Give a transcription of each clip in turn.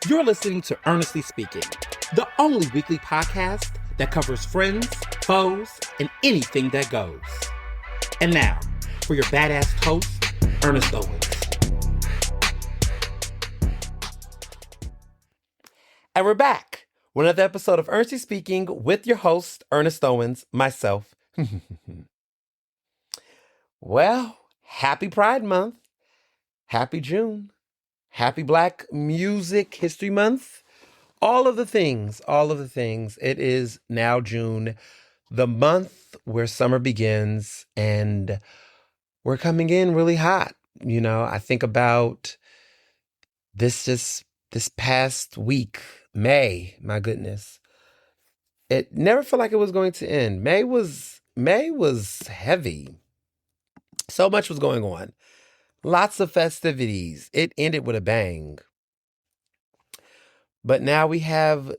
You're listening to Ernestly Speaking, the only weekly podcast that covers friends, foes, and anything that goes. And now, for your badass host, Ernest Owens. And we're back with another episode of Ernestly Speaking with your host, Ernest Owens, myself. Well, happy Pride Month. Happy June. Happy Black Music History Month. All of the things. It is now June, the month where summer begins, and we're coming in really hot. You know, I think about this past week, May, my goodness. It never felt like it was going to end. May was heavy. So much was going on. Lots of festivities. It ended with a bang. But now we have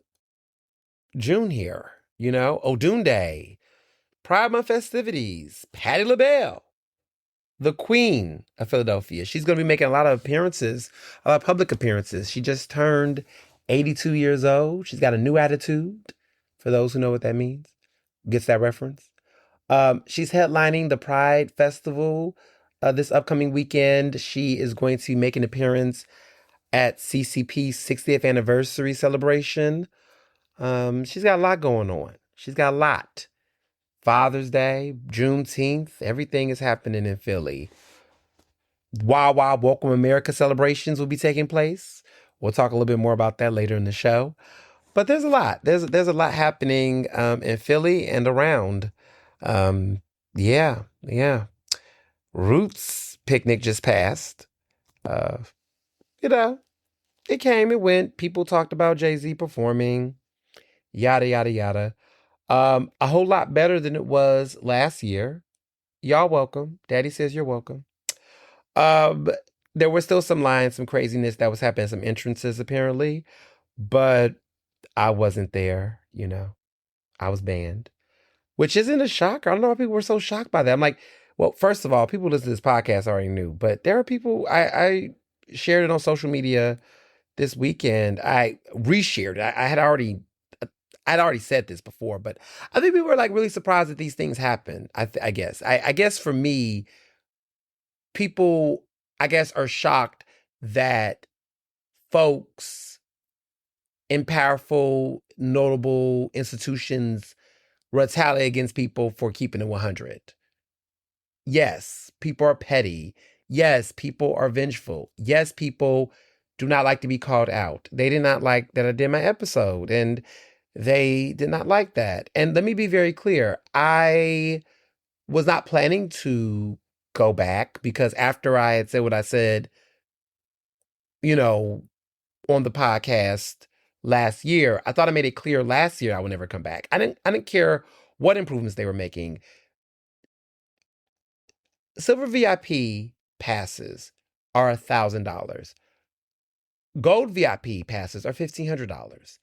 June here, you know, Odun Day, Pride Month festivities, Patti LaBelle, the Queen of Philadelphia. She's going to be making a lot of appearances, a lot of public appearances. She just turned 82 years old. She's got a new attitude, for those who know what that means. Gets that reference? She's headlining the Pride Festival this upcoming weekend. She is going to make an appearance at CCP's 60th anniversary celebration. She's got a lot going on. She's got a lot. Father's Day, Juneteenth, everything is happening in Philly. Wild Wild Welcome America celebrations will be taking place. We'll talk a little bit more about that later in the show. But there's a lot. There's a lot happening in Philly and around. Yeah. Roots picnic just passed. You know, it came, it went. People talked about Jay-Z performing. Yada, yada, yada. A whole lot better than it was last year. Y'all welcome. Daddy says you're welcome. There were still some lines, some craziness that was happening, some entrances apparently, but I wasn't there, you know. I was banned, which isn't a shock. I don't know why people were so shocked by that. I'm like, well, first of all, people listen to this podcast already knew, but there are people, I shared it on social media this weekend. I reshared it. I'd already said this before, but I think people were like really surprised that these things happen. I guess. I guess for me, people, I guess, are shocked that folks in powerful, notable institutions retaliate against people for keeping it 100. Yes, people are petty. Yes, people are vengeful. Yes, people do not like to be called out. They did not like that I did my episode, and they did not like that. And let me be very clear. I was not planning to go back because after I had said what I said, you know, on the podcast last year, I thought I made it clear last year I would never come back. I didn't care what improvements they were making. Silver VIP passes are $1,000. Gold VIP passes are $1,500.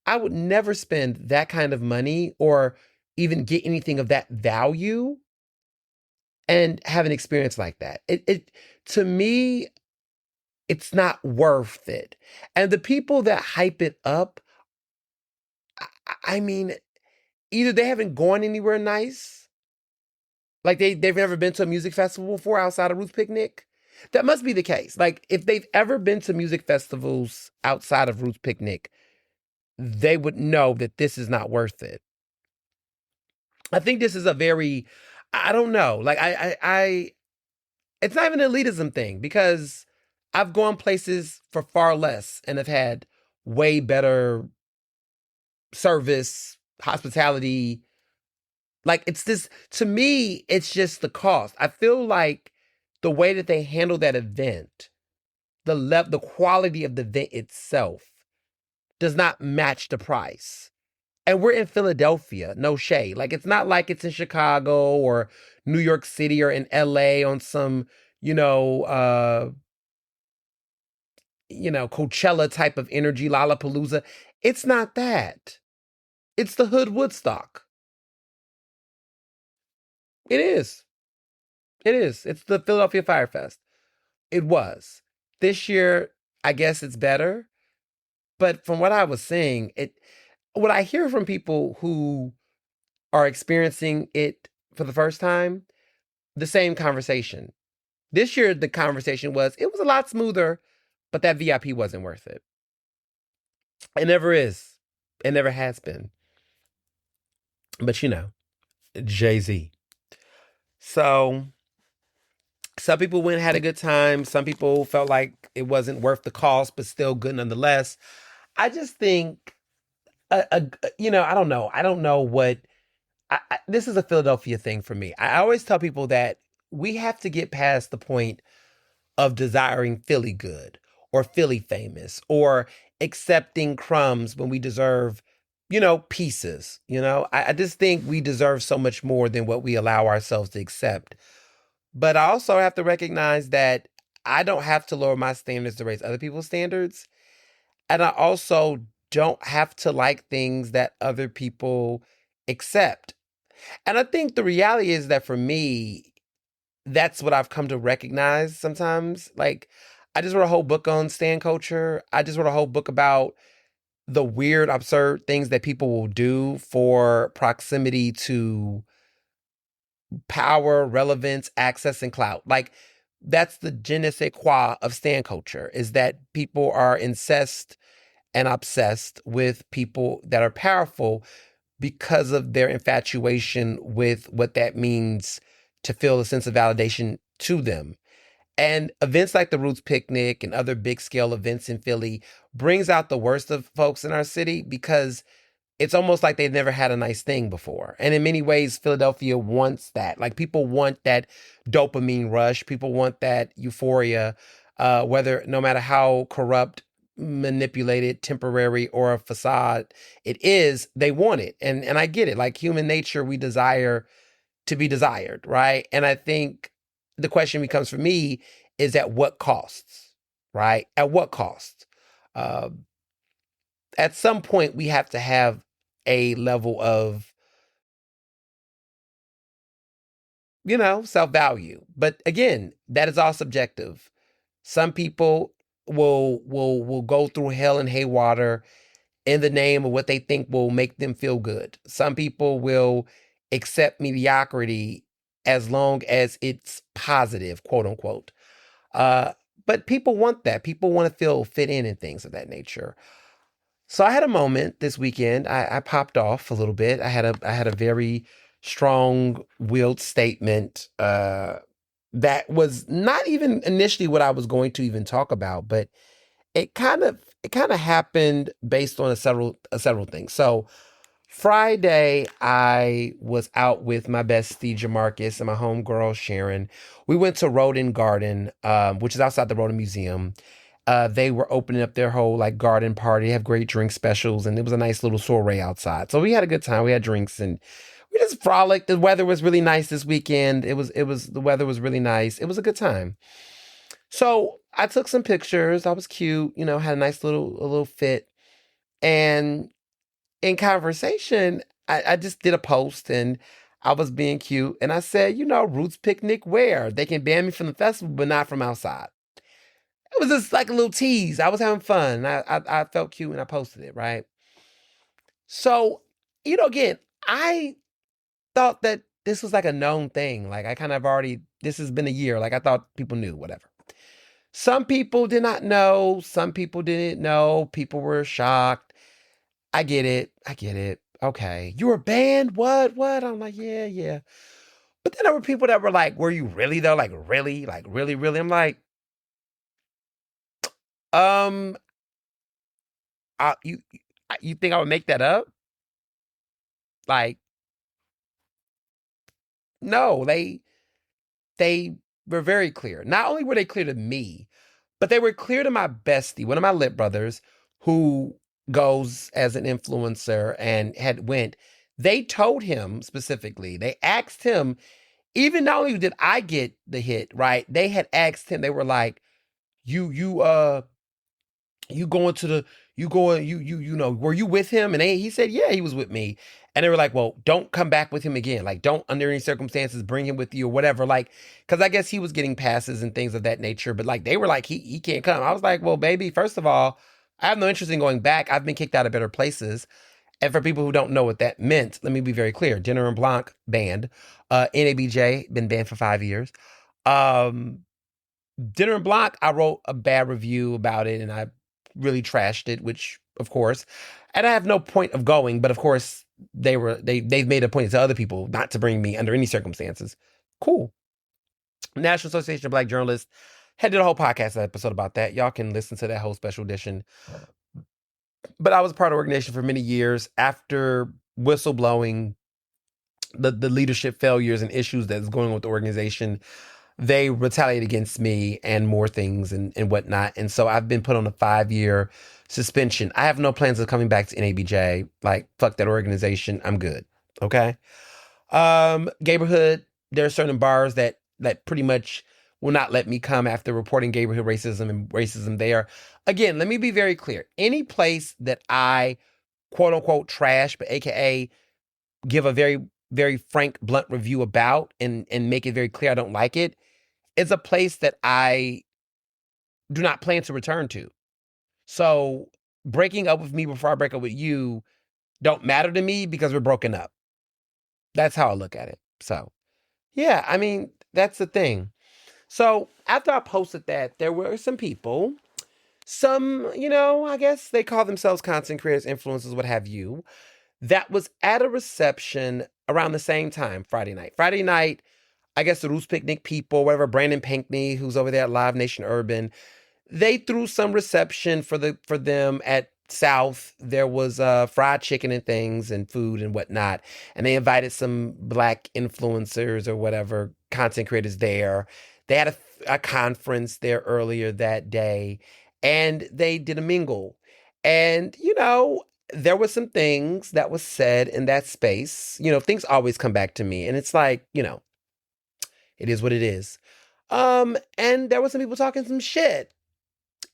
I would never spend that kind of money or even get anything of that value and have an experience like that. It to me, it's not worth it. And the people that hype it up, I mean, either they haven't gone anywhere nice, like they've never been to a music festival before outside of Ruth Picnic. That must be the case. Like if they've ever been to music festivals outside of Ruth Picnic, they would know that this is not worth it. I think this is a very, I don't know, like I it's not even an elitism thing because I've gone places for far less and have had way better service, hospitality. Like it's this, to me, it's just the cost. I feel like the way that they handle that event, the quality of the event itself does not match the price. And we're in Philadelphia, no shade. Like it's not like it's in Chicago or New York City or in LA on some, you know, Coachella type of energy, Lollapalooza. It's not that. It's the hood Woodstock. It is. It is. It's the Philadelphia Fire Fest. It was. This year, I guess it's better. But from what I was seeing, what I hear from people who are experiencing it for the first time, the same conversation. This year, the conversation was, it was a lot smoother, but that VIP wasn't worth it. It never is. It never has been. But Jay-Z. So some people went and had a good time. Some people felt like it wasn't worth the cost, but still good nonetheless. I just think, I don't know. I don't know what. This is a Philadelphia thing for me. I always tell people that we have to get past the point of desiring Philly good or Philly famous or accepting crumbs when we deserve, pieces. I just think we deserve so much more than what we allow ourselves to accept. But I also have to recognize that I don't have to lower my standards to raise other people's standards. And I also don't have to like things that other people accept. And I think the reality is that for me, that's what I've come to recognize sometimes. Like, I just wrote a whole book on stan culture. I just wrote a whole book about the weird, absurd things that people will do for proximity to power, relevance, access, and clout. Like, that's the je ne sais quoi of stan culture, is that people are incensed and obsessed with people that are powerful because of their infatuation with what that means to feel a sense of validation to them. And events like the Roots Picnic and other big scale events in Philly brings out the worst of folks in our city because it's almost like they've never had a nice thing before. And in many ways, Philadelphia wants that. Like, people want that dopamine rush. People want that euphoria, no matter how corrupt, manipulated, temporary, or a facade it is, they want it. And I get it. Like, human nature, we desire to be desired, right? And I think the question becomes for me is, at what costs, right? At what cost? Uh, at some point, we have to have a level of, self-value. But again, that is all subjective. Some people will go through hell and haywater in the name of what they think will make them feel good. Some people will accept mediocrity as long as it's positive, quote unquote. Uh, but people want that. People want to feel fit in and things of that nature. So I had a moment this weekend. I popped off a little bit. I had a very strong-willed statement that was not even initially what I was going to even talk about, but it kind of happened based on a several things. So Friday, I was out with my bestie Jamarcus and my homegirl Sharon. We went to Rodin Garden, which is outside the Rodin Museum. They were opening up their whole like garden party. They have great drink specials, and it was a nice little soiree outside. So we had a good time. We had drinks and we just frolicked. The weather was really nice this weekend. The weather was really nice. It was a good time. So I took some pictures. I was cute, had a nice little fit. And in conversation, I just did a post and I was being cute. And I said, Roots Picnic where? They can ban me from the festival, but not from outside. It was just like a little tease. I was having fun. I felt cute and I posted it, right? So, again, I thought that this was like a known thing. Like, I kind of already, this has been a year. Like, I thought people knew, whatever. Some people did not know. Some people didn't know. People were shocked. I get it. I get it. Okay. You were banned? What? I'm like, yeah, yeah. But then there were people that were like, were you really though? Like, really? Like, really, really? I'm like, um, you think I would make that up? Like, no, they were very clear. Not only were they clear to me, but they were clear to my bestie, one of my lit brothers, who goes as an influencer and had went. They told him specifically, they asked him, even not only did I get the hit, right? They had asked him, they were like, you you going to the you going you know, were you with him? And he said, yeah, he was with me. And they were like, well, don't come back with him again. Like, don't under any circumstances bring him with you or whatever. Like, because I guess he was getting passes and things of that nature. But like, they were like, he can't come. I was like, well, baby, first of all, I have no interest in going back. I've been kicked out of better places. And for people who don't know what that meant, let me be very clear. Dinner and Blanc banned. NABJ been banned for 5 years. Um, Dinner and Blanc, I wrote a bad review about it and I really trashed it, which of course, and I have no point of going, but of course they've made a point to other people not to bring me under any circumstances. Cool. National Association of Black Journalists had did a whole podcast episode about that. Y'all can listen to that whole special edition. But I was part of the organization for many years after whistleblowing the leadership failures and issues that's going on with the organization. They retaliate against me and more things and whatnot. And so I've been put on a 5-year suspension. I have no plans of coming back to NABJ. Like, fuck that organization. I'm good. Okay. Gayborhood, there are certain bars that pretty much will not let me come after reporting gayborhood racism and racism there. Again, let me be very clear. Any place that I quote unquote trash, but AKA give a very, very frank, blunt review about and make it very clear I don't like it, is a place that I do not plan to return to. So breaking up with me before I break up with you don't matter to me because we're broken up. That's how I look at it. So yeah, I mean, that's the thing. So after I posted that, there were some people, some, you know, I guess they call themselves content creators, influencers, what have you, that was at a reception around the same time, Friday night. Friday night, I guess the Roots Picnic people, whatever, Brandon Pinkney, who's over there at Live Nation Urban, they threw some reception for them at South. There was fried chicken and things and food and whatnot. And they invited some Black influencers or whatever, content creators there. They had a conference there earlier that day and they did a mingle. And, you know, there were some things that was said in that space. You know, things always come back to me. And it's like, you know, it is what it is. And there were some people talking some shit.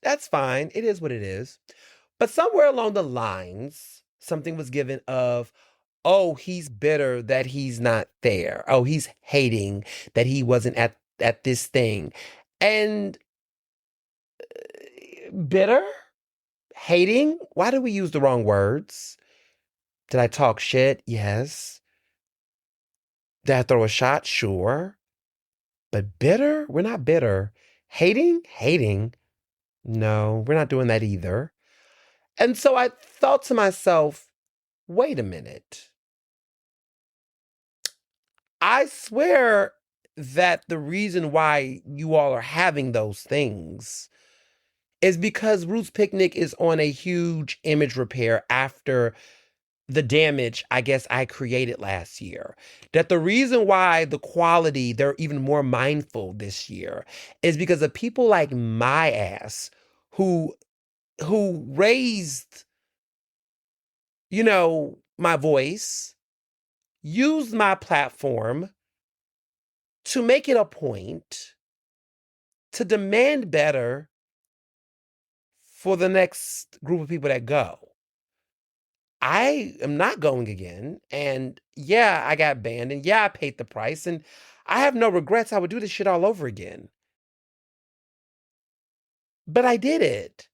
That's fine. It is what it is. But somewhere along the lines, something was given of, oh, he's bitter that he's not there. Oh, he's hating that he wasn't at this thing. And bitter? Hating? Why do we use the wrong words? Did I talk shit? Yes. Did I throw a shot? Sure. But bitter? We're not bitter. Hating? Hating. No, we're not doing that either. And so I thought to myself, wait a minute. I swear that the reason why you all are having those things is because Roots Picnic is on a huge image repair after the damage, I guess, I created last year. That the reason why the quality, they're even more mindful this year is because of people like my ass who raised, you know, my voice, used my platform to make it a point to demand better for the next group of people that go. I am not going again. And yeah, I got banned. And yeah, I paid the price. And I have no regrets. I would do this shit all over again. But I did it.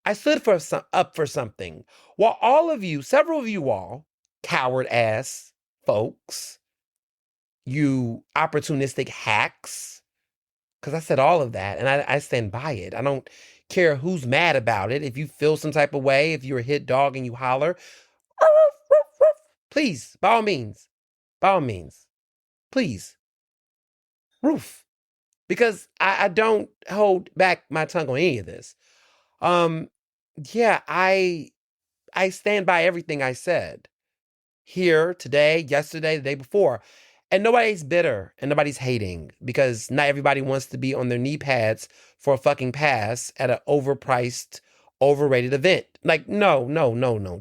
I stood up for something. While all of you, several of you all, coward ass folks, you opportunistic hacks, because I said all of that and I stand by it. I don't care who's mad about it. If you feel some type of way, if you're a hit dog and you holler, please, by all means, please, roof. Because I don't hold back my tongue on any of this. Yeah, I stand by everything I said here today, yesterday, the day before. And nobody's bitter and nobody's hating because not everybody wants to be on their knee pads for a fucking pass at an overpriced, overrated event. Like, no,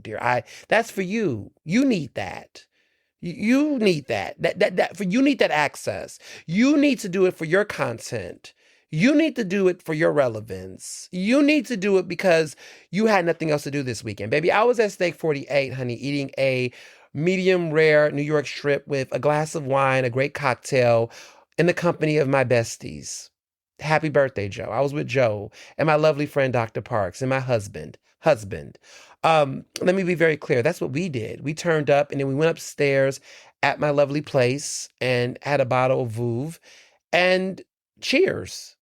dear. That's for you. You need that. You need that. You need that access. You need to do it for your content. You need to do it for your relevance. You need to do it because you had nothing else to do this weekend. Baby, I was at Steak 48, honey, eating a medium rare New York strip with a glass of wine, a great cocktail, in the company of my besties. Happy birthday, Joe. I was with Joe and my lovely friend, Dr. Parks, and my husband. Let me be very clear. That's what we did. We turned up and then we went upstairs at my lovely place and had a bottle of Vouv and cheers.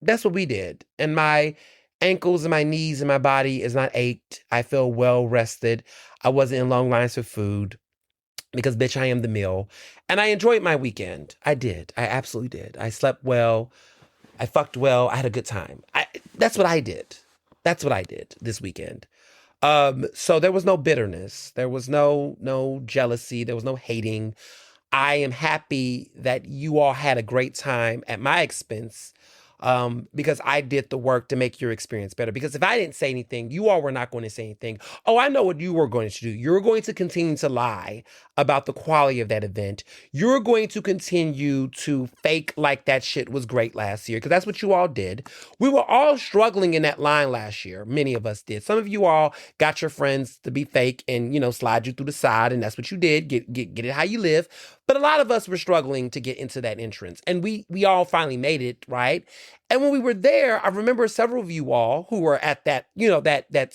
That's what we did. And my ankles and my knees and my body is not ached. I feel well rested. I wasn't in long lines for food because, bitch, I am the meal. And I enjoyed my weekend. I did. I absolutely did. I slept well. I fucked well. I had a good time. That's what I did. That's what I did this weekend. So there was no bitterness. There was no jealousy. There was no hating. I am happy that you all had a great time at my expense, because I did the work to make your experience better. Because if I didn't say anything, you all were not going to say anything. Oh, I know what you were going to do. You're going to continue to lie about the quality of that event. You're going to continue to fake like that shit was great last year, because that's what you all did. We were all struggling in that line last year. Many of us did. Some of you all got your friends to be fake and, slide you through the side, and that's what you did. Get it how you live. But a lot of us were struggling to get into that entrance, and we all finally made it, right? And when we were there, I remember several of you all who were at that, that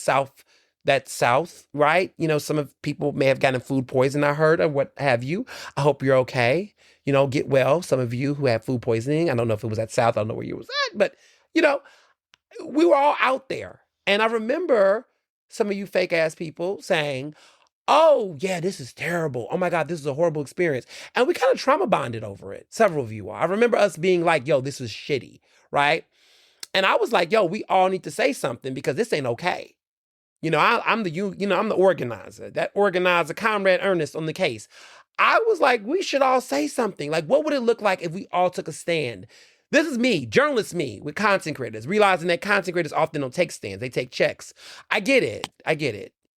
south, right? Some of people may have gotten food poison, I heard, or what have you. I hope you're okay. Get well. Some of you who had food poisoning, I don't know if it was at South, I don't know where you was at, but we were all out there. And I remember some of you fake ass people saying, oh, yeah, this is terrible. Oh my God, this is a horrible experience. And we kind of trauma bonded over it. Several of you are. I remember us being like, yo, this is shitty, right? And I was like, yo, we all need to say something because this ain't okay. I'm the organizer, that organizer, Comrade Ernest on the case. I was like, we should all say something. Like, what would it look like if we all took a stand? This is me, journalist me, with content creators, realizing that content creators often don't take stands. They take checks. I get it.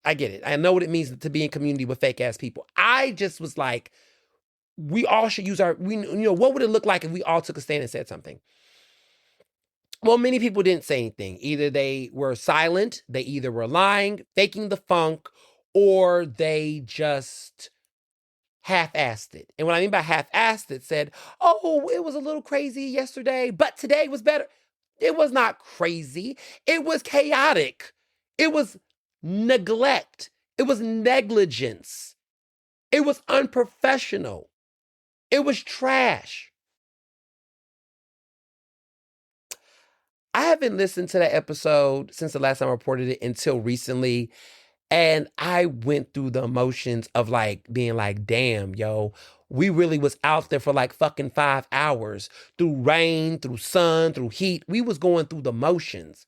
I know what it means to be in community with fake ass people. I just was like, we all should use what would it look like if we all took a stand and said something? Well, many people didn't say anything. Either they were silent, they either were lying, faking the funk, or they just half-assed it. And what I mean by half-assed it, said, oh, it was a little crazy yesterday, but today was better. It was not crazy. It was chaotic. It was neglect. It was negligence. It was unprofessional. It was trash. I haven't listened to that episode since the last time I reported it until recently. And I went through the emotions of being like, damn, yo, we really was out there for fucking 5 hours through rain, through sun, through heat. We was going through the motions.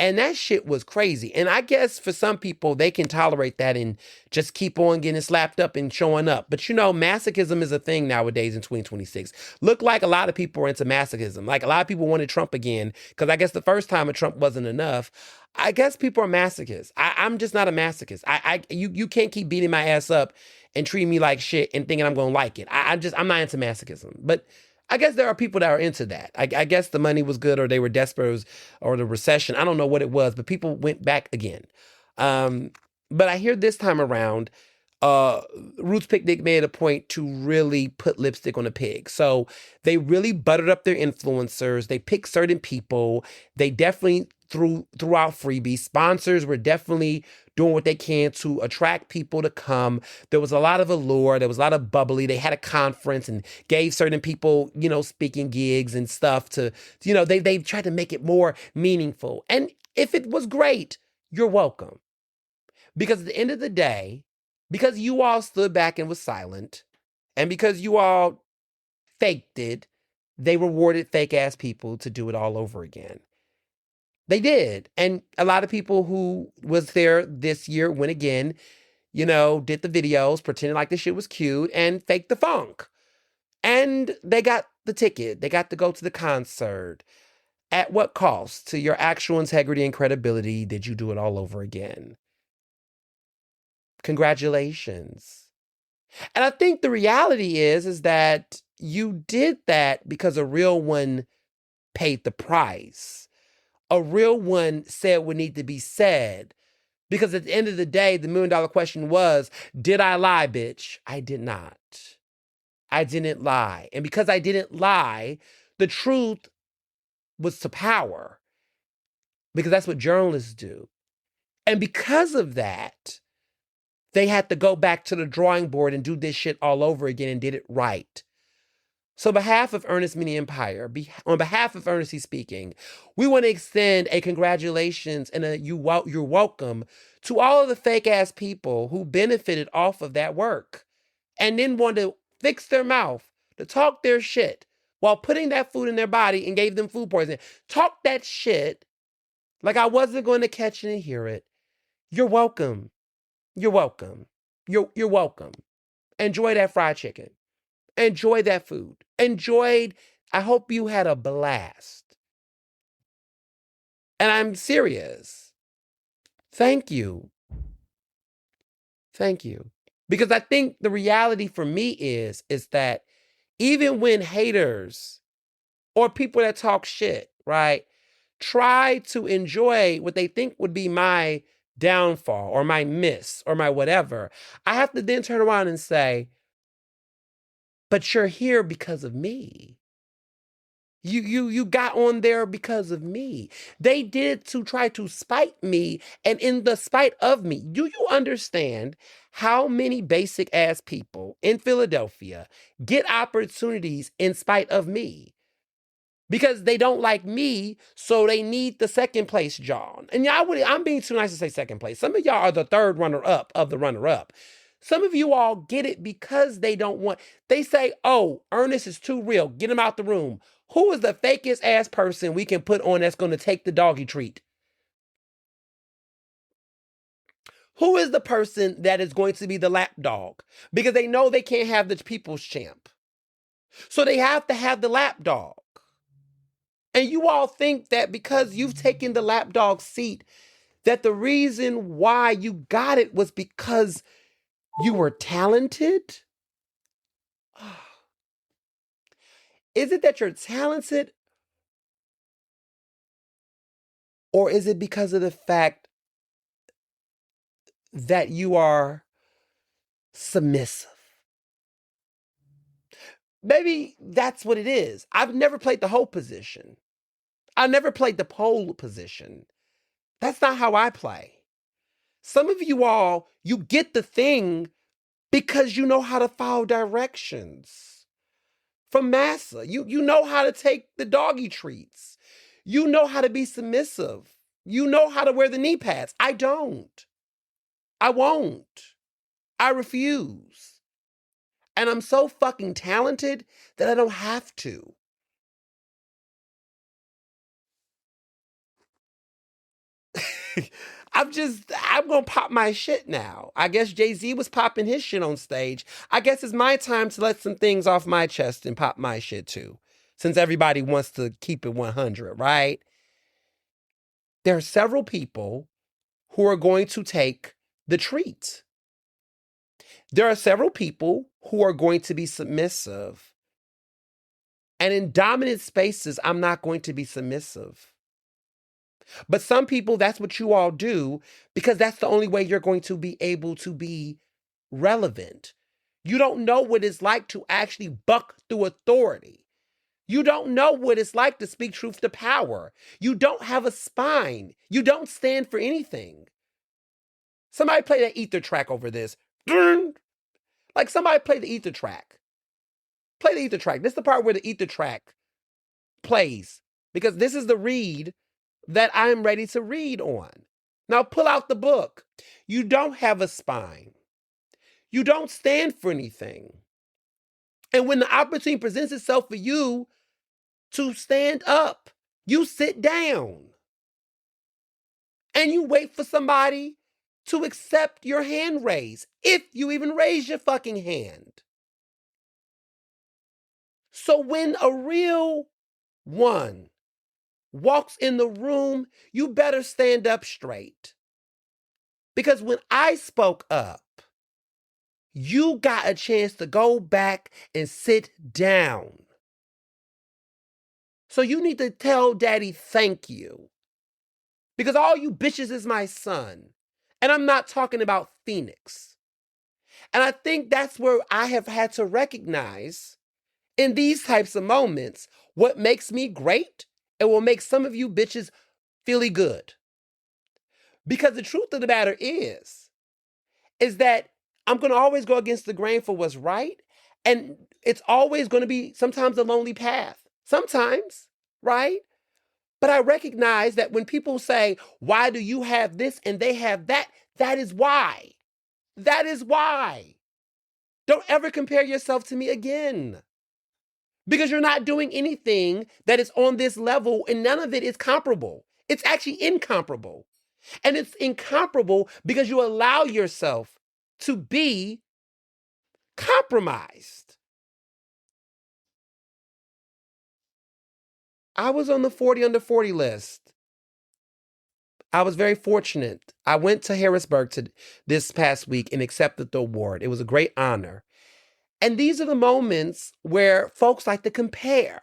And that shit was crazy. And I guess for some people, they can tolerate that and just keep on getting slapped up and showing up. But masochism is a thing nowadays in 2026. Look like a lot of people are into masochism. Like a lot of people wanted Trump again, because I guess the first time a Trump wasn't enough. I guess people are masochists. I'm just not a masochist. You can't keep beating my ass up and treating me like shit and thinking I'm going to like it. I'm not into masochism. But I guess there are people that are into that. I guess the money was good, or they were desperate, or the recession. I don't know what it was, but people went back again. But I hear this time around, Roots Picnic made a point to really put lipstick on a pig. So they really buttered up their influencers. They picked certain people. They definitely threw out freebies. Sponsors were definitely doing what they can to attract people to come. There was a lot of allure. There was a lot of bubbly. They had a conference and gave certain people, speaking gigs and stuff to, they tried to make it more meaningful. And if it was great, you're welcome. Because at the end of the day, because you all stood back and was silent, and because you all faked it, they rewarded fake ass people to do it all over again. They did. And a lot of people who was there this year went again, did the videos, pretending like the shit was cute, and faked the funk. And they got the ticket. They got to go to the concert. At what cost to your actual integrity and credibility did you do it all over again? Congratulations. And I think the reality is that you did that because a real one paid the price. A real one said what needed to be said. Because at the end of the day, the $1 million question was, did I lie, bitch? I did not. I didn't lie. And because I didn't lie, the truth was to power. Because that's what journalists do. And because of that, they had to go back to the drawing board and do this shit all over again and did it right. So on behalf of Ernest Mini Empire, on behalf of Ernestly Speaking, we want to extend a congratulations and you're welcome to all of the fake-ass people who benefited off of that work and then wanted to fix their mouth to talk their shit while putting that food in their body and gave them food poisoning. Talk that shit like I wasn't going to catch it and hear it. You're welcome. You're welcome. You're welcome. Enjoy that fried chicken. Enjoy that food. I hope you had a blast. And I'm serious. Thank you. Thank you. Because I think the reality for me is that even when haters or people that talk shit, right, try to enjoy what they think would be my downfall or my miss or my whatever, I have to then turn around and say, but you're here because of me. You got on there because of me. They did to try to spite me, and in the spite of me, do you understand how many basic ass people in Philadelphia get opportunities in spite of me? Because they don't like me, so they need the second place John. And I'm being too nice to say second place. Some of y'all are the third runner-up of the runner-up. Some of you all get it because they don't want, they say, oh, Ernest is too real. Get him out the room. Who is the fakest ass person we can put on that's going to take the doggy treat? Who is the person that is going to be the lap dog? Because they know they can't have the people's champ. So they have to have the lap dog. And you all think that because you've taken the lapdog seat, that the reason why you got it was because you were talented? Is it that you're talented? Or is it because of the fact that you are submissive? Maybe that's what it is. I've never played the whole position. I never played the pole position. That's not how I play. Some of you all, you get the thing because you know how to follow directions from massa. You know how to take the doggy treats. You know how to be submissive. You know how to wear the knee pads. I don't. I won't. I refuse. And I'm so fucking talented that I don't have to. I'm going to pop my shit now. I guess Jay-Z was popping his shit on stage. I guess it's my time to let some things off my chest and pop my shit too. Since everybody wants to keep it 100, right? There are several people who are going to take the treat. There are several people who are going to be submissive. And in dominant spaces, I'm not going to be submissive. But some people, that's what you all do because that's the only way you're going to be able to be relevant. You don't know what it's like to actually buck through authority. You don't know what it's like to speak truth to power. You don't have a spine. You don't stand for anything. Somebody play that ether track over this. Like somebody play the ether track. Play the ether track. This is the part where the ether track plays because this is the read that I'm ready to read on. Now pull out the book. You don't have a spine. You don't stand for anything. And when the opportunity presents itself for you to stand up, you sit down. And you wait for somebody to accept your hand raise, if you even raise your fucking hand. So when a real one walks in the room, you better stand up straight. Because when I spoke up, you got a chance to go back and sit down. So you need to tell daddy thank you. Because all you bitches is my son. And I'm not talking about Phoenix. And I think that's where I have had to recognize in these types of moments what makes me great and will make some of you bitches feely good. Because the truth of the matter is that I'm going to always go against the grain for what's right. And it's always going to be sometimes a lonely path. Sometimes, right? But I recognize that when people say, why do you have this and they have that? That is why. That is why. Don't ever compare yourself to me again. Because you're not doing anything that is on this level and none of it is comparable. It's actually incomparable. And it's incomparable because you allow yourself to be compromised. I was on the 40 under 40 list. I was very fortunate. I went to Harrisburg this past week and accepted the award. It was a great honor. And these are the moments where folks like to compare.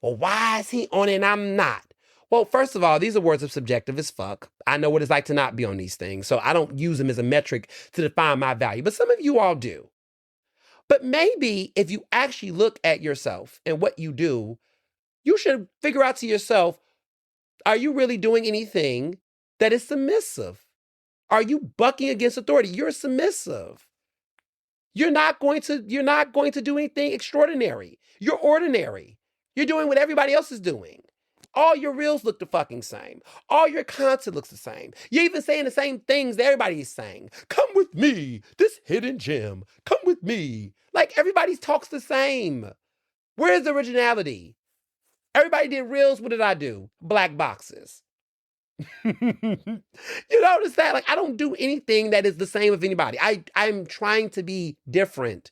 Well, why is he on it and I'm not? Well, first of all, these awards are subjective as fuck. I know what it's like to not be on these things, so I don't use them as a metric to define my value, but some of you all do. But maybe if you actually look at yourself and what you do, you should figure out to yourself, are you really doing anything that is submissive? Are you bucking against authority? You're submissive. You're not going to do anything extraordinary. You're ordinary. You're doing what everybody else is doing. All your reels look the fucking same. All your content looks the same. You're even saying the same things that everybody is saying. Come with me, this hidden gem. Come with me. Like everybody talks the same. Where's the originality? Everybody did reels. What did I do? Black boxes. You notice that? Like, I don't do anything that is the same of anybody. I'm trying to be different.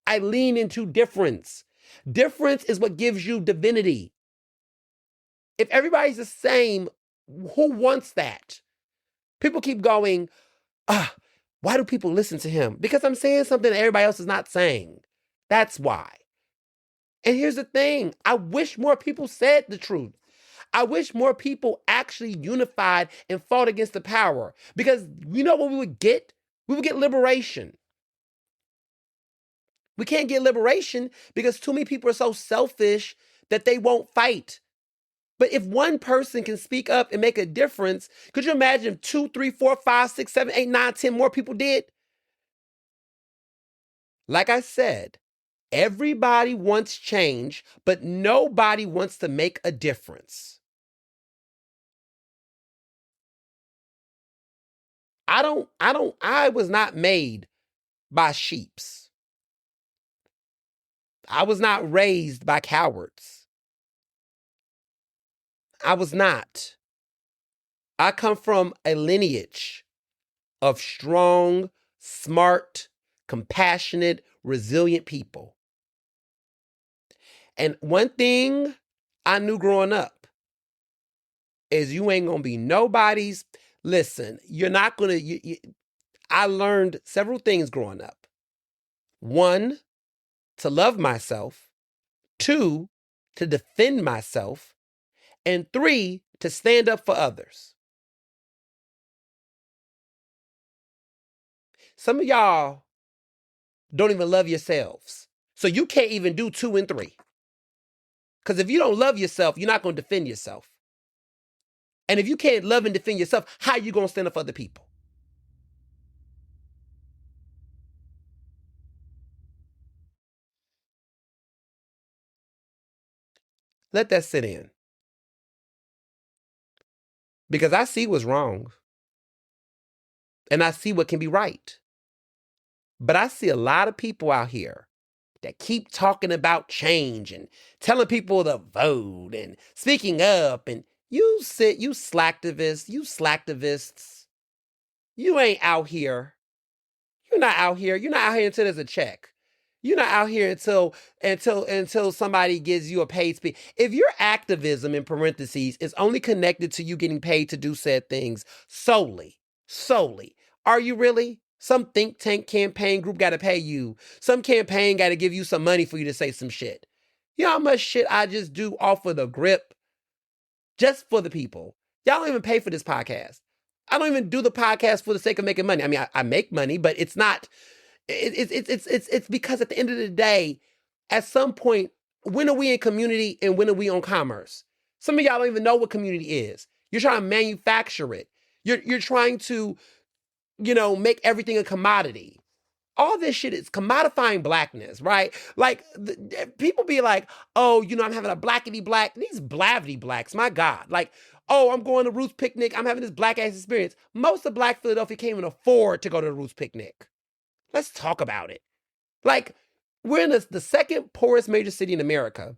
I lean into difference. Difference is what gives you divinity. If everybody's the same, who wants that? People keep going, why do people listen to him? Because I'm saying something that everybody else is not saying. That's why. And here's the thing. I wish more people said the truth. I wish more people actually unified and fought against the power. Because you know what we would get? We would get liberation. We can't get liberation because too many people are so selfish that they won't fight. But if one person can speak up and make a difference, could you imagine if 2, 3, 4, 5, 6, 7, 8, 9, 10 more people did? Like I said, everybody wants change, but nobody wants to make a difference. I was not made by sheeps. I was not raised by cowards. I was not. I come from a lineage of strong, smart, compassionate, resilient people. And one thing I knew growing up is you ain't gonna be nobody's. Listen, you're not gonna. I learned several things growing up. 1, to love myself. 2, to defend myself. And 3, to stand up for others. Some of y'all don't even love yourselves. So you can't even do 2 and 3. Because if you don't love yourself, you're not going to defend yourself. And if you can't love and defend yourself, how are you going to stand up for other people? Let that sit in. Because I see what's wrong. And I see what can be right. But I see a lot of people out here that keep talking about change and telling people to vote and speaking up. And you slacktivists, you ain't out here. You're not out here. You're not out here until there's a check. You're not out here until somebody gives you a paid speech. If your activism, in parentheses, is only connected to you getting paid to do said things solely, are you really? Some think tank campaign group got to pay you. Some campaign got to give you some money for you to say some shit. You know how much shit I just do off of the grip just for the people. Y'all don't even pay for this podcast. I don't even do the podcast for the sake of making money. I mean, I make money, but it's not. It's because at the end of the day, at some point, when are we in community and when are we on commerce? Some of y'all don't even know what community is. You're trying to manufacture it. You're trying to, make everything a commodity. All this shit is commodifying blackness, right? Like, people be like, oh, I'm having a blackity black. These blavity blacks, my God. Like, oh, I'm going to Roots Picnic. I'm having this black ass experience. Most of Black Philadelphia can't even afford to go to the Roots Picnic. Let's talk about it. Like, we're in the second poorest major city in America.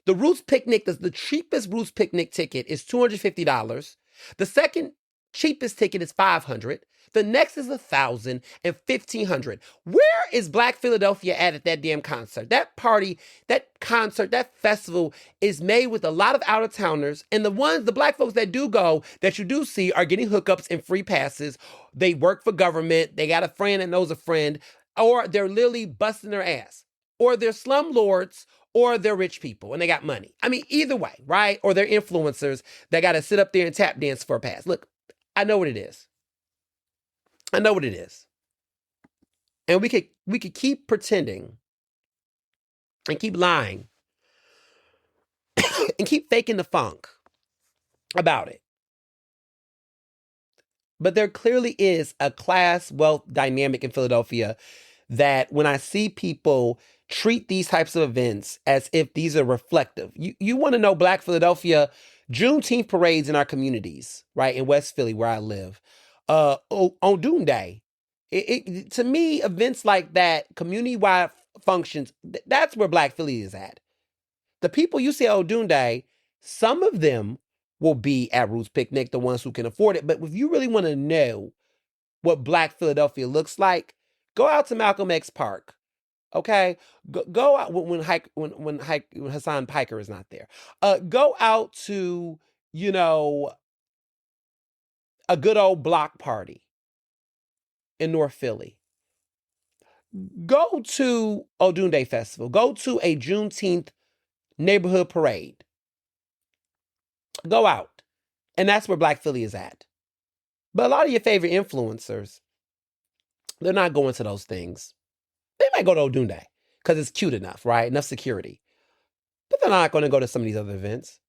The Roots Picnic, the cheapest Roots Picnic ticket is $250. The second cheapest ticket is $500. The next is $1,000 and $1,500. Where is Black Philadelphia at that damn concert? That party, that concert, that festival is made with a lot of out-of-towners, and the Black folks that do go, that you do see, are getting hookups and free passes. They work for government. They got a friend that knows a friend, or they're literally busting their ass, or they're slumlords, or they're rich people and they got money. I mean, either way, right? Or they're influencers that got to sit up there and tap dance for a pass. Look, I know what it is. I know what it is. And we could keep pretending and keep lying and keep faking the funk about it. But there clearly is a class wealth dynamic in Philadelphia that when I see people treat these types of events as if these are reflective. You want to know Black Philadelphia, Juneteenth parades in our communities, right? In West Philly, where I live, on Doom Day. To me, events like that, community-wide functions, that's where Black Philly is at. The people you see on Doom Day, some of them will be at Roots Picnic, the ones who can afford it. But if you really want to know what Black Philadelphia looks like, go out to Malcolm X Park. Okay, go out when Hassan Piker is not there. Go out to a good old block party in North Philly. Go to Odunde Festival. Go to a Juneteenth neighborhood parade. Go out, and that's where Black Philly is at. But a lot of your favorite influencers, they're not going to those things. They might go to Odunde because it's cute enough, right? Enough security. But they're not going to go to some of these other events.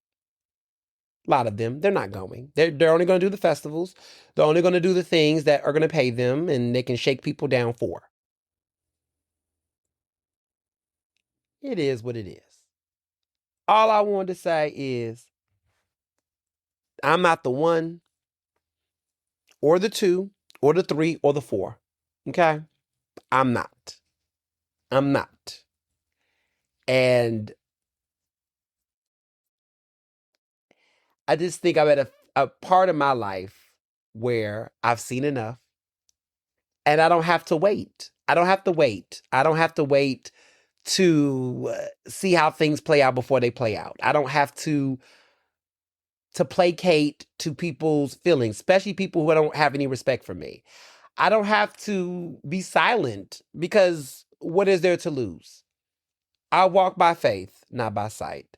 A lot of them, they're not going. They're only going to do the festivals. They're only going to do the things that are going to pay them and they can shake people down for. It is what it is. All I wanted to say is I'm not the one or the two or the three or the four. Okay? I'm not. And I just think I'm at a part of my life where I've seen enough and I don't have to wait. I don't have to wait to see how things play out before they play out. I don't have to placate to people's feelings, especially people who don't have any respect for me. I don't have to be silent because what is there to lose? I walk by faith, not by sight.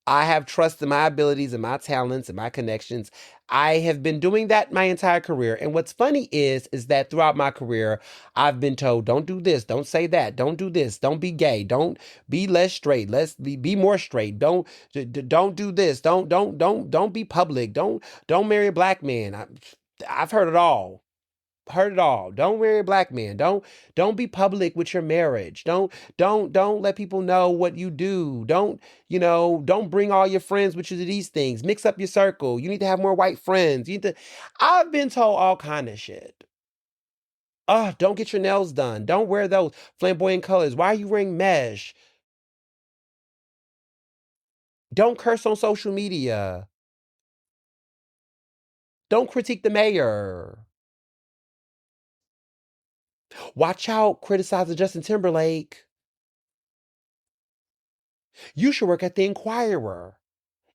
I have trust in my abilities and my talents and my connections. I have been doing that my entire career. And what's funny is that throughout my career, I've been told, don't do this, don't say that, don't do this, don't be gay, don't be less straight, let's be more straight, don't do this, don't be public, don't marry a black man. I've heard it all. Don't marry a black man. Don't be public with your marriage. Don't let people know what you do. Don't bring all your friends with you to these things. Mix up your circle. You need to have more white friends. I've been told all kind of shit. Oh, don't get your nails done. Don't wear those flamboyant colors. Why are you wearing mesh? Don't curse on social media. Don't critique the mayor. Watch out criticizing Justin Timberlake. You should work at the Inquirer.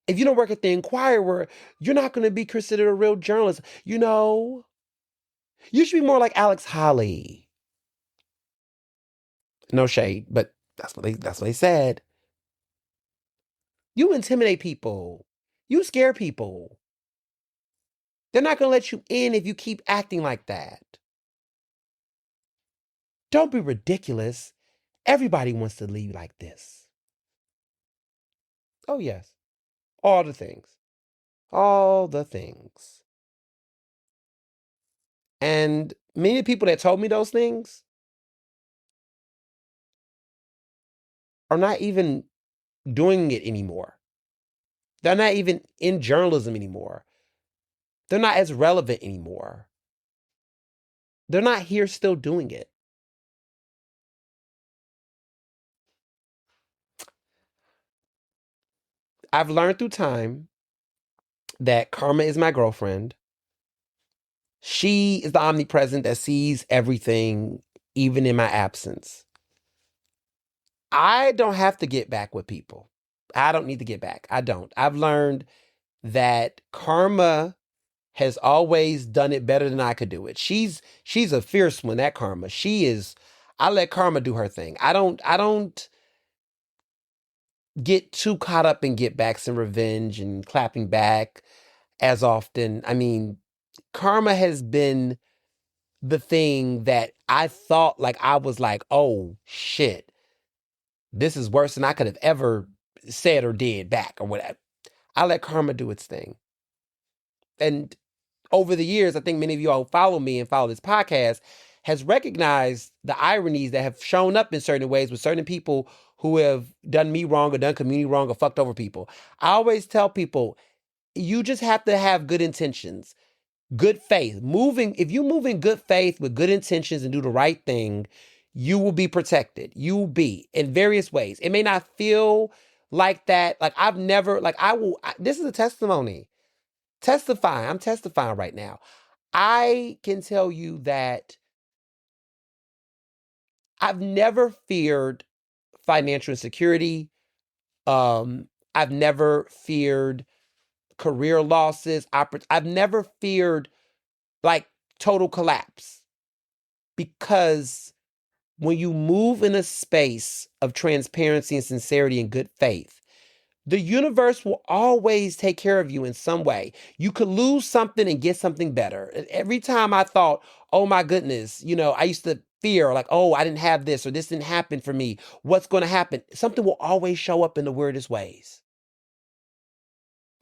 If you don't work at the Inquirer, you're not going to be considered a real journalist. You should be more like Alex Holly. No shade, but that's what they said. You intimidate people. You scare people. They're not going to let you in if you keep acting like that. Don't be ridiculous. Everybody wants to leave like this. Oh, yes. All the things. All the things. And many people that told me those things are not even doing it anymore. They're not even in journalism anymore. They're not as relevant anymore. They're not here still doing it. I've learned through time that karma is my girlfriend. She is the omnipresent that sees everything, even in my absence. I don't have to get back with people. I don't need to get back. I don't. I've learned that karma has always done it better than I could do it. She's a fierce one, that karma. She is. I let karma do her thing. I don't get too caught up in get backs and revenge and clapping back as often. I mean, karma has been the thing that I thought like I was like, oh shit, this is worse than I could have ever said or did back or whatever. I let karma do its thing. And over the years, I think many of you all follow me and follow this podcast has recognized the ironies that have shown up in certain ways with certain people who have done me wrong or done community wrong or fucked over people. I always tell people, you just have to have good intentions, good faith. If you move in good faith with good intentions and do the right thing, you will be protected. You will be in various ways. It may not feel like that. Like I've never, like this is a testimony. I'm testifying right now. I can tell you that I've never feared financial insecurity. I've never feared career losses. I've never feared like total collapse because when you move in a space of transparency and sincerity and good faith, the universe will always take care of you in some way. You could lose something and get something better. And every time I thought, oh my goodness, I used to fear like, oh, I didn't have this or this didn't happen for me. What's going to happen? Something will always show up in the weirdest ways.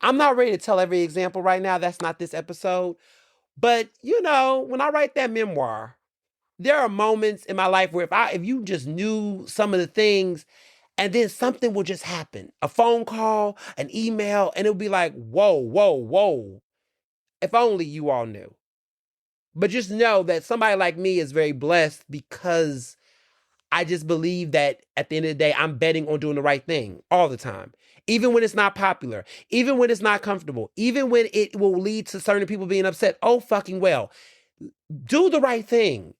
I'm not ready to tell every example right now. That's not this episode. But, when I write that memoir, there are moments in my life where if you just knew some of the things and then something will just happen, a phone call, an email, and it'll be like, whoa, whoa, whoa. If only you all knew. But just know that somebody like me is very blessed because I just believe that at the end of the day, I'm betting on doing the right thing all the time. Even when it's not popular, even when it's not comfortable, even when it will lead to certain people being upset. Oh, fucking well. Do the right thing.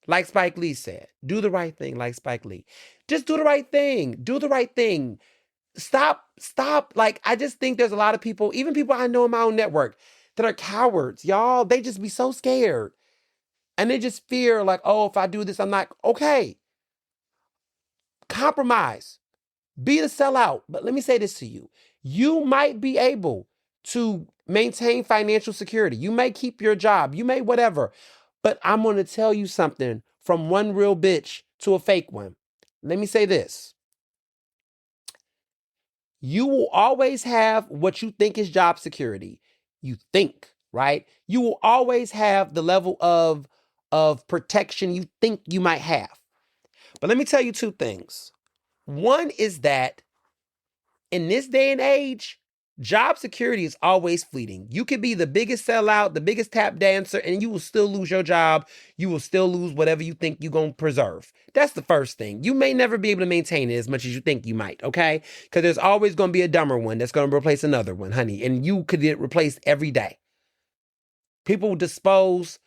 Like Spike Lee said, do the right thing like Spike Lee. Just do the right thing. Do the right thing. Stop. Like, I just think there's a lot of people, even people I know in my own network, that are cowards, y'all. They just be so scared. And they just fear like, oh, if I do this, I'm not okay. Compromise. Be the sellout. But let me say this to you. You might be able to maintain financial security. You may keep your job. You may whatever. But I'm going to tell you something from one real bitch to a fake one. Let me say this. You will always have what you think is job security. You think, right? You will always have the level of protection you think you might have. But let me tell you two things. One is that in this day and age, job security is always fleeting. You could be the biggest sellout, the biggest tap dancer, and you will still lose your job. You will still lose whatever you think you're going to preserve. That's the first thing. You may never be able to maintain it as much as you think you might, okay? Because there's always going to be a dumber one that's going to replace another one, honey. And you could get replaced every day. People dispose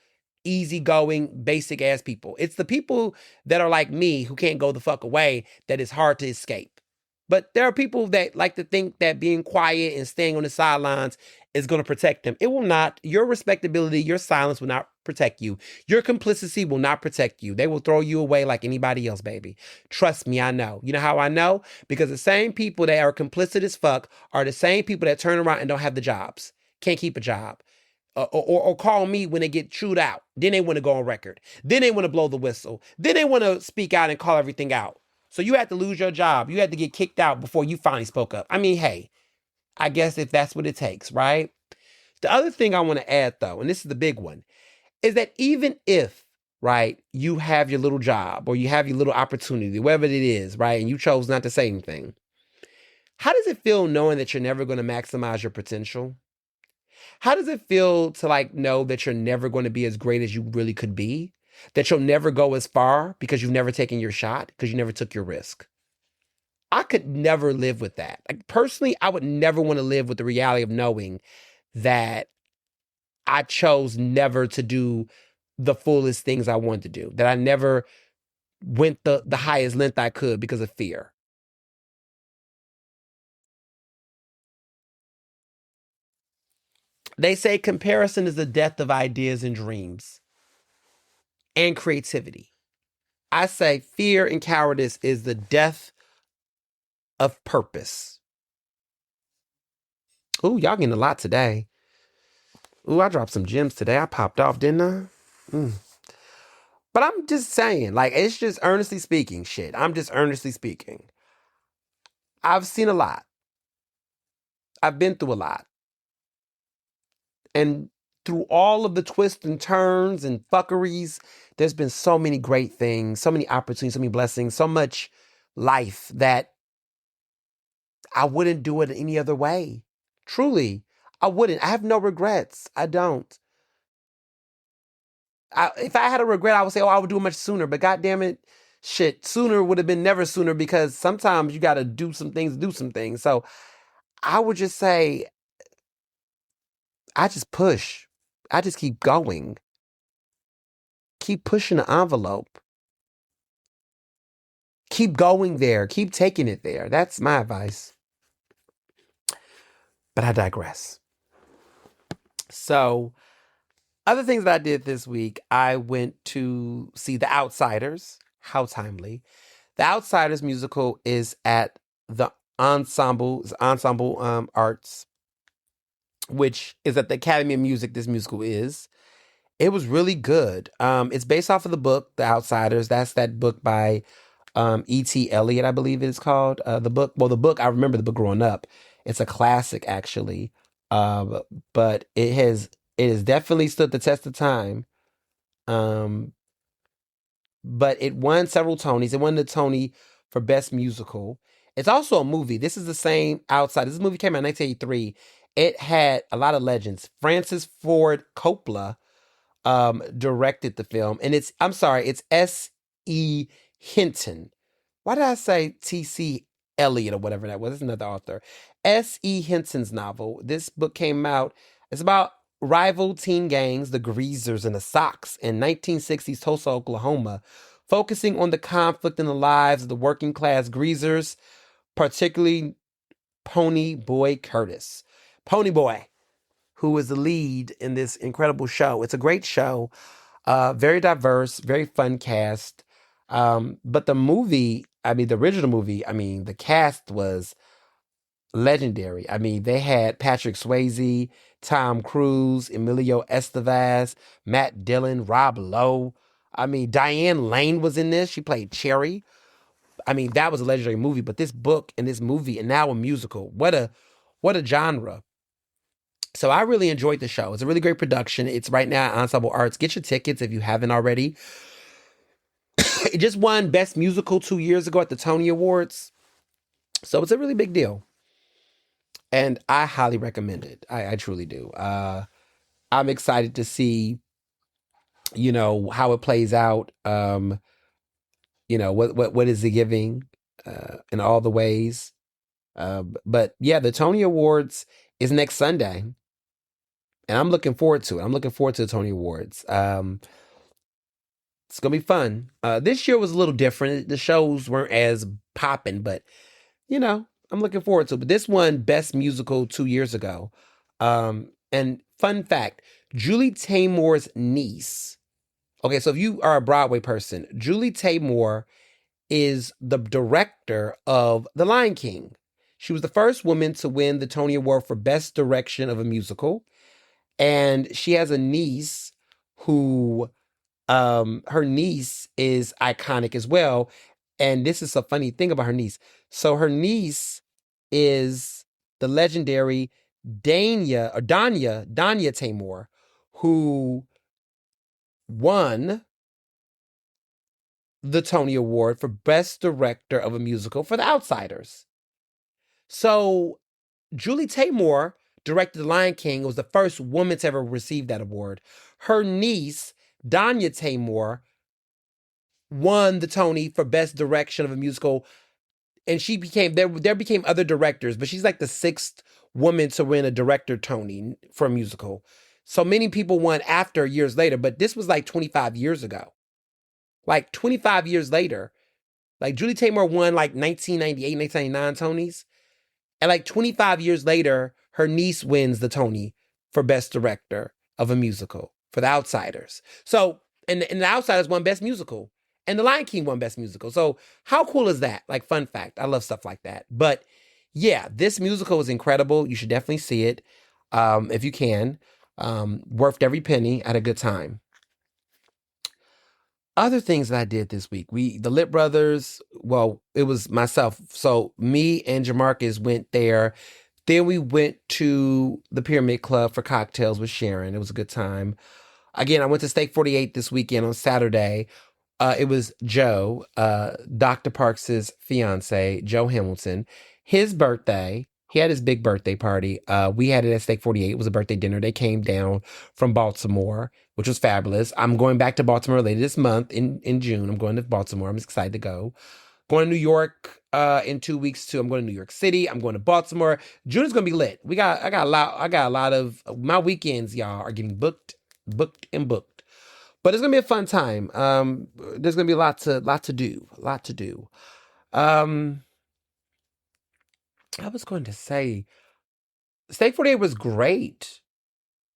easygoing, basic ass people. It's the people that are like me who can't go the fuck away that it's hard to escape. But there are people that like to think that being quiet and staying on the sidelines is going to protect them. It will not. Your respectability, your silence will not protect you. Your complicity will not protect you. They will throw you away like anybody else, baby. Trust me, I know. You know how I know? Because the same people that are complicit as fuck are the same people that turn around and don't have the jobs. Can't keep a job. Or call me when they get chewed out. Then they want to go on record. Then they want to blow the whistle. Then they want to speak out and call everything out. So you had to lose your job. You had to get kicked out before you finally spoke up. I mean, hey, I guess if that's what it takes, right? The other thing I want to add, though, and this is the big one, is that even if, right, you have your little job or you have your little opportunity, whatever it is, right, and you chose not to say anything, how does it feel knowing that you're never going to maximize your potential? How does it feel to like know that you're never going to be as great as you really could be? That you'll never go as far because you've never taken your shot, because you never took your risk? I could never live with that. Like personally, I would never want to live with the reality of knowing that I chose never to do the fullest things I wanted to do, that I never went the highest length I could because of fear. They say comparison is the death of ideas and dreams and creativity. I say fear and cowardice is the death of purpose. Ooh, y'all getting a lot today. Ooh, I dropped some gems today. I popped off, didn't I? But I'm just saying, like, it's just earnestly speaking shit. I'm just earnestly speaking. I've seen a lot. I've been through a lot. And through all of the twists and turns and fuckeries, there's been so many great things, so many opportunities, so many blessings, so much life that I wouldn't do it any other way. Truly, I wouldn't. I have no regrets. I don't. If I had a regret, I would say, oh, I would do it much sooner. But God damn it, shit, sooner would have been never sooner, because sometimes you got to do some things to do some things. So I would just say, I just push. I just keep going. Keep pushing the envelope. Keep going there. Keep taking it there. That's my advice. But I digress. So, other things that I did this week, I went to see The Outsiders. How timely. The Outsiders musical is at the Ensemble Arts, which is at the Academy of Music. This musical is. It was really good. It's based off of the book, The Outsiders. That's that book by E.T. Eliot, I believe it is called. The book, I remember the book growing up. It's a classic, actually. But it has definitely stood the test of time. But it won several Tonys. It won the Tony for Best Musical. It's also a movie. This is the same Outside. This movie came out in 1983. It had a lot of legends. Francis Ford Coppola directed the film. And it's S.E. Hinton. Why did I say T.C. Eliot or whatever that was? It's another author. S.E. Hinton's novel. This book came out. It's about rival teen gangs, the Greasers and the Sox, in 1960s Tulsa, Oklahoma, focusing on the conflict in the lives of the working class Greasers, particularly Pony Boy Curtis. Pony Boy, who is the lead in this incredible show. It's a great show, very diverse, very fun cast. But the movie, the original movie, the cast was legendary. They had Patrick Swayze, Tom Cruise, Emilio Estevez, Matt Dillon, Rob Lowe. Diane Lane was in this. She played Cherry. That was a legendary movie. But this book and this movie, and now a musical, what a genre. So I really enjoyed the show. It's a really great production. It's right now at Ensemble Arts. Get your tickets if you haven't already. It just won Best Musical 2 years ago at the Tony Awards. So it's a really big deal. And I highly recommend it. I truly do. I'm excited to see, how it plays out. What is it giving in all the ways. But yeah, the Tony Awards is next Sunday. And I'm looking forward to it. I'm looking forward to the Tony Awards. It's going to be fun. This year was a little different. The shows weren't as popping, but I'm looking forward to it. But this won Best Musical 2 years ago. And fun fact, Julie Taymor's niece. Okay, so if you are a Broadway person, Julie Taymor is the director of The Lion King. She was the first woman to win the Tony Award for Best Direction of a Musical. And she has a niece who, her niece is iconic as well. And this is a funny thing about her niece. So her niece is the legendary Danya Taymor, who won the Tony Award for Best Director of a Musical for The Outsiders. So Julie Taymor directed The Lion King, was the first woman to ever receive that award. Her niece, Danya Taymor, won the Tony for Best Direction of a Musical, and she became there became other directors, but she's like the sixth woman to win a director Tony for a musical. So many people won after years later, but this was like 25 years ago. Like 25 years later, like Julie Taymor won like 1998, 1999 Tonys. And like 25 years later, her niece wins the Tony for Best Director of a Musical for The Outsiders. So, and The Outsiders won Best Musical. And The Lion King won Best Musical. So how cool is that? Like, fun fact. I love stuff like that. But yeah, this musical is incredible. You should definitely see it if you can. Worth every penny. I had a good time. Other things that I did this week, the Lit Brothers, well, it was myself. So me and Jamarcus went there. Then we went to the Pyramid Club for cocktails with Sharon. It was a good time. Again, I went to Steak 48 this weekend on Saturday. It was Joe, Dr. Parks's fiance, Joe Hamilton. His birthday. He had his big birthday party. We had it at Steak 48. It was a birthday dinner. They came down from Baltimore, which was fabulous. I'm going back to Baltimore later this month in June. I'm going to Baltimore. I'm excited to go. Going to New York in 2 weeks too. I'm going to New York City. I'm going to Baltimore. June is going to be lit. I got a lot of my weekends, y'all, are getting booked. But it's gonna be a fun time. There's gonna be a lot to do. I was going to say, Steak 48 was great.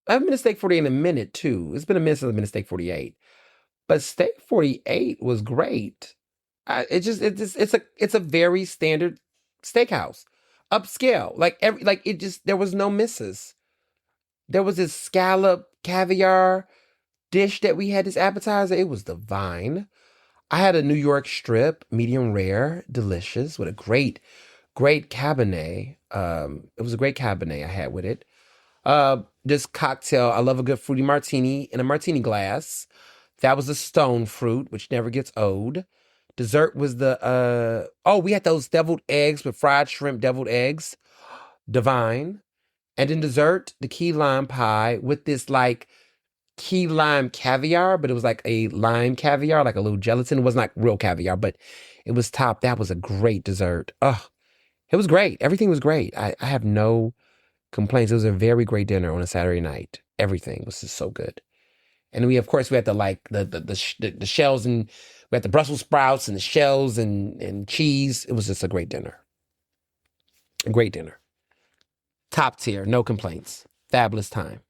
I haven't been to Steak 48 in a minute too. It's been a minute since I've been to Steak 48, but Steak 48 was great. It's a very standard steakhouse, upscale. There was no misses. There was this scallop caviar dish that we had, this appetizer. It was divine. I had a New York strip, medium rare, delicious, with a great Cabernet. It was a great Cabernet I had with it. This cocktail, I love a good fruity martini in a martini glass. That was a stone fruit, which never gets old. Dessert was we had those deviled eggs with fried shrimp deviled eggs. Divine. And in dessert, the key lime pie with this like key lime caviar, but it was like a lime caviar, like a little gelatin. It wasn't like real caviar, but it was top. That was a great dessert. Oh, it was great. Everything was great. I have no complaints. It was a very great dinner on a Saturday night. Everything was just so good. And we, of course, we had the shells, and we had the Brussels sprouts and the shells and cheese. It was just a great dinner. A great dinner. Top tier, no complaints. Fabulous time.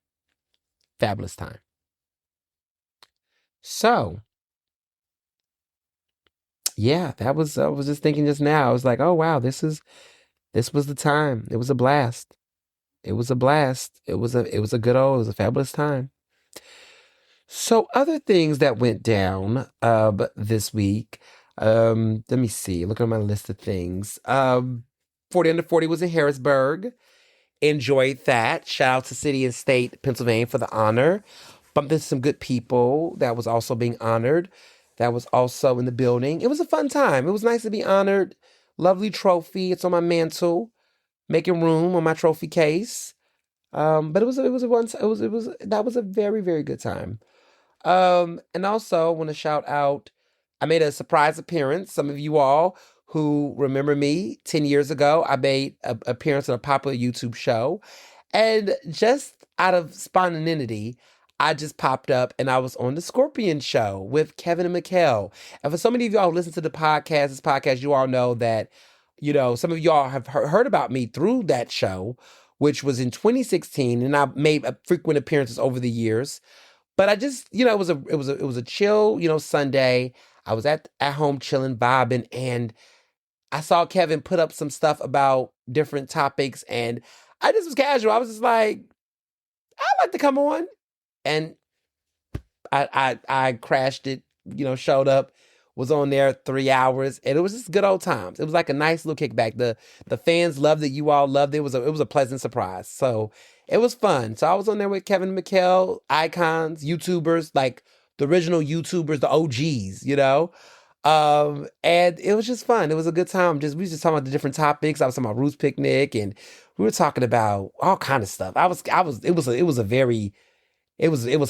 Fabulous time. So, yeah, I was just thinking just now. I was like, oh wow, this was the time. It was a blast. It was a blast. It was a fabulous time. So other things that went down this week. Let me see. Look at my list of things. 40 Under 40 was in Harrisburg. Enjoyed that. Shout out to City and State, Pennsylvania for the honor. Bumped into some good people that was also being honored. That was also in the building. It was a fun time. It was nice to be honored. Lovely trophy. It's on my mantle, making room on my trophy case. But that was a very, very good time. And also want to shout out, I made a surprise appearance. Some of you all who remember me 10 years ago, I made an appearance on a popular YouTube show. And just out of spontaneity, I just popped up and I was on the Scorpion Show with Kevin and Mikkel. And for so many of y'all who listen to this podcast, you all know that Some of y'all have heard about me through that show, which was in 2016, and I've made frequent appearances over the years. But I just, it was a chill, Sunday. I was at home chilling, vibing, and I saw Kevin put up some stuff about different topics, and I just was casual. I was just like, I'd like to come on, and I crashed it, showed up, was on there 3 hours, and it was just good old times. It was like a nice little kickback. The fans loved it, you all loved it. It was a pleasant surprise. So it was fun. So I was on there with Kevin and Mikkel, icons, YouTubers, like the original YouTubers, the OGs. And it was just fun. It was a good time. We was just talking about the different topics. I was talking about Ruth's picnic, and we were talking about all kind of stuff. It was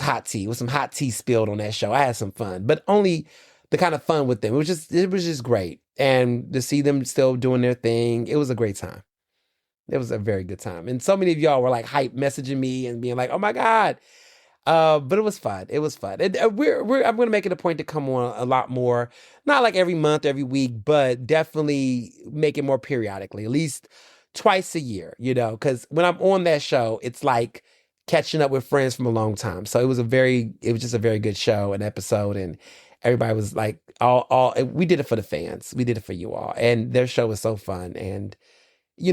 hot tea. It was some hot tea spilled on that show. I had some fun, but only the kind of fun with them. It was just great. And to see them still doing their thing, it was a great time. It was a very good time. And so many of y'all were like hype messaging me and being like, "Oh my God." But it was fun. It was fun. And I'm gonna make it a point to come on a lot more, not like every month, every week, but definitely make it more periodically, at least twice a year. Because when I'm on that show, it's like catching up with friends from a long time. So it was just a very good show, an episode, and everybody was like, all we did it for the fans, we did it for you all, and their show was so fun. And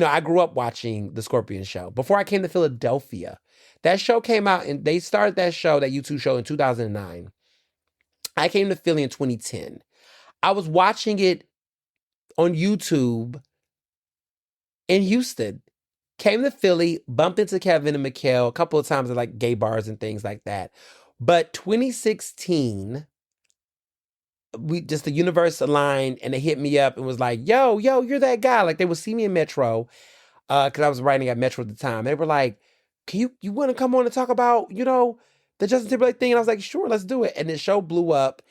I grew up watching the Scorpion show before I came to Philadelphia. That show came out, and they started that YouTube show in 2009. I came to Philly in 2010. I was watching it on YouTube in Houston. Came to Philly, bumped into Kevin and Mikkel a couple of times at like gay bars and things like that. But 2016, the universe aligned, and they hit me up and was like, "Yo, you're that guy." Like, they would see me in Metro, because I was writing at Metro at the time. They were like, "Can you want to come on and talk about, the Justin Timberlake thing?" And I was like, "Sure, let's do it." And the show blew up.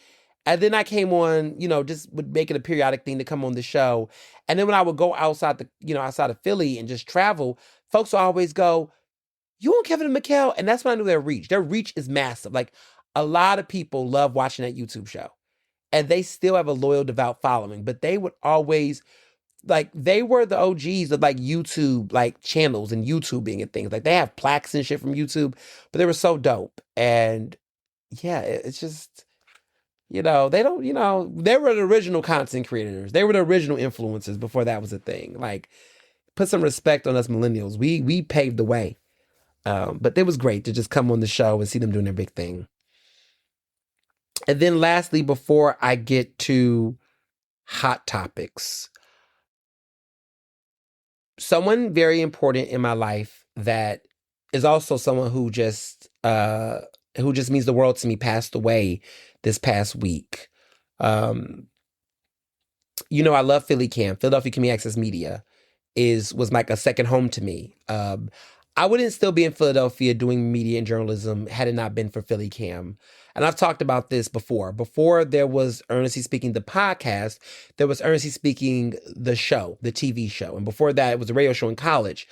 And then I came on, just would make it a periodic thing to come on the show. And then when I would go outside of Philly and just travel, folks would always go, "You and Kevin and Mikkel?" And that's when I knew their reach. Their reach is massive. Like, a lot of people love watching that YouTube show. And they still have a loyal, devout following. But they would always, like, they were the OGs of like YouTube, like channels and YouTubing and things. Like, they have plaques and shit from YouTube, but they were so dope. And yeah, it's just, they don't, they were the original content creators. They were the original influencers before that was a thing. Like, put some respect on us millennials. We paved the way. But it was great to just come on the show and see them doing their big thing. And then lastly, before I get to hot topics, someone very important in my life that is also someone who just means the world to me passed away this past week. I love Philadelphia Community Access Media was like a second home to me. I wouldn't still be in Philadelphia doing media and journalism had it not been for Philly Cam. And I've talked about this before. Before there was Ernestly Speaking, the podcast, there was Ernestly Speaking, the show, the TV show. And before that, it was a radio show in college.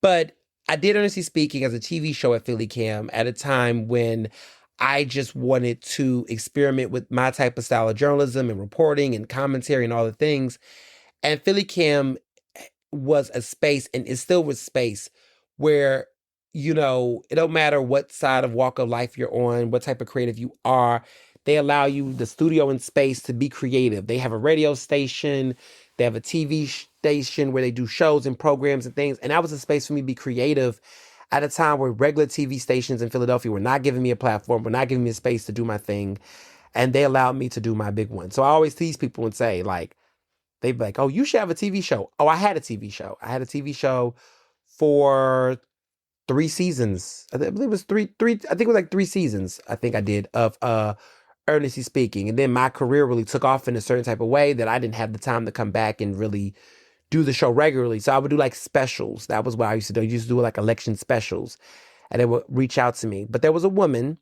But I did Ernestly Speaking as a TV show at Philly Cam at a time when I just wanted to experiment with my type of style of journalism and reporting and commentary and all the things. And Philly Cam was a space, and it still was space, where, it don't matter what side of walk of life you're on, what type of creative you are, they allow you the studio and space to be creative. They have a radio station, they have a TV station where they do shows and programs and things. And that was a space for me to be creative at a time where regular TV stations in Philadelphia were not giving me a platform, were not giving me a space to do my thing. And they allowed me to do my big one. So I always tease people and say, like, they'd be like, "Oh, you should have a TV show." Oh, I had a TV show. I had a TV show for 3 seasons. I believe it was three. I think it was like 3 seasons. I think I did of Ernestly Speaking, and then my career really took off in a certain type of way that I didn't have the time to come back and really do the show regularly. So I would do like specials. That was what I used to do. I used to do like election specials, and they would reach out to me. But there was a woman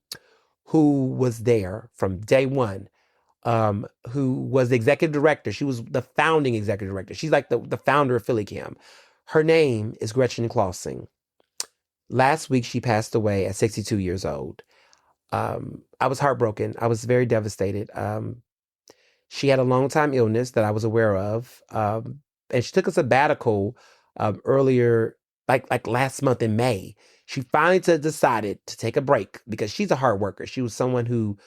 who was there from day one, who was the executive director. She was the founding executive director. She's like the founder of Philly Cam. Her name is Gretchen Clausing. Last week, she passed away at 62 years old. I was heartbroken. I was very devastated. She had a long time illness that I was aware of. and she took a sabbatical earlier, like last month in May. She finally decided to take a break because she's a hard worker. She was someone who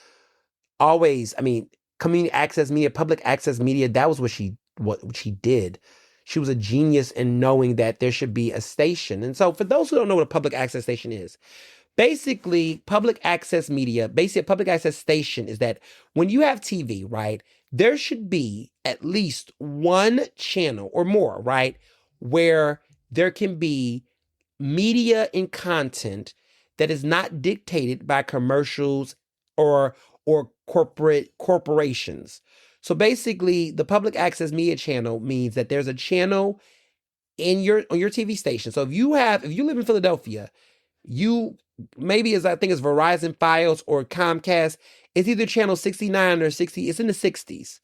always, I mean, community access media, public access media, that was what she did. She was a genius in knowing that there should be a station. And so for those who don't know what a public access station is, basically public access media, basically a public access station is that when you have TV, right, there should be at least one channel or more, right, where there can be media and content that is not dictated by commercials or corporations. So basically, the public access media channel means that there's a channel in your on your TV station. So if you live in Philadelphia, you maybe as I think it's Verizon Fios or Comcast, it's either channel 69 or 60, it's in the 60s.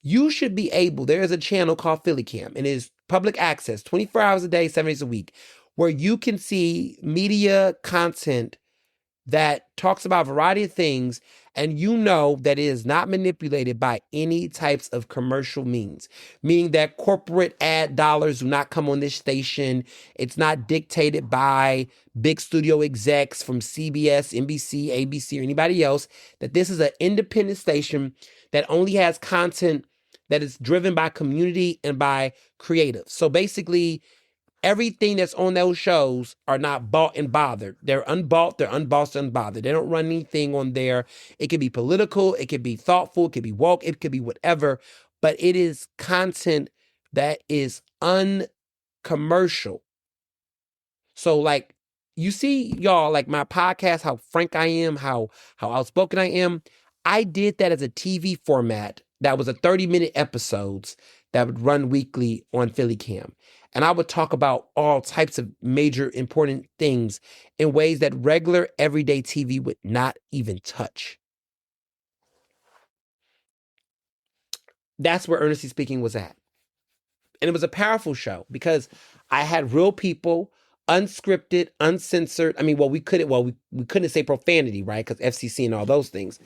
You should be able, there is a channel called PhillyCam, and it is public access, 24 hours a day, 7 days a week, where you can see media content that talks about a variety of things, and you know that it is not manipulated by any types of commercial means, meaning that corporate ad dollars do not come on this station. It's not dictated by big studio execs from CBS, NBC, ABC, or anybody else, that this is an independent station that only has content that is driven by community and by creatives. So basically, everything that's on those shows are not bought and bothered. They're unbought, they're unbossed, unbothered. They don't run anything on there. It could be political, it could be thoughtful, it could be woke, it could be whatever, but it is content that is uncommercial. So like you see y'all, like my podcast, how frank I am, how outspoken I am. I did that as a TV format that was a 30-minute episodes that would run weekly on PhillyCam. And I would talk about all types of major important things in ways that regular everyday TV would not even touch. That's where Ernestly Speaking was at. And it was a powerful show because I had real people, unscripted, uncensored. I mean, we couldn't say profanity, right? Because FCC and all those things.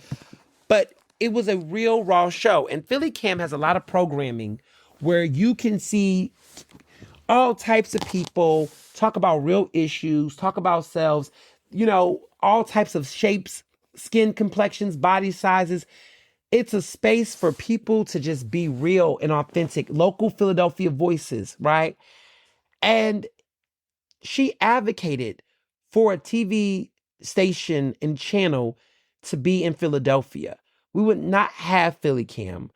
But it was a real raw show. And PhillyCam has a lot of programming where you can see all types of people talk about real issues, talk about selves, all types of shapes, skin complexions, body sizes. It's a space for people to just be real and authentic, local Philadelphia voices, right? And she advocated for a TV station and channel to be in Philadelphia. We would not have PhillyCam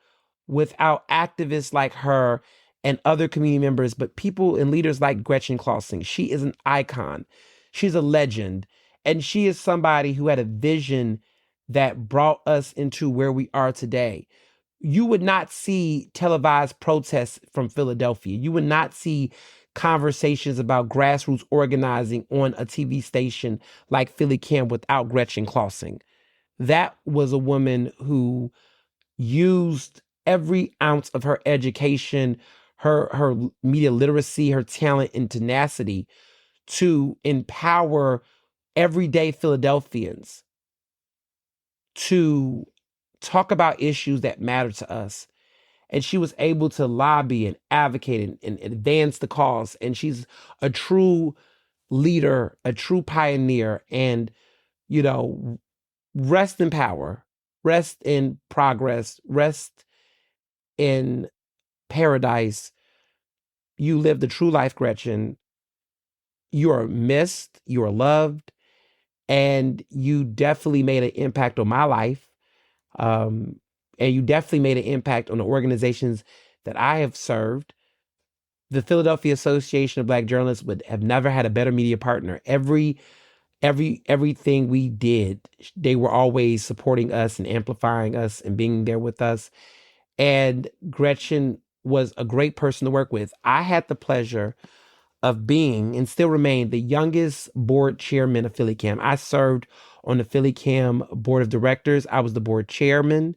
without activists like her and other community members, but people and leaders like Gretchen Clausing. She is an icon. She's a legend. And she is somebody who had a vision that brought us into where we are today. You would not see televised protests from Philadelphia. You would not see conversations about grassroots organizing on a TV station like PhillyCam without Gretchen Clausing. That was a woman who used every ounce of her education, her media literacy, her talent and tenacity to empower everyday Philadelphians to talk about issues that matter to us. And she was able to lobby and advocate and advance the cause. And she's a true leader, a true pioneer. And, rest in power, rest in progress, rest in paradise. You lived a true life, Gretchen. You are missed, you are loved, and you definitely made an impact on my life. And you definitely made an impact on the organizations that I have served. The Philadelphia Association of Black Journalists would have never had a better media partner. Everything we did, they were always supporting us and amplifying us and being there with us. And Gretchen was a great person to work with. I had the pleasure of being and still remain the youngest board chairman of PhillyCam. I served on the PhillyCam board of directors. I was the board chairman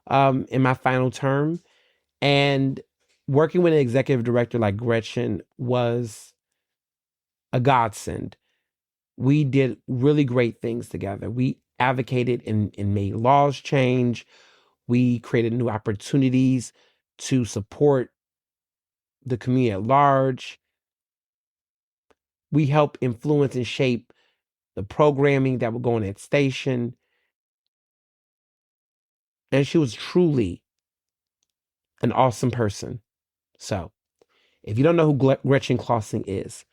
in my final term. And working with an executive director like Gretchen was a godsend. We did really great things together. We advocated and made laws change. We created new opportunities to support the community at large. We help influence and shape the programming that would go on that station. And she was truly an awesome person. So, if you don't know who Gretchen Clausing is,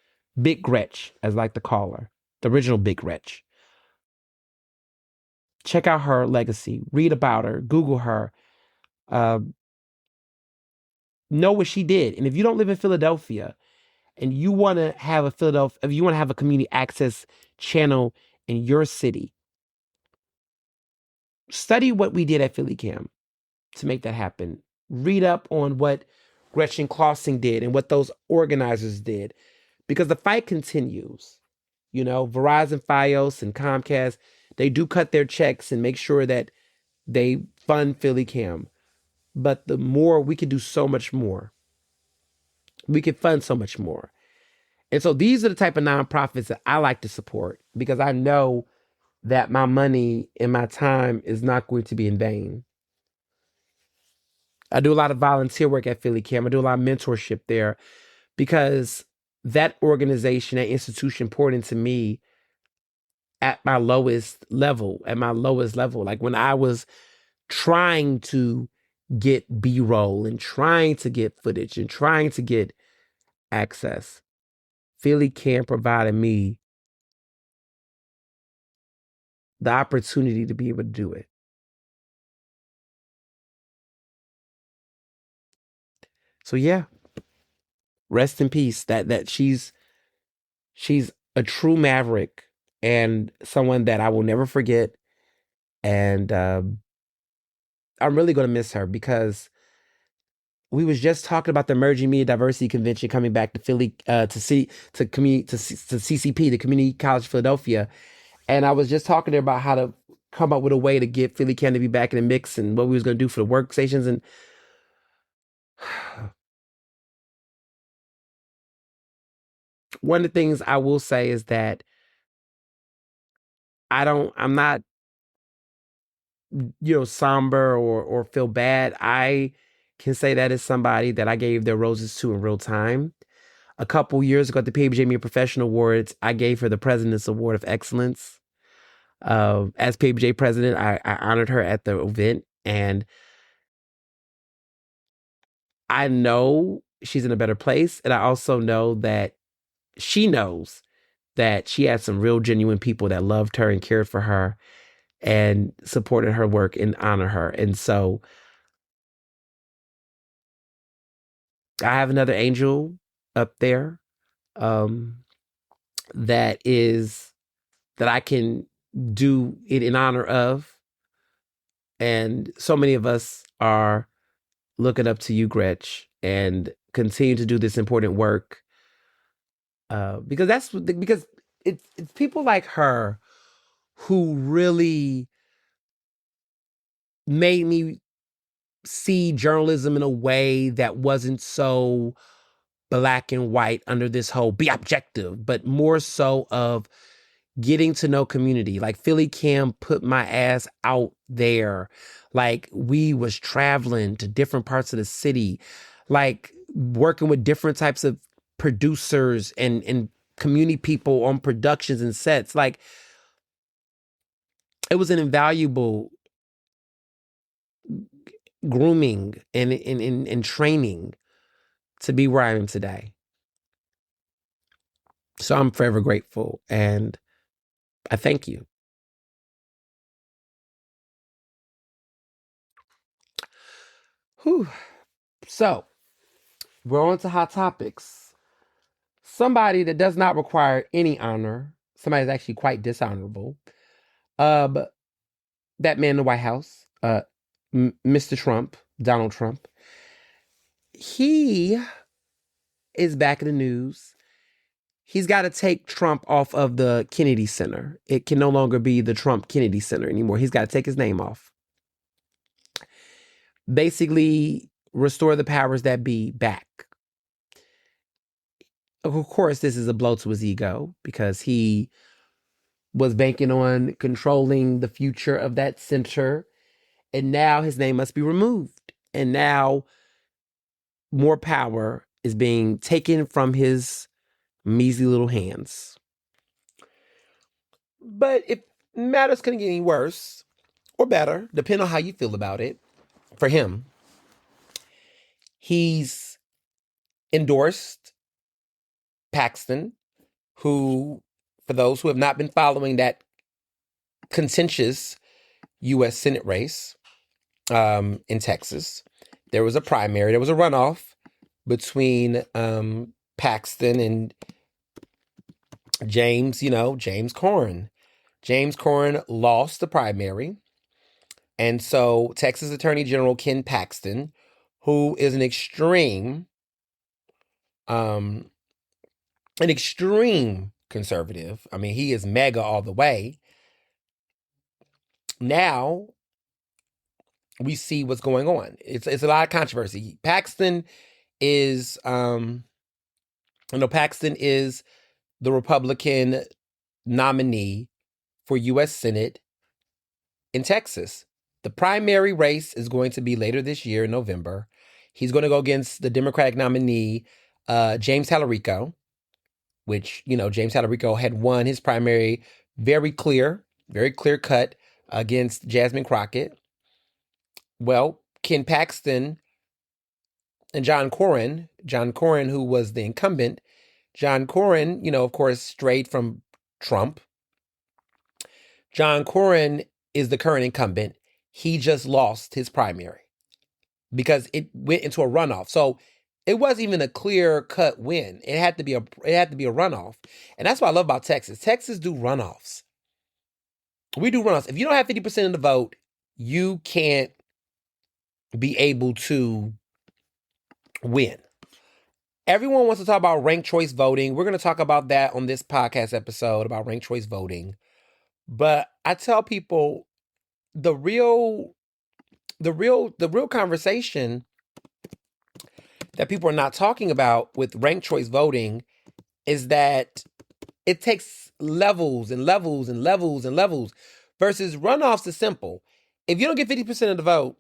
Big Gretch, as I like to call her, the original Big Gretch, check out her legacy, read about her, Google her, uh, know what she did. And if you don't live in Philadelphia and you want to have if you want to have a community access channel in your city, study what we did at Philly Cam to make that happen. Read up on what Gretchen Clausing did and what those organizers did, because the fight continues. You know, Verizon, Fios, and Comcast, they do cut their checks and make sure that they fund Philly Cam. But the more we can do, so much more. We can fund so much more. And so these are the type of nonprofits that I like to support, because I know that my money and my time is not going to be in vain. I do a lot of volunteer work at Philly Cam. I do a lot of mentorship there, because that organization, that institution poured into me at my lowest level, Like when I was trying to get B-roll and trying to get footage and trying to get access, Philly Cam provided me the opportunity to be able to do it. So yeah, rest in peace. That she's a true maverick and someone that I will never forget. And I'm really going to miss her, because we was just talking about the Emerging Media Diversity Convention coming back to Philly to CCP, the Community College Philadelphia, and I was just talking to her about how to come up with a way to get Philly Cam to be back in the mix and what we was going to do for the workstations. And one of the things I will say is that I'm not, somber or feel bad. I can say that as somebody that I gave their roses to in real time. A couple years ago at the PA Josh Professional Awards, I gave her the President's Award of Excellence. As PBJ president, I honored her at the event, and I know she's in a better place. And I also know that she knows that she had some real genuine people that loved her and cared for her and supported her work and honor her. And so I have another angel up there that I can do it in honor of. And so many of us are looking up to you, Gretch, and continue to do this important work. Because it's people like her who really made me see journalism in a way that wasn't so black and white under this whole be objective, but more so of getting to know community. Like Philly Cam put my ass out there. Like we was traveling to different parts of the city, like working with different types of producers and community people on productions and sets. Like it was an invaluable grooming and training to be where I am today. So I'm forever grateful, and I thank you. Whew. So we're on to hot topics. Somebody that does not require any honor, somebody that's actually quite dishonorable. But that man in the White House, Mr. Trump, Donald Trump, he is back in the news. He's got to take Trump off of the Kennedy Center. It can no longer be the Trump Kennedy Center anymore. He's got to take his name off. Basically, restore the powers that be back. Of course, this is a blow to his ego, because he was banking on controlling the future of that center. And now his name must be removed. And now more power is being taken from his measly little hands. But if matters couldn't get any worse or better, depending on how you feel about it, for him, he's endorsed Paxton, who, for those who have not been following that contentious U.S. Senate race in Texas, there was a primary, there was a runoff between Paxton and James Corn. James Corn lost the primary. And so Texas Attorney General Ken Paxton, who is an extreme conservative. I mean, he is mega all the way. Now we see what's going on. It's a lot of controversy. Paxton is Paxton is the Republican nominee for U.S. Senate in Texas. The primary race is going to be later this year in November. He's going to go against the Democratic nominee, James Talarico, which, James Talarico had won his primary very clear cut against Jasmine Crockett. Well, Ken Paxton and John Cornyn, who was the incumbent, John Cornyn, of course, strayed from Trump. John Cornyn is the current incumbent. He just lost his primary because it went into a runoff. So it wasn't even a clear-cut win. It had to be a runoff. And that's what I love about Texas. Texas do runoffs. We do runoffs. If you don't have 50% of the vote, you can't be able to win. Everyone wants to talk about ranked choice voting. We're going to talk about that on this podcast episode about ranked choice voting. But I tell people the real conversation that people are not talking about with ranked choice voting is that it takes levels and levels and levels and levels versus runoffs is simple. If you don't get 50% of the vote,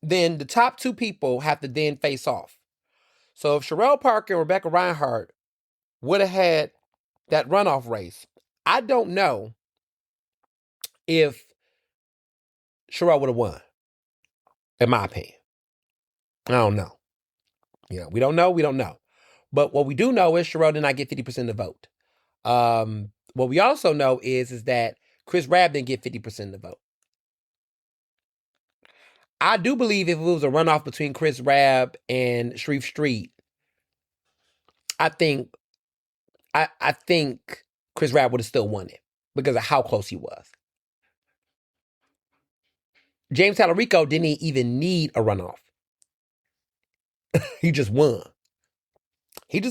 then the top two people have to then face off. So if Sherelle Parker and Rebecca Reinhart would have had that runoff race, I don't know if Sherelle would have won, in my opinion. I don't know. We don't know. But what we do know is Sherelle did not get 50% of the vote. What we also know is that Chris Rabb didn't get 50% of the vote. I do believe if it was a runoff between Chris Rabb and Sharif Street, I think Chris Rabb would have still won it because of how close he was. James Talarico didn't even need a runoff. He just won. You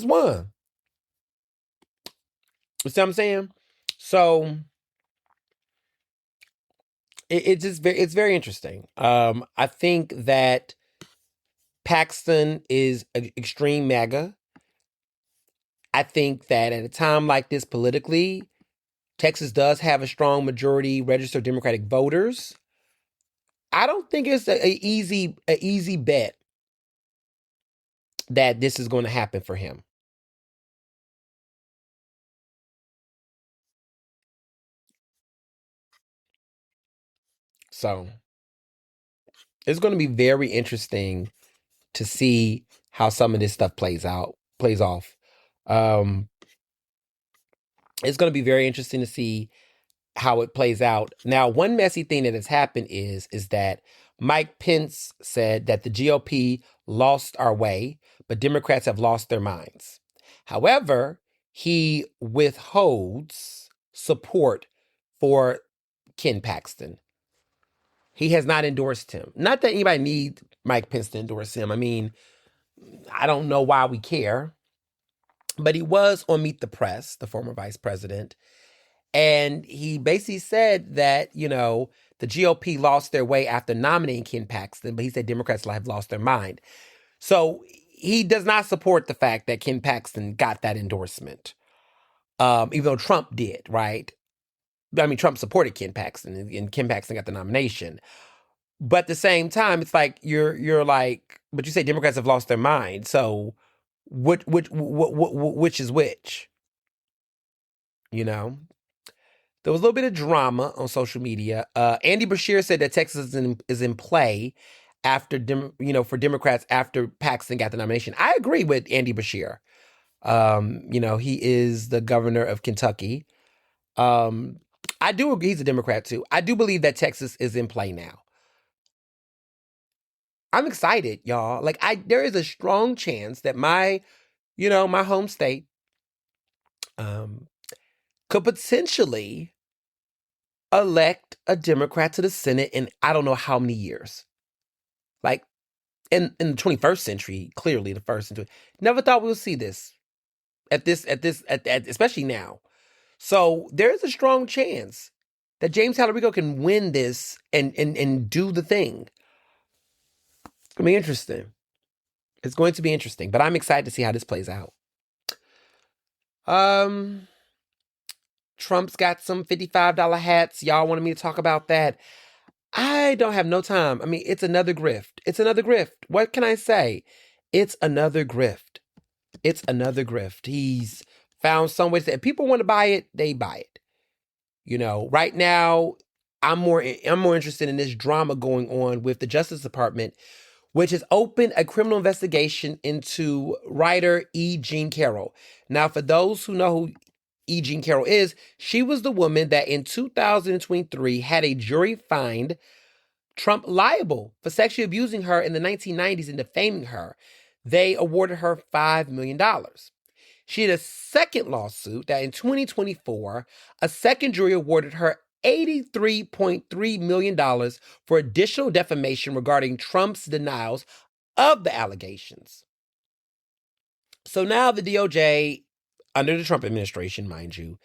see what I'm saying? So it's very interesting. I think that Paxton is extreme MAGA. I think that at a time like this politically, Texas does have a strong majority registered Democratic voters. I don't think it's an easy bet that this is going to happen for him. So it's going to be very interesting to see how some of this stuff plays off. It's going to be very interesting to see how it plays out. Now, one messy thing that has happened is that Mike Pence said that the GOP lost our way, but Democrats have lost their minds. However, he withholds support for Ken Paxton. He has not endorsed him. Not that anybody needs Mike Pence to endorse him. I mean, I don't know why we care. But he was on Meet the Press, the former vice president. And he basically said that, the GOP lost their way after nominating Ken Paxton, but he said Democrats have lost their mind. So he does not support the fact that Ken Paxton got that endorsement, even though Trump did, right? I mean, Trump supported Ken Paxton, and Ken Paxton got the nomination. But at the same time, it's like you're like, but you say Democrats have lost their mind. So which is which. You know, there was a little bit of drama on social media. Andy Bashir said that Texas is in play after for Democrats after Paxton got the nomination. I agree with Andy Bashir. He is the governor of Kentucky. I do agree he's a Democrat too. I do believe that Texas is in play now. I'm excited, y'all. Like there is a strong chance that my home state could potentially elect a Democrat to the Senate in I don't know how many years. Like in the 21st century, clearly the first century. Never thought we would see this especially now. So there's a strong chance that James Talarico can win this and do the thing. It's gonna be interesting. It's going to be interesting, but I'm excited to see how this plays out. Trump's got some $55 hats. Y'all wanted me to talk about that. I don't have no time. I mean, it's another grift. It's another grift. What can I say? It's another grift. It's another grift. He's found some way to say, if people want to buy it, they buy it. Right now, I'm more interested in this drama going on with the Justice Department, which has opened a criminal investigation into writer E. Jean Carroll. Now, for those who know who E. Jean Carroll is, she was the woman that in 2023 had a jury find Trump liable for sexually abusing her in the 1990s and defaming her. They awarded her $5 million. She had a second lawsuit that in 2024, a second jury awarded her $83.3 million for additional defamation regarding Trump's denials of the allegations. So now the DOJ, under the Trump administration, mind you,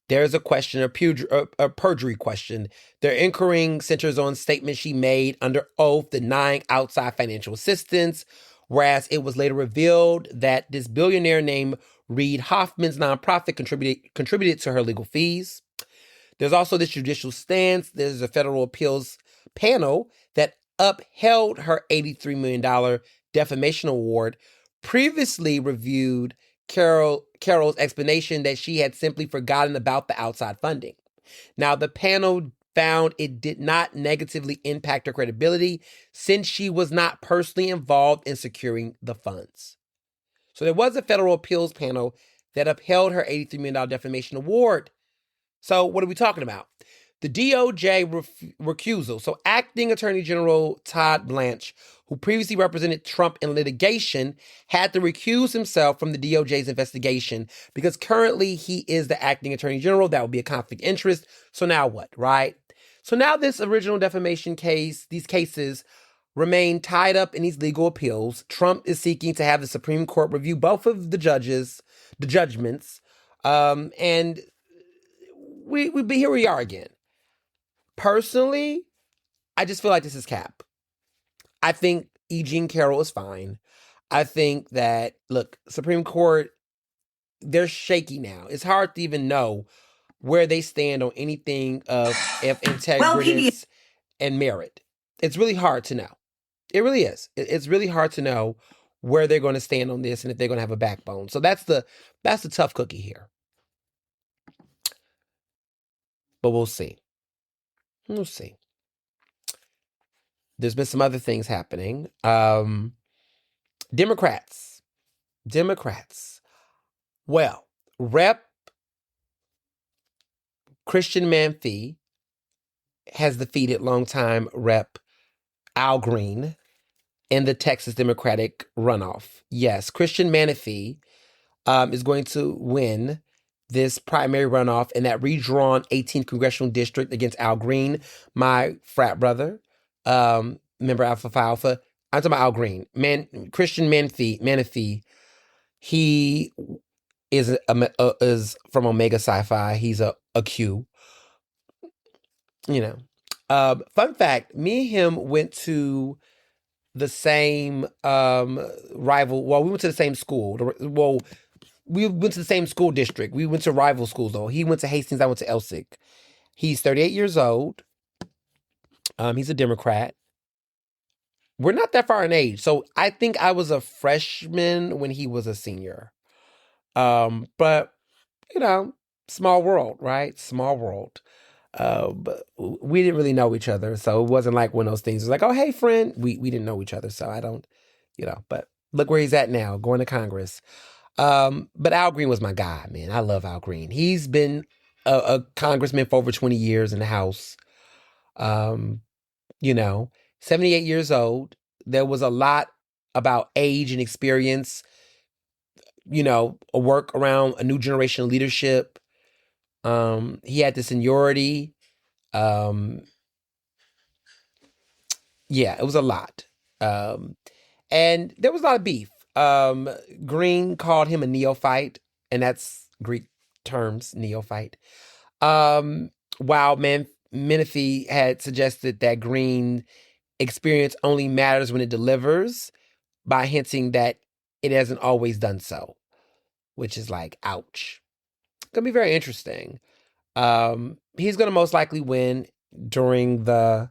there's a question, a perjury question. Their inquiry centers on statements she made under oath denying outside financial assistance, whereas it was later revealed that this billionaire named Reid Hoffman's nonprofit contributed to her legal fees. There's also this judicial stance. There's a federal appeals panel that upheld her $83 million defamation award, previously reviewed Carroll's explanation that she had simply forgotten about the outside funding. Now, the panel found it did not negatively impact her credibility since she was not personally involved in securing the funds. So there was a federal appeals panel that upheld her $83 million defamation award. So what are we talking about? The DOJ recusal. So acting Attorney General Todd Blanche, who previously represented Trump in litigation, had to recuse himself from the DOJ's investigation because currently he is the acting Attorney General. That would be a conflict of interest. So now what, right? So now this original defamation case, these cases remain tied up in these legal appeals. Trump is seeking to have the Supreme Court review both of the judgments. And here we are again. Personally, I just feel like this is cap. I think E. Jean Carroll is fine. I think that, look, Supreme Court, they're shaky now. It's hard to even know where they stand on anything of integrity and merit. It's really hard to know. It really is. It's really hard to know where they're going to stand on this and if they're going to have a backbone. So that's the tough cookie here. But we'll see. We'll see. There's been some other things happening. Democrats. Well, Rep. Christian Manfee has defeated longtime Rep. Al Green in the Texas Democratic runoff. Yes, Christian Manfee is going to win this primary runoff in that redrawn 18th congressional district against Al Green, my frat brother, member Alpha Phi Alpha. I'm talking about Al Green. Christian Manfee, he is from Omega Sci-Fi. He's a Q. Fun fact, me and him went to the same rival. Well, we went to the same school. We went to the same school district. We went to rival schools, though. He went to Hastings. I went to Elsick. He's 38 years old. He's a Democrat. we're not that far in age. So I think I was a freshman when he was a senior. But you know, small world, right? Small world. But we didn't really know each other, so it wasn't like one of those things. It was like, oh, hey, friend. We didn't know each other, so I don't, But look where he's at now, going to Congress. But Al Green was my guy, man. I love Al Green. He's been a congressman for over 20 years in the House. Um, you know, 78 years old. There was a lot about age and experience, a work around a new generation of leadership. He had the seniority. Um, yeah, it was a lot. Um, and there was a lot of beef. Green called him a neophyte, and that's Greek terms, neophyte. Um, while Menifee had suggested that Green experience only matters when it delivers, by hinting that it hasn't always done so, which is like, ouch. Gonna be very interesting. He's gonna most likely win during the,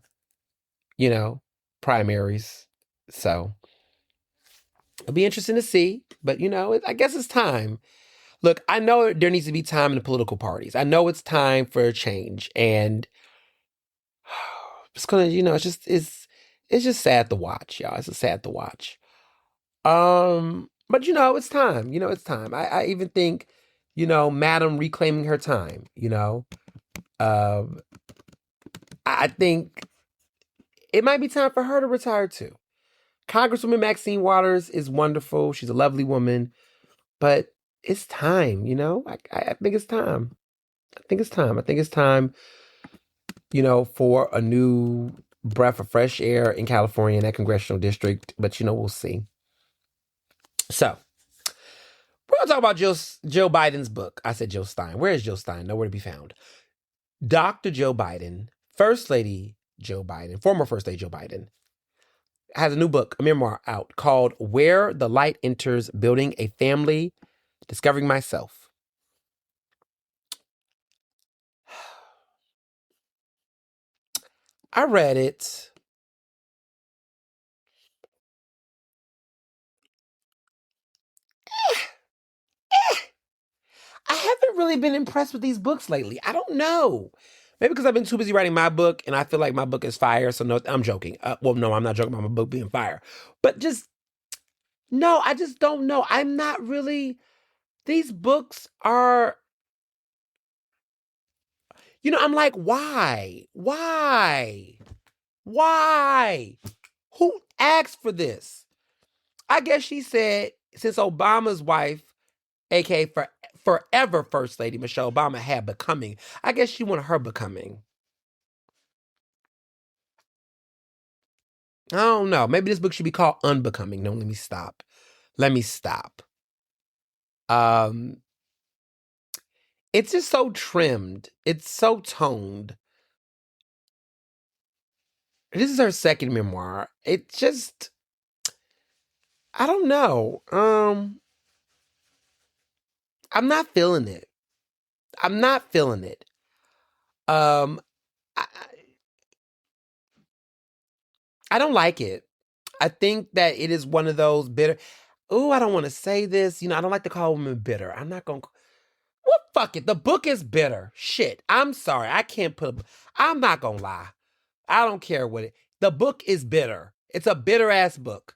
primaries. So it'll be interesting to see. But I guess it's time. Look, I know there needs to be time in the political parties. I know it's time for a change, and it's gonna, it's just sad to watch, y'all. It's just sad to watch. But it's time. It's time. I even think, Madam reclaiming her time. Um, I think it might be time for her to retire too. Congresswoman Maxine Waters is wonderful. She's a lovely woman, but it's time. I think it's time. I think it's time. I think it's time. For a new breath of fresh air in California in that congressional district. But we'll see. So we're gonna talk about Joe Biden's book. I said Jill Stein. Where is Jill Stein? Nowhere to be found. Dr. Joe Biden, First Lady Joe Biden, former First Lady Joe Biden, has a new book, a memoir out called Where the Light Enters: Building a Family, Discovering Myself. I read it. I haven't really been impressed with these books lately. I don't know. Maybe because I've been too busy writing my book and I feel like my book is fire. So no, I'm joking. No, I'm not joking about my book being fire. But no, I just don't know. I'm not really, these books are, I'm like, why? Why? Why? Who asked for this? I guess she said since Obama's wife, aka forever First Lady Michelle Obama, had Becoming, I guess she wanted her Becoming. I don't know. Maybe this book should be called Unbecoming. No, let me stop. Let me stop. It's just so trimmed. It's so toned. This is her second memoir. It just, I don't know. I'm not feeling it. I'm not feeling it. Um, I, I don't like it. I think that it is one of those bitter. Oh, I don't want to say this. I don't like to call women bitter. I'm not going to. Well, fuck it. The book is bitter. Shit. I'm sorry. I can't I'm not going to lie. I don't care what the book is bitter. It's a bitter ass book.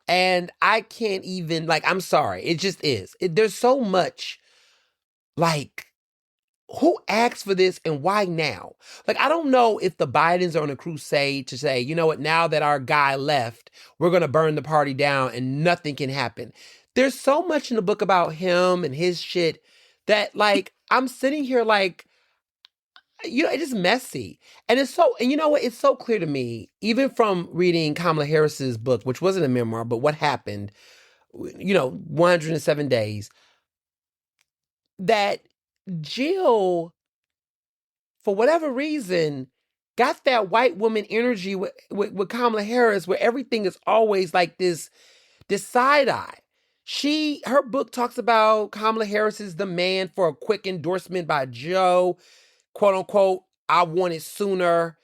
And I can't even, I'm sorry. It just is. There's so much, who asked for this and why now? I don't know if the Bidens are on a crusade to say, you know what, now that our guy left, we're going to burn the party down and nothing can happen. There's so much in the book about him and his shit that, I'm sitting here it's just messy. And you know what? It's so clear to me, even from reading Kamala Harris's book, which wasn't a memoir, but what happened, 107 days, that Jill, for whatever reason, got that white woman energy with Kamala Harris, where everything is always like this side eye. Her book talks about Kamala Harris's demand for a quick endorsement by Joe, quote unquote, I want it sooner.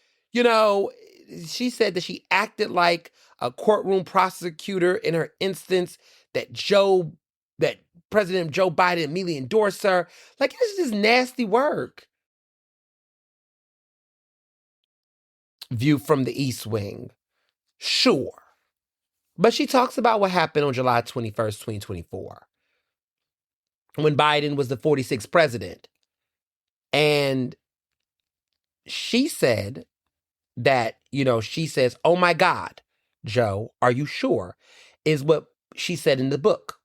she said that she acted like a courtroom prosecutor in her instance, that President Joe Biden immediately endorsed her. Like, it's just nasty work. View from the East Wing. Sure. But she talks about what happened on July 21st, 2024, when Biden was the 46th president. And she said that, she says, "Oh my God, Joe, are you sure?" is what she said in the book.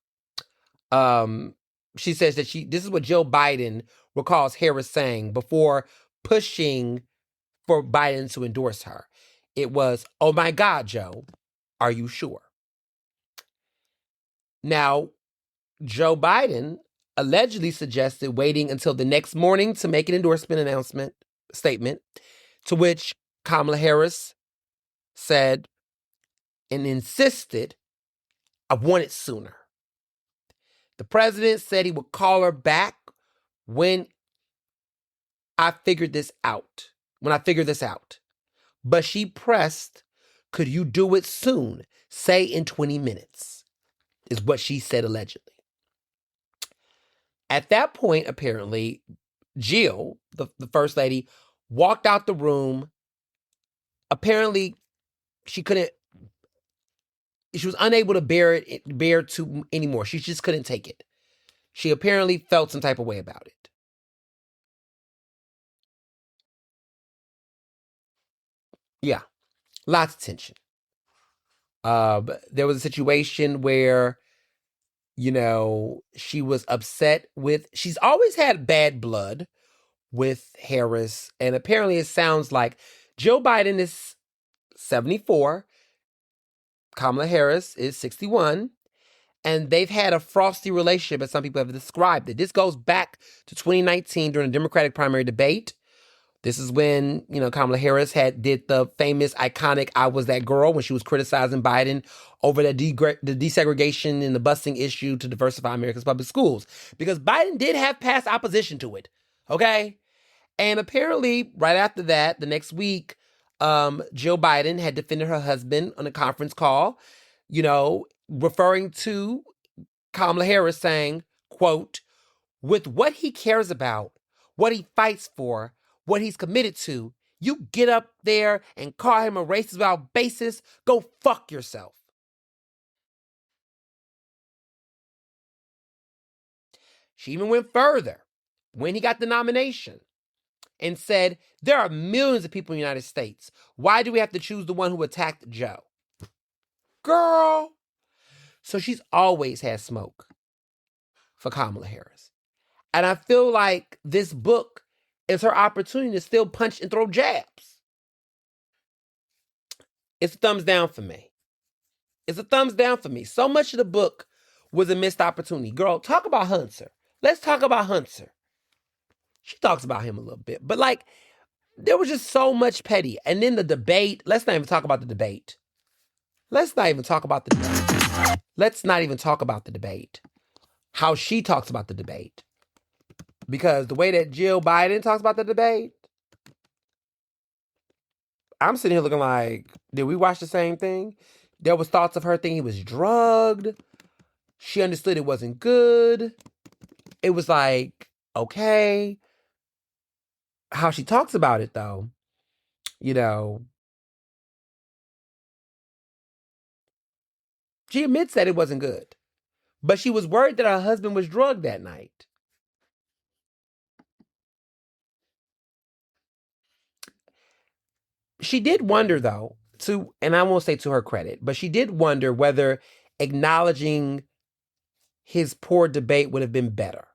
She says that this is what Joe Biden recalls Harris saying before pushing for Biden to endorse her. It was, "Oh my God, Joe, are you sure?" Now, Joe Biden allegedly suggested waiting until the next morning to make an endorsement statement, to which Kamala Harris said and insisted, "I want it sooner." The president said he would call her back when I figured this out. But she pressed, "Could you do it soon? Say in 20 minutes, is what she said allegedly. At that point, apparently, Jill, the first lady, walked out the room. Apparently, she was unable to bear to anymore. She just couldn't take it. She apparently felt some type of way about it. Yeah, lots of tension. There was a situation where, she was upset with, she's always had bad blood with Harris. And apparently it sounds like Joe Biden is 74, Kamala Harris is 61, and they've had a frosty relationship, as some people have described it. This goes back to 2019 during the Democratic primary debate. This is when, Kamala Harris did the famous, iconic "I was that girl" when she was criticizing Biden over the desegregation and the busing issue to diversify America's public schools. Because Biden did have past opposition to it, okay? And apparently, right after that, the next week, Jill Biden had defended her husband on a conference call, referring to Kamala Harris saying, quote, "With what he cares about, what he fights for, what he's committed to, you get up there and call him a racist without basis, go fuck yourself." She even went further when he got the nomination and said, "There are millions of people in the United States. Why do we have to choose the one who attacked Joe?" Girl. So she's always had smoke for Kamala Harris. And I feel like this book is her opportunity to still punch and throw jabs. It's a thumbs down for me. So much of the book was a missed opportunity. Girl, talk about Hunter. Let's talk about Hunter. She talks about him a little bit. But there was just so much petty. And then the debate, let's not even talk about the debate. How she talks about the debate. Because the way that Jill Biden talks about the debate, I'm sitting here looking like, did we watch the same thing? There was thoughts of her thinking he was drugged. She understood it wasn't good. It was like, okay. How she talks about it, though, she admits that it wasn't good. But she was worried that her husband was drugged that night. She did wonder, though, and I won't say to her credit, but she did wonder whether acknowledging his poor debate would have been better.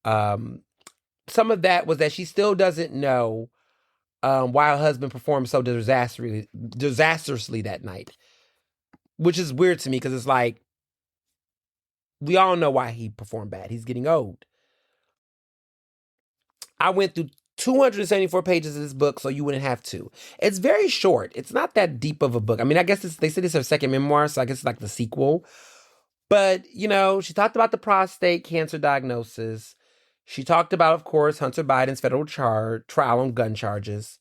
Some of that was that she still doesn't know why her husband performed so disastrously that night, which is weird to me because it's like, we all know why he performed bad. He's getting old. I went through 274 pages of this book so you wouldn't have to. It's very short. It's not that deep of a book. I mean, I guess they said it's her second memoir, so I guess it's like the sequel. But, she talked about the prostate cancer diagnosis. She talked about, of course, Hunter Biden's federal trial on gun charges.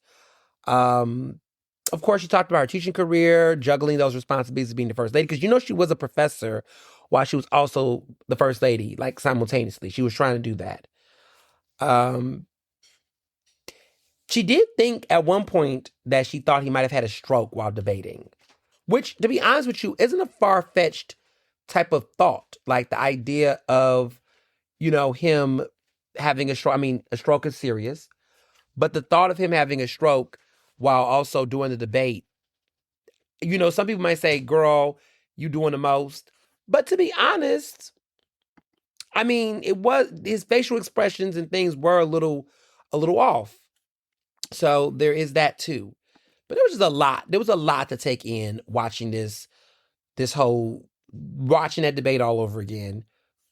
of course, she talked about her teaching career, juggling those responsibilities of being the first lady. Because she was a professor while she was also the first lady, like simultaneously. She was trying to do that. Um, she did think at one point that she thought he might have had a stroke while debating, which, to be honest with you, isn't a far-fetched type of thought. Like the idea of, him having a stroke. I mean, a stroke is serious, but the thought of him having a stroke while also doing the debate, some people might say, girl, you doing the most. But to be honest, I mean, his facial expressions and things were a little off. So there is that too. But there was just a lot. There was a lot to take in watching watching that debate all over again.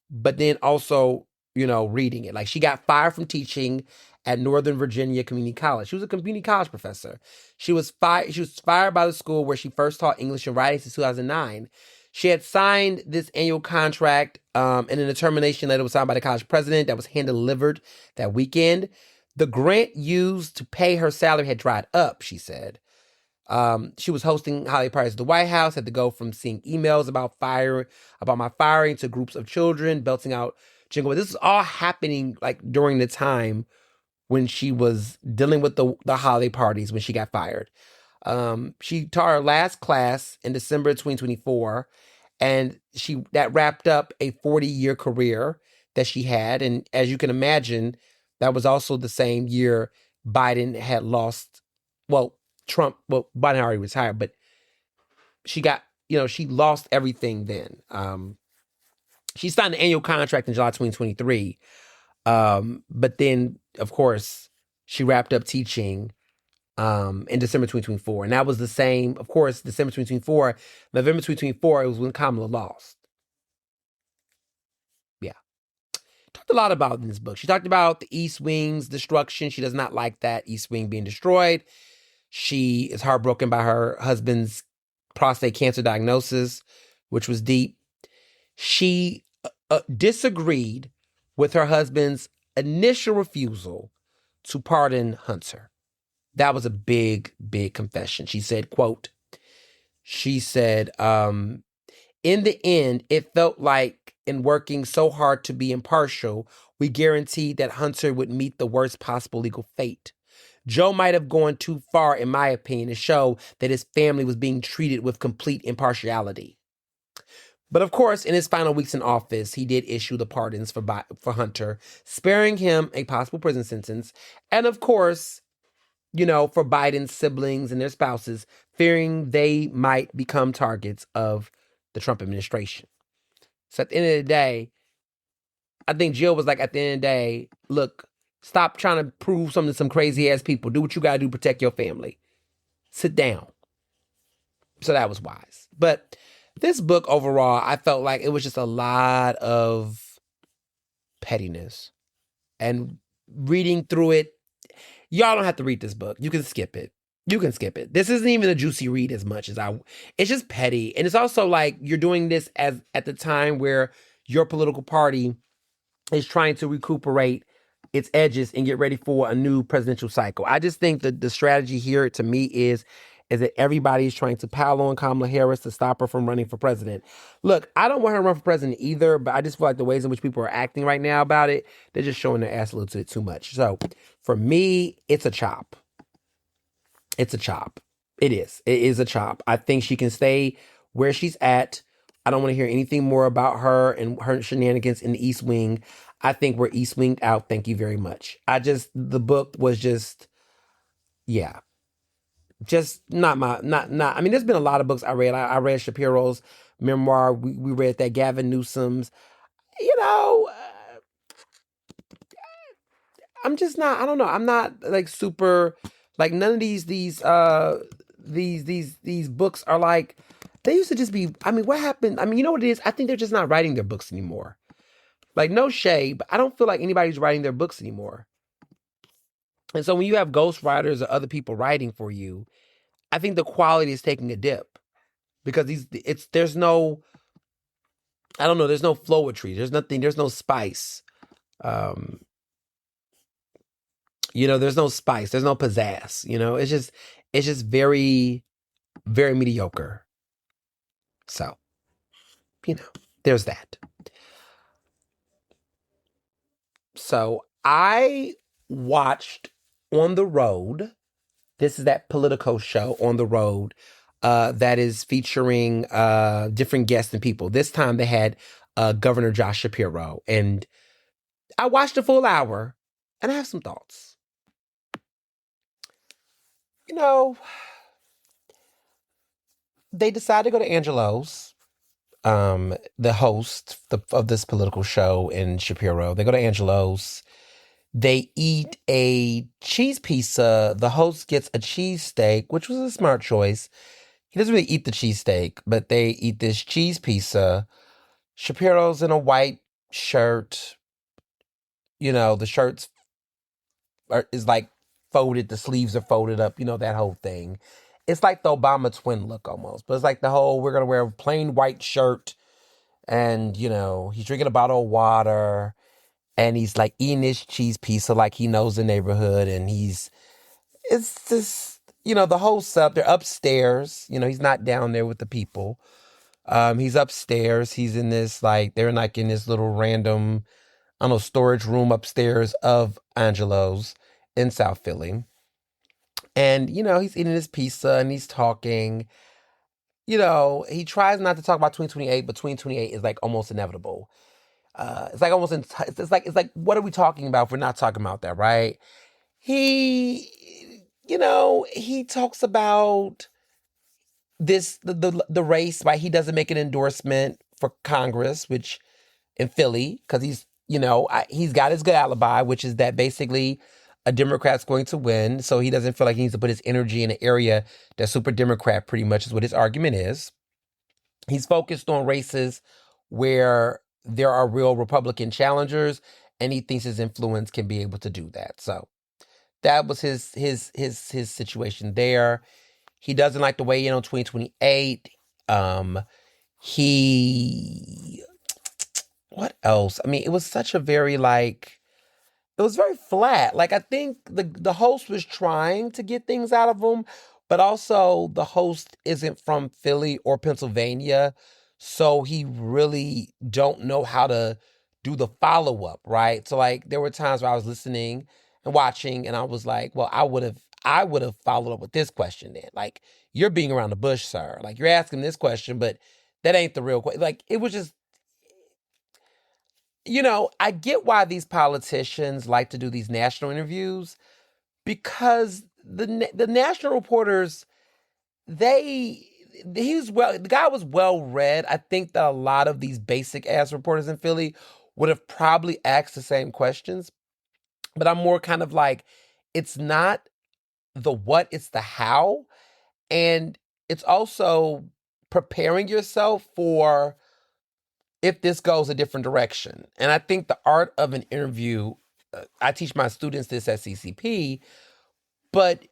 But then also, reading it. Like, she got fired from teaching at Northern Virginia Community College. She was a community college professor. She was fired by the school where she first taught English and writing since 2009. She had signed this annual contract, and then a termination letter was signed by the college president that was hand-delivered that weekend. The grant used to pay her salary had dried up, she said. She was hosting holiday parties at the White House, had to go from seeing emails about my firing to groups of children belting out jingle. This is all happening like during the time when she was dealing with the holiday parties when she got fired. She taught her last class in December 2024, and that wrapped up a 40-year career that she had. And as you can imagine, that was also the same year Biden had lost. Biden already retired, but she lost everything then. She signed the annual contract in July 2023. But then, of course, she wrapped up teaching in December 2024. And that was the same, of course, December 2024. November 2024, it was when Kamala lost. Yeah. Talked a lot about in this book. She talked about the East Wing's destruction. She does not like that East Wing being destroyed. She is heartbroken by her husband's prostate cancer diagnosis, which was deep. She disagreed with her husband's initial refusal to pardon Hunter. That was a big, big confession. She said, quote, in the end, it felt like in working so hard to be impartial, we guaranteed that Hunter would meet the worst possible legal fate. Joe might have gone too far, in my opinion, to show that his family was being treated with complete impartiality. But of course, in his final weeks in office, he did issue the pardons for Hunter, sparing him a possible prison sentence. And of course, for Biden's siblings and their spouses, fearing they might become targets of the Trump administration. So at the end of the day, I think Jill was like, at the end of the day, look, stop trying to prove something to some crazy ass people. Do what you got to do, protect your family. Sit down. So that was wise. But this book overall, I felt like it was just a lot of pettiness. And reading through it, y'all don't have to read this book. You can skip it. This isn't even a juicy read as much as it's just petty. And it's also like you're doing this at the time where your political party is trying to recuperate its edges and get ready for a new presidential cycle. I just think that the strategy here to me is that everybody's trying to pile on Kamala Harris to stop her from running for president. Look, I don't want her to run for president either, but I just feel like the ways in which people are acting right now about it, they're just showing their ass a little bit too much. So for me, it's a chop. It's a chop. It is. It is a chop. I think she can stay where she's at. I don't want to hear anything more about her and her shenanigans in the East Wing. I think we're East Winged out. Thank you very much. The book was just, yeah. Just not. I mean, there's been a lot of books I read. I read Shapiro's memoir. We read that, Gavin Newsom's. I'm just not. I don't know. I'm not like super. Like none of these books are like. They used to just be. I mean, what happened? I mean, you know what it is? I think they're just not writing their books anymore. Like, no shade, but I don't feel like anybody's writing their books anymore. And so when you have ghostwriters or other people writing for you, I think the quality is taking a dip because there's no flowetry. There's nothing, there's no spice. There's no spice. There's no pizzazz. It's just, It's just very, very mediocre. So, there's that. So I watched On the Road. This is that Politico show On the Road that is featuring different guests and people. This time they had Governor Josh Shapiro. And I watched a full hour and I have some thoughts. They decided to go to Angelo's, the host of this political show in Shapiro. They go to Angelo's. They eat a cheese pizza. The host gets a cheesesteak, which was a smart choice. He doesn't really eat the cheesesteak, but they eat this cheese pizza. Shapiro's in a white shirt. The shirt's is like folded. The sleeves are folded up. That whole thing. It's like the Obama twin look almost. But it's like the whole, we're going to wear a plain white shirt. And, he's drinking a bottle of water. And he's like eating his cheese pizza like he knows the neighborhood. And it's just, the whole setup. They're upstairs. He's not down there with the people. He's upstairs. He's in this, they're in this little random, I don't know, storage room upstairs of Angelo's in South Philly. And, he's eating his pizza and he's talking. He tries not to talk about 2028, but 2028 is almost inevitable. It's like almost, it's like, what are we talking about if we're not talking about that, right? He talks about the race, right? He doesn't make an endorsement for Congress, which in Philly, because he's got his good alibi, which is that basically a Democrat's going to win, so he doesn't feel like he needs to put his energy in an area that's super Democrat, pretty much is what his argument is. He's focused on races where there are real Republican challengers, and he thinks his influence can be able to do that. So that was his situation there. He doesn't like to weigh in on 2028. What else? I mean, it was such a very it was very flat. I think the host was trying to get things out of him, but also the host isn't from Philly or Pennsylvania, so he really don't know how to do the follow-up, right? So there were times where I was listening and watching and I was like, well, I would have followed up with this question then. You're being around the bush, sir. You're asking this question, but that ain't the real question. It was just, I get why these politicians like to do these national interviews, because the national reporters, the guy was well read. I think that a lot of these basic ass reporters in Philly would have probably asked the same questions, but I'm more kind of it's not the what, it's the how. And it's also preparing yourself for if this goes a different direction. And I think the art of an interview, I teach my students this at CCP, but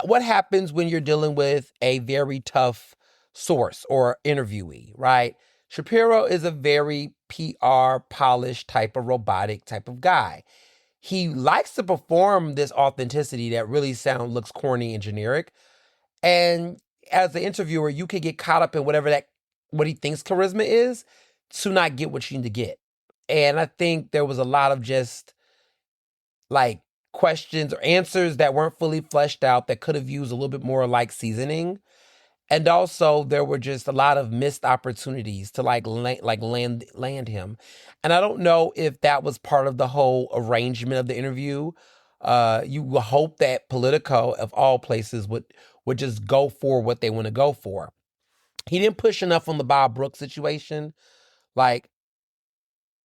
what happens when you're dealing with a very tough source or interviewee, right? Shapiro is a very PR polished type of robotic type of guy. He likes to perform this authenticity that really looks corny and generic. And as the interviewer, you can get caught up in what he thinks charisma is to not get what you need to get. And I think there was a lot of just questions or answers that weren't fully fleshed out that could have used a little bit more seasoning. And also there were just a lot of missed opportunities to land him. And I don't know if that was part of the whole arrangement of the interview. You would hope that Politico, of all places, would just go for what they want to go for. He didn't push enough on the Bob Brooks situation.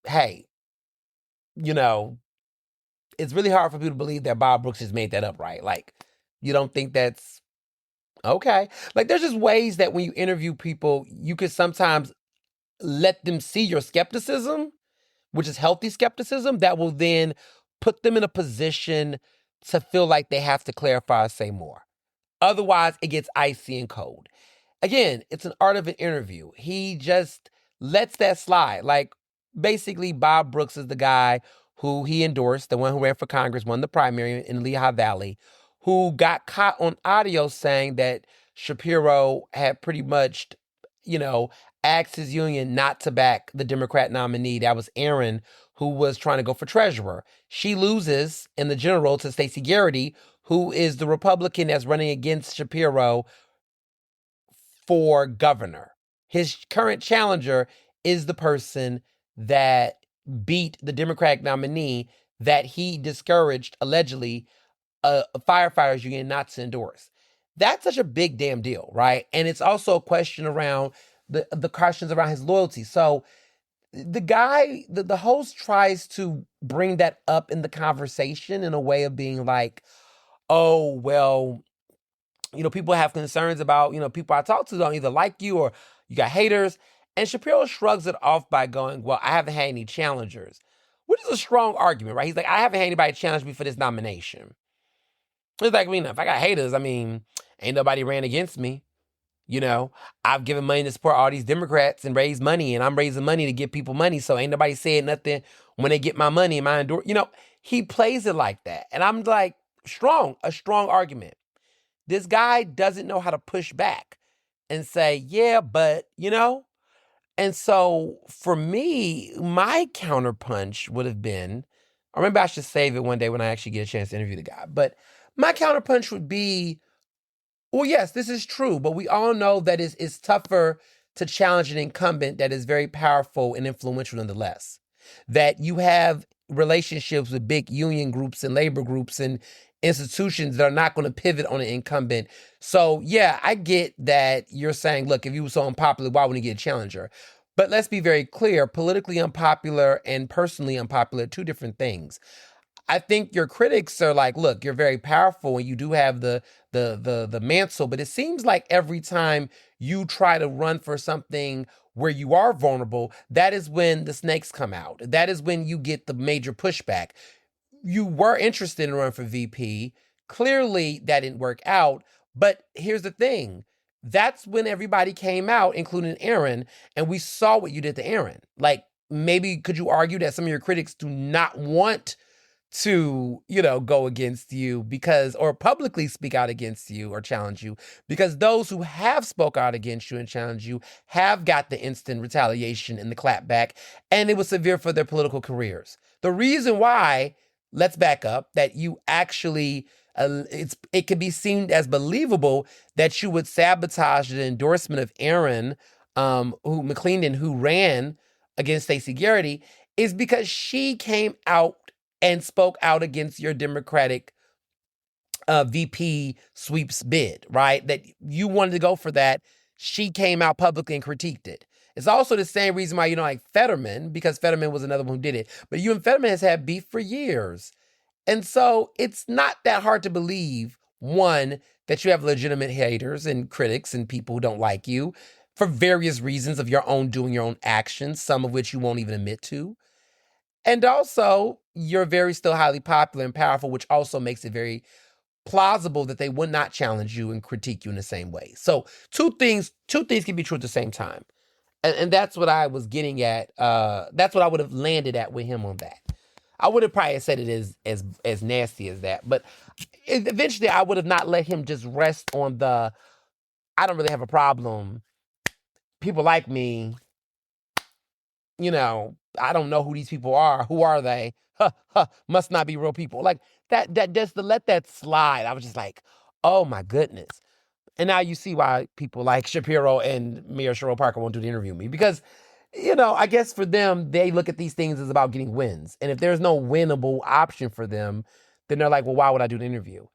Hey, it's really hard for people to believe that Bob Brooks just made that up, right? You don't think that's okay. There's just ways that when you interview people, you could sometimes let them see your skepticism, which is healthy skepticism, that will then put them in a position to feel like they have to clarify or say more. Otherwise, it gets icy and cold. Again, it's an art of an interview. He just lets that slide. Basically, Bob Brooks is the guy who he endorsed, the one who ran for Congress, won the primary in Lehigh Valley, who got caught on audio saying that Shapiro had pretty much, asked his union not to back the Democrat nominee. That was Aaron, who was trying to go for treasurer. She loses in the general to Stacey Garrity, who is the Republican that's running against Shapiro for governor. His current challenger is the person that beat the Democratic nominee that he discouraged, allegedly, a firefighters union not to endorse. That's such a big damn deal, right? And it's also a question around the questions around his loyalty. So the guy, the host tries to bring that up in the conversation in a way of being like, oh, well, people have concerns about, people I talk to don't either like you or you got haters. And Shapiro shrugs it off by going, well, I haven't had any challengers, which is a strong argument, right? He's like, I haven't had anybody challenge me for this nomination. It's like, if I got haters, ain't nobody ran against me. I've given money to support all these Democrats and raise money, and I'm raising money to give people money. So ain't nobody said nothing when they get my money and my endorse. He plays it like that. And I'm like, a strong argument. This guy doesn't know how to push back and say, yeah, but, And so for me, my counterpunch would have been, or maybe I should save it one day when I actually get a chance to interview the guy. But my counterpunch would be, well, yes, this is true, but we all know that it's tougher to challenge an incumbent that is very powerful and influential nonetheless. That you have relationships with big union groups and labor groups and institutions that are not going to pivot on an incumbent. So, yeah, I get that you're saying, look, if you were so unpopular, why wouldn't you get a challenger? But let's be very clear, politically unpopular and personally unpopular, two different things. I think your critics are like, look, you're very powerful and you do have the mantle, but it seems like every time you try to run for something where you are vulnerable, that is when the snakes come out. That is when you get the major pushback. You were interested in running for VP. Clearly, that didn't work out. But here's the thing. That's when everybody came out, including Aaron, and we saw what you did to Aaron. Like, maybe could you argue that some of your critics do not want to, go against you or publicly speak out against you or challenge you, because those who have spoke out against you and challenged you have got the instant retaliation and the clapback, and it was severe for their political careers. The reason why, let's back up, that you actually, it can be seen as believable that you would sabotage the endorsement of Aaron, McClendon, who ran against Stacey Garrity, is because she came out and spoke out against your Democratic VP sweeps bid, right? That you wanted to go for that. She came out publicly and critiqued it. It's also the same reason why you don't like Fetterman, because Fetterman was another one who did it. But you and Fetterman has had beef for years. And so it's not that hard to believe, one, that you have legitimate haters and critics and people who don't like you for various reasons of your own doing, your own actions, some of which you won't even admit to. And also, you're very still highly popular and powerful, which also makes it very plausible that they would not challenge you and critique you in the same way. So two things can be true at the same time. And that's what I was getting at. That's what I would have landed at with him on that. I would have probably said it as nasty as that. But eventually I would have not let him just rest on I don't really have a problem. People like me. I don't know who these people are. Who are they? Must not be real people. Like that just to let that slide. I was just like, oh my goodness. And now you see why people like Shapiro and Mayor Cheryl Parker won't do the interview with me. Because, I guess for them, they look at these things as about getting wins. And if there's no winnable option for them, then they're like, well, why would I do the interview?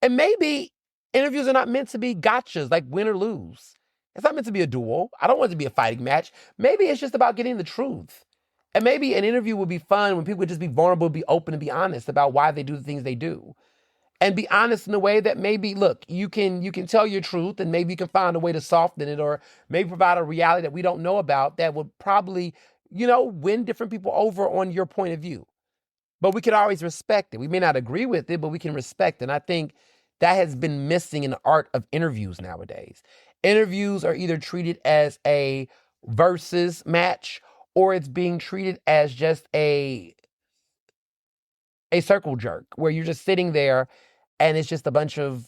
And maybe interviews are not meant to be gotchas, like win or lose. It's not meant to be a duel. I don't want it to be a fighting match. Maybe it's just about getting the truth. And maybe an interview would be fun when people would just be vulnerable, be open, and be honest about why they do the things they do. And be honest in a way that maybe, look, you can tell your truth, and maybe you can find a way to soften it, or maybe provide a reality that we don't know about that would probably, win different people over on your point of view. But we can always respect it. We may not agree with it, but we can respect it. And I think that has been missing in the art of interviews nowadays. Interviews are either treated as a versus match, or it's being treated as just a circle jerk where you're just sitting there And it's just a bunch of,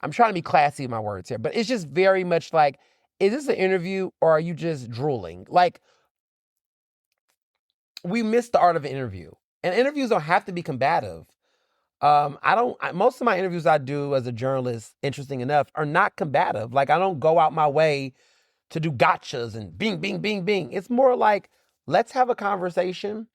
I'm trying to be classy with my words here, but it's just very much like, is this an interview or are you just drooling? Like, we miss the art of an interview. And interviews don't have to be combative. Most of my interviews I do as a journalist, interesting enough, are not combative. Like, I don't go out my way to do gotchas and bing, bing, bing, bing. It's more like, let's have a conversation.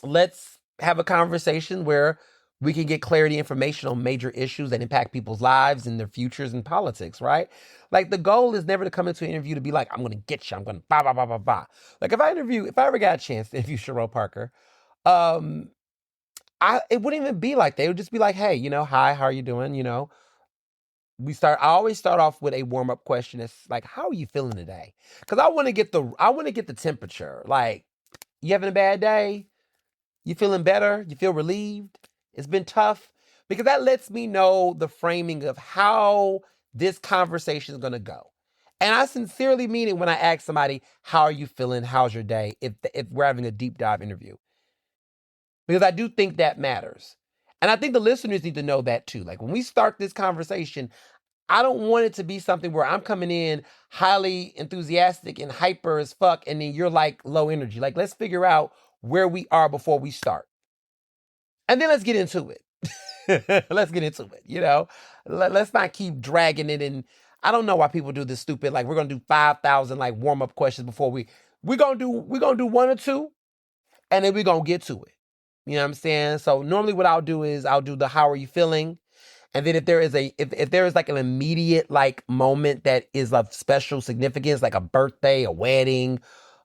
Let's have a conversation where we can get clarity information on major issues that impact people's lives and their futures and politics, right? Like, the goal is never to come into an interview to be like, I'm going to get you. I'm going to blah, blah, blah, blah, blah. Like, if I ever got a chance to interview Cheryl Parker, um, it wouldn't even be like that. It would just be like, hey, hi, how are you doing? I always start off with a warm-up question. It's like, how are you feeling today? Because I want to get the temperature. Like, you having a bad day? You feeling better? You feel relieved? It's been tough? Because that lets me know the framing of how this conversation is going to go. And I sincerely mean it when I ask somebody, how are you feeling? How's your day? If we're having a deep dive interview. Because I do think that matters. And I think the listeners need to know that too. Like, when we start this conversation, I don't want it to be something where I'm coming in highly enthusiastic and hyper as fuck, and then you're like low energy. Like, let's figure out where we are before we start. And then let's get into it. Let's get into it, Let's not keep dragging it. And I don't know why people do this stupid, like, we're going to do 5,000 like warm-up questions before we're going to do one or two, and then we're going to get to it. You know what I'm saying? So normally what I'll do is I'll do the how are you feeling? And then if there is like an immediate like moment that is of special significance, like a birthday, a wedding,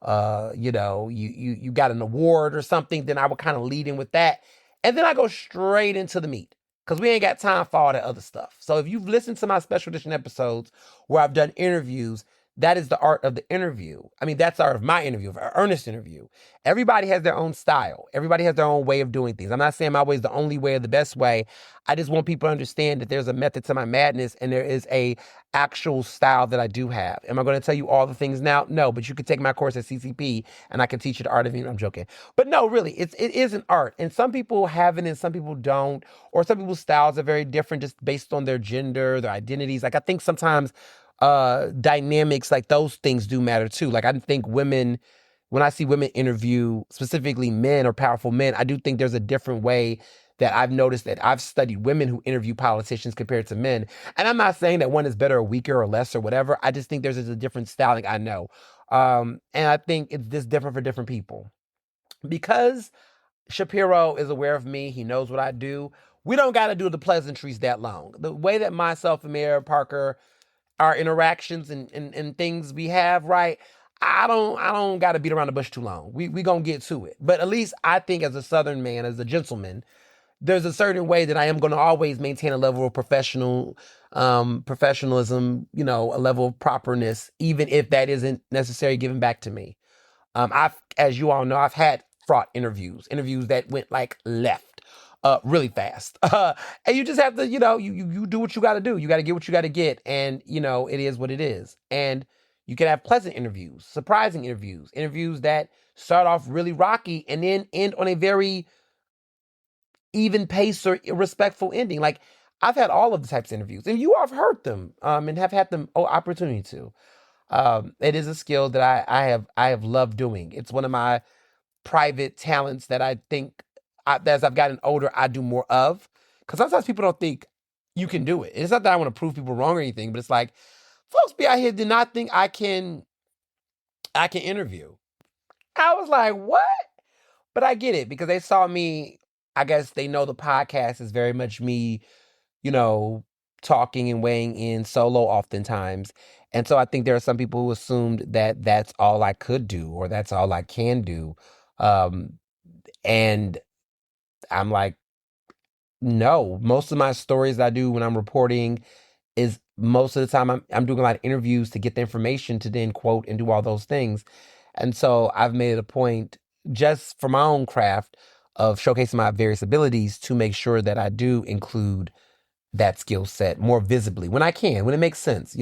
you got an award or something, then I would kind of lead in with that. And then I go straight into the meat. Because we ain't got time for all that other stuff. So if you've listened to my special edition episodes where I've done interviews, that is the art of the interview. I mean, that's the art of my interview, of an Ernest interview. Everybody has their own style. Everybody has their own way of doing things. I'm not saying my way is the only way or the best way. I just want people to understand that there's a method to my madness and there is a actual style that I do have. Am I going to tell you all the things now? No, but you could take my course at CCP and I can teach you the art of it. I'm joking. But no, really, it is an art. And some people have it and some people don't. Or some people's styles are very different just based on their gender, their identities. Like, I think sometimes dynamics, like those things do matter too. Like, I think women, when I see women interview specifically men or powerful men, I do think there's a different way that I've noticed that I've studied women who interview politicians compared to men. And I'm not saying that one is better or weaker or less or whatever. I just think there's just a different styling. I know. And I think it's just different for different people. Because Shapiro is aware of me, he knows what I do. We don't got to do the pleasantries that long. The way that myself and Mayor Parker, our interactions and things we have, right? I don't got to beat around the bush too long. We gonna get to it. But at least I think as a Southern man, as a gentleman, there's a certain way that I am going to always maintain a level of professionalism, a level of properness, even if that isn't necessarily given back to me. As you all know, I've had fraught interviews that went like left, really fast. And you just have to, you do what you got to do. You got to get what you got to get. And, it is what it is. And you can have pleasant interviews, surprising interviews that start off really rocky and then end on a very even pace or respectful ending. Like, I've had all of the types of interviews and you have heard them, and have had them opportunity to. It is a skill that I have loved doing. It's one of my private talents that I think as I've gotten older, I do more of. Because sometimes people don't think you can do it. It's not that I want to prove people wrong or anything, but it's like, folks be out here do not think I can interview. I was like, what? But I get it because they saw me. I guess they know the podcast is very much me, talking and weighing in solo oftentimes. And so I think there are some people who assumed that that's all I could do or that's all I can do. And I'm like, no, most of my stories I do when I'm reporting is most of the time I'm doing a lot of interviews to get the information to then quote and do all those things. And so I've made it a point just for my own craft of showcasing my various abilities to make sure that I do include that skill set more visibly when I can, when it makes sense,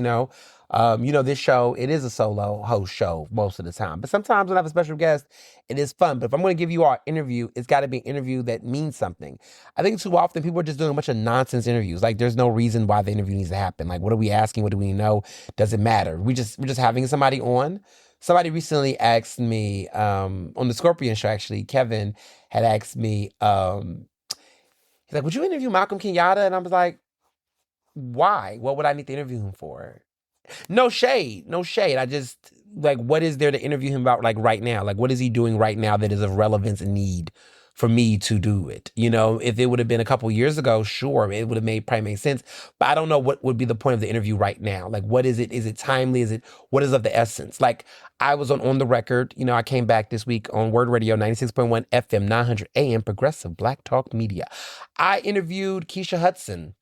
This show, it is a solo host show most of the time. But sometimes when I have a special guest, it is fun. But if I'm going to give you our interview, it's got to be an interview that means something. I think too often people are just doing a bunch of nonsense interviews. Like there's no reason why the interview needs to happen. Like what are we asking? What do we know? Does it matter? We're just having somebody on. Somebody recently asked me on the Scorpion show, actually, Kevin had asked me, he's like, would you interview Malcolm Kenyatta? And I was like, why? What would I need to interview him for? No shade, no shade. I just, like, what is there to interview him about, like, right now? Like, what is he doing right now that is of relevance and need for me to do it? If it would have been a couple years ago, sure, it would have probably made sense. But I don't know what would be the point of the interview right now. Like, what is it? Is it timely? What is of the essence? Like, I was on the record. I came back this week on Word Radio 96.1 FM, 900 AM, Progressive Black Talk Media. I interviewed Keisha Hudson.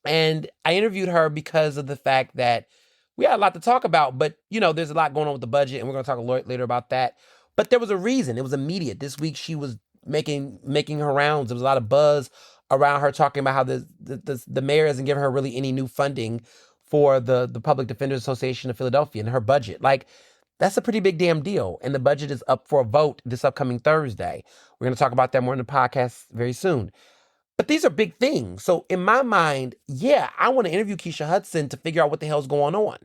And I interviewed her because of the fact that we had a lot to talk about, but, there's a lot going on with the budget, and we're going to talk a lot later about that. But there was a reason. It was immediate. This week, she was making her rounds. There was a lot of buzz around her talking about how the mayor hasn't given her really any new funding for the Public Defenders Association of Philadelphia and her budget. Like, that's a pretty big damn deal. And the budget is up for a vote this upcoming Thursday. We're going to talk about that more in the podcast very soon. But these are big things. So in my mind, yeah, I want to interview Keisha Hudson to figure out what the hell's going on.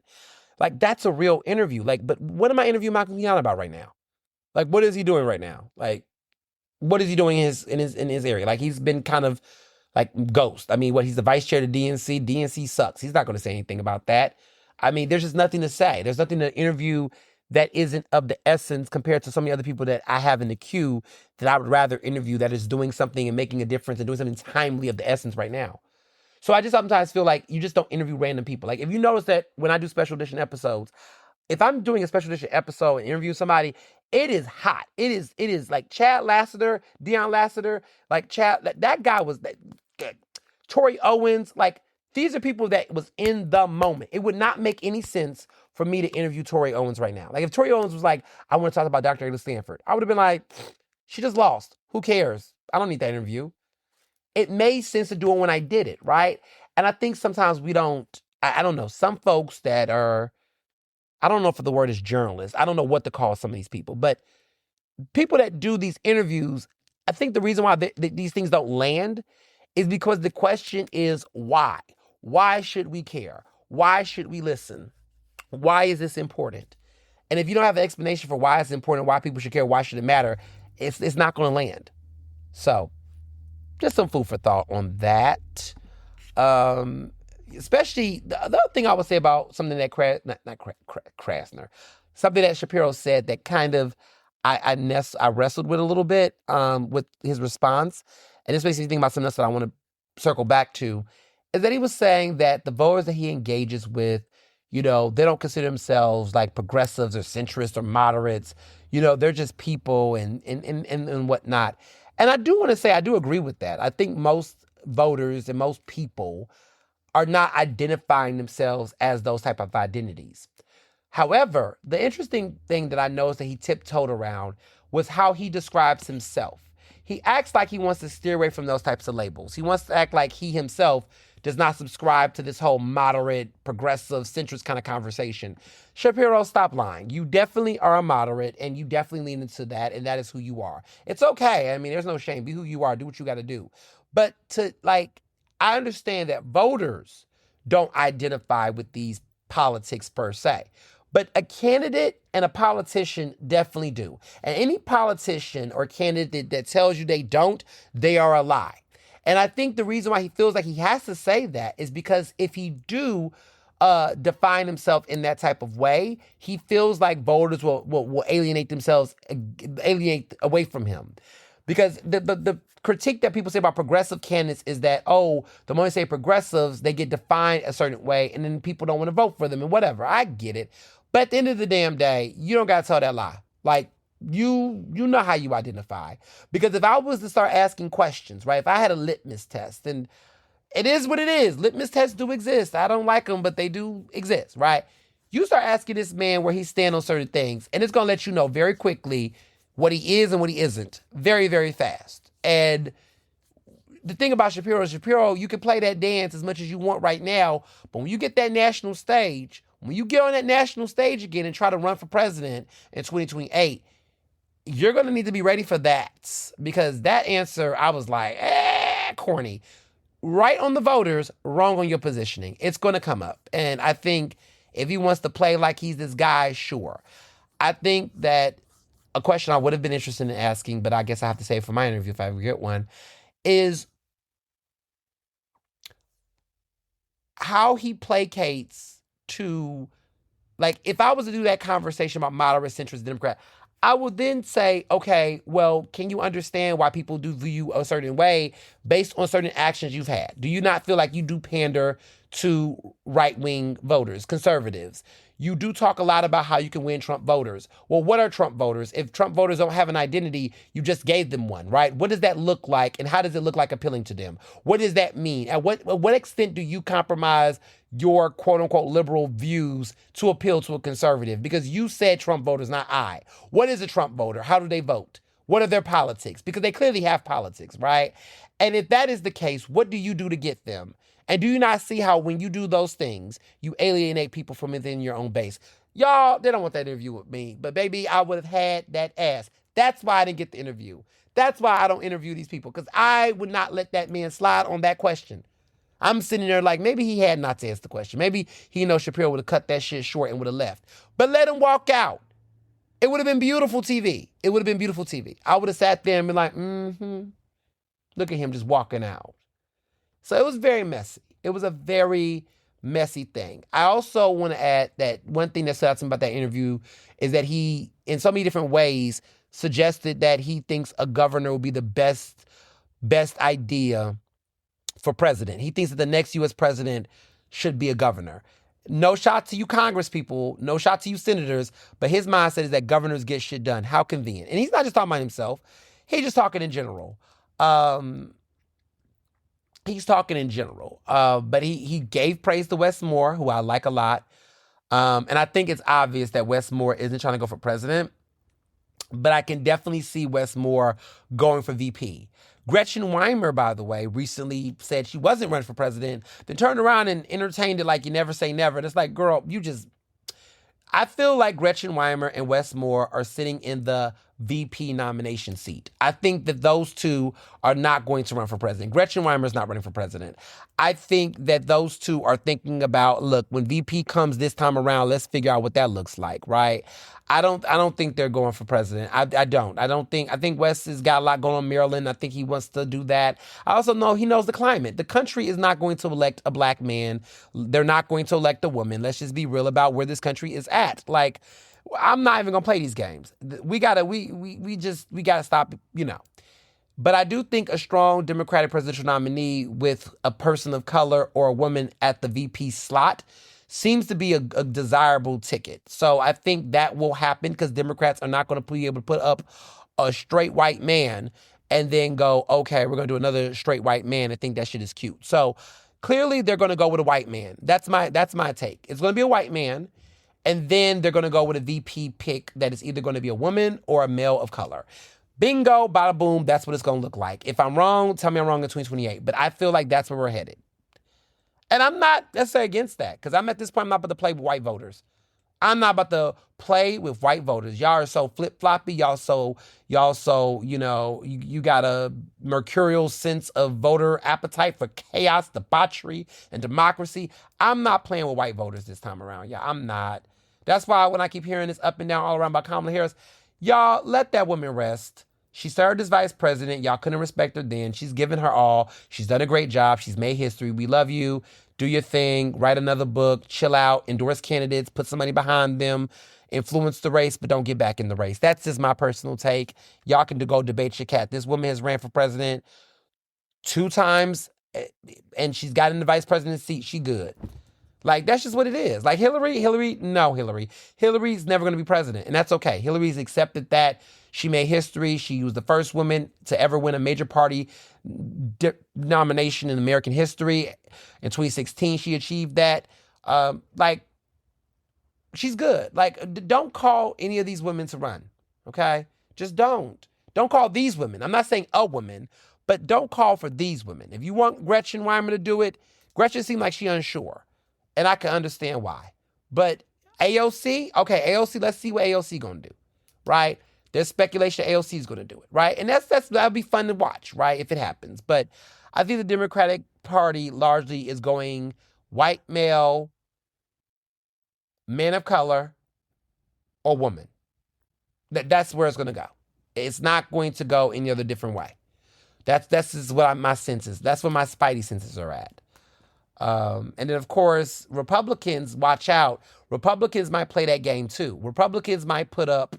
Like, that's a real interview. Like, but what am I interviewing Malcolm Kenyatta about right now? Like, what is he doing right now? Like, what is he doing in his area? Like, he's been kind of like ghost. I mean, he's the vice chair of DNC. DNC sucks. He's not going to say anything about that. I mean, there's just nothing to say. There's nothing to interview that isn't of the essence compared to some of the other people that I have in the queue that I would rather interview that is doing something and making a difference and doing something timely of the essence right now. So I just sometimes feel like you just don't interview random people. Like if you notice that when I do special edition episodes, if I'm doing a special edition episode and interview somebody, it is hot. It is like Chad Lassiter, Deion Lassiter, like Chad, that guy was Tori Owens, like these are people that was in the moment. It would not make any sense for me to interview Tori Owens right now. Like if Tori Owens was like, I want to talk about Dr. Ernest Stanford, I would have been like, she just lost. Who cares? I don't need that interview. It made sense to do it when I did it, right? And I think sometimes we don't, I don't know, some folks that are, I don't know if the word is journalists. I don't know what to call some of these people, but people that do these interviews, I think the reason why these things don't land is because the question is why? Why should we care? Why should we listen? Why is this important? And if you don't have an explanation for why it's important, why people should care, why should it matter, it's not going to land. So, just some food for thought on that. Especially, the other thing I would say about something that Krasner, something that Shapiro said that kind of I wrestled with a little bit with his response. And this makes me think about something else that I want to circle back to, is that he was saying that the voters that he engages with, they don't consider themselves like progressives or centrists or moderates. They're just people and whatnot. And I do want to say, I do agree with that. I think most voters and most people are not identifying themselves as those type of identities. However, the interesting thing that I noticed that he tiptoed around was how he describes himself. He acts like he wants to steer away from those types of labels. He wants to act like he himself does not subscribe to this whole moderate, progressive, centrist kind of conversation. Shapiro, stop lying. You definitely are a moderate, and you definitely lean into that, and that is who you are. It's okay. I mean, there's no shame. Be who you are. Do what you got to do. But I understand that voters don't identify with these politics per se. But a candidate and a politician definitely do. And any politician or candidate that tells you they don't, they are a lie. And I think the reason why he feels like he has to say that is because if he do define himself in that type of way, he feels like voters will alienate away from him. Because the critique that people say about progressive candidates is that, the moment they say progressives, they get defined a certain way, and then people don't want to vote for them and whatever. I get it. But at the end of the damn day, you don't got to tell that lie. Like, you know how you identify. Because if I was to start asking questions, right, if I had a litmus test, and it is what it is. Litmus tests do exist. I don't like them, but they do exist, right? You start asking this man where he stands on certain things, and it's going to let you know very quickly what he is and what he isn't very, very fast. And the thing about Shapiro, you can play that dance as much as you want right now, but when you get that national stage, When you get on that national stage again and try to run for president in 2028, you're going to need to be ready for that. Because that answer, I was like, corny. Right on the voters, wrong on your positioning. It's going to come up. And I think if he wants to play like he's this guy, sure. I think that a question I would have been interested in asking, but I guess I have to say for my interview if I ever get one, is how he placates to, like, if I was to do that conversation about moderate, centrist, Democrat, I would then say, okay, well, can you understand why people do view you a certain way based on certain actions you've had? Do you not feel like you do pander to right-wing voters, conservatives? You do talk a lot about how you can win Trump voters. Well, what are Trump voters? If Trump voters don't have an identity, you just gave them one, right? What does that look like, and how does it look like appealing to them? What does that mean? At what extent do you compromise your quote-unquote liberal views to appeal to a conservative? Because you said Trump voters, not I. What is a Trump voter? How do they vote? What are their politics? Because they clearly have politics, right? And if that is the case, what do you do to get them? And do you not see how when you do those things, you alienate people from within your own base? Y'all, they don't want that interview with me. But baby, I would have had that ass. That's why I didn't get the interview. That's why I don't interview these people. Because I would not let that man slide on that question. I'm sitting there like, maybe he had not to answer the question. Maybe he knows Shapiro would have cut that shit short and would have left. But let him walk out. It would have been beautiful TV. It would have been beautiful TV. I would have sat there and been like, look at him just walking out. So it was very messy. It was a very messy thing. I also want to add that one thing that stood out to me about that interview is that he, in so many different ways, suggested that he thinks a governor will be the best idea for president. He thinks that the next U.S. president should be a governor. No shot to you Congress people, no shot to you senators, but his mindset is that governors get shit done. How convenient. And he's not just talking about himself. He's just talking in general. He's talking in general. But he gave praise to Wes Moore, who I like a lot. And I think it's obvious that Wes Moore isn't trying to go for president. But I can definitely see Wes Moore going for VP. Gretchen Weimer, by the way, recently said she wasn't running for president, then turned around and entertained it like you never say never. And it's like, girl, I feel like Gretchen Weimer and Wes Moore are sitting in the VP nomination seat. I think that those two are not going to run for president. Gretchen Weimer is not running for president. I think that those two are thinking about, look, when VP comes this time around, let's figure out what that looks like, right? I don't think they're going for president. I think Wes has got a lot going on in Maryland. I think he wants to do that. I also know he knows the climate. The country is not going to elect a black man. They're not going to elect a woman. Let's just be real about where this country is at. Like, I'm not even gonna play these games. We gotta stop, But I do think a strong Democratic presidential nominee with a person of color or a woman at the VP slot seems to be a desirable ticket. So I think that will happen because Democrats are not going to be able to put up a straight white man and then go, okay, we're going to do another straight white man and think that shit is cute. So clearly they're going to go with a white man. That's my take. It's going to be a white man. And then they're going to go with a VP pick that is either going to be a woman or a male of color. Bingo, bada boom, that's what it's going to look like. If I'm wrong, tell me I'm wrong in 2028. But I feel like that's where we're headed. And I'm not necessarily against that because I'm at this point, I'm not about to play with white voters. I'm not about to play with white voters. Y'all are so flip-floppy. Y'all so, you got a mercurial sense of voter appetite for chaos, debauchery, and democracy. I'm not playing with white voters this time around. Yeah, I'm not. That's why when I keep hearing this up and down all around about Kamala Harris, y'all let that woman rest. She served as vice president. Y'all couldn't respect her then. She's given her all. She's done a great job. She's made history. We love you. Do your thing. Write another book. Chill out. Endorse candidates. Put some money behind them. Influence the race, but don't get back in the race. That's just my personal take. Y'all can go debate your cat. This woman has ran for president 2 times, and she's got in the vice president seat. She good. Like, that's just what it is. Like, Hillary's never going to be president, and that's okay. Hillary's accepted that. She made history. She was the first woman to ever win a major party nomination in American history. In 2016, she achieved that. She's good. Like, don't call any of these women to run, okay? Just don't. Don't call these women. I'm not saying a woman, but don't call for these women. If you want Gretchen Weimer to do it, Gretchen seemed like she unsure. And I can understand why. But AOC, okay, AOC, let's see what AOC gonna do, right? There's speculation AOC is gonna do it, right? And that'll be fun to watch, right, if it happens. But I think the Democratic Party largely is going white male, man of color, or woman. That's where it's gonna go. It's not going to go any other different way. That's just what my senses. That's where my spidey senses are at. And then, of course, Republicans, watch out. Republicans might play that game, too. Republicans might put up...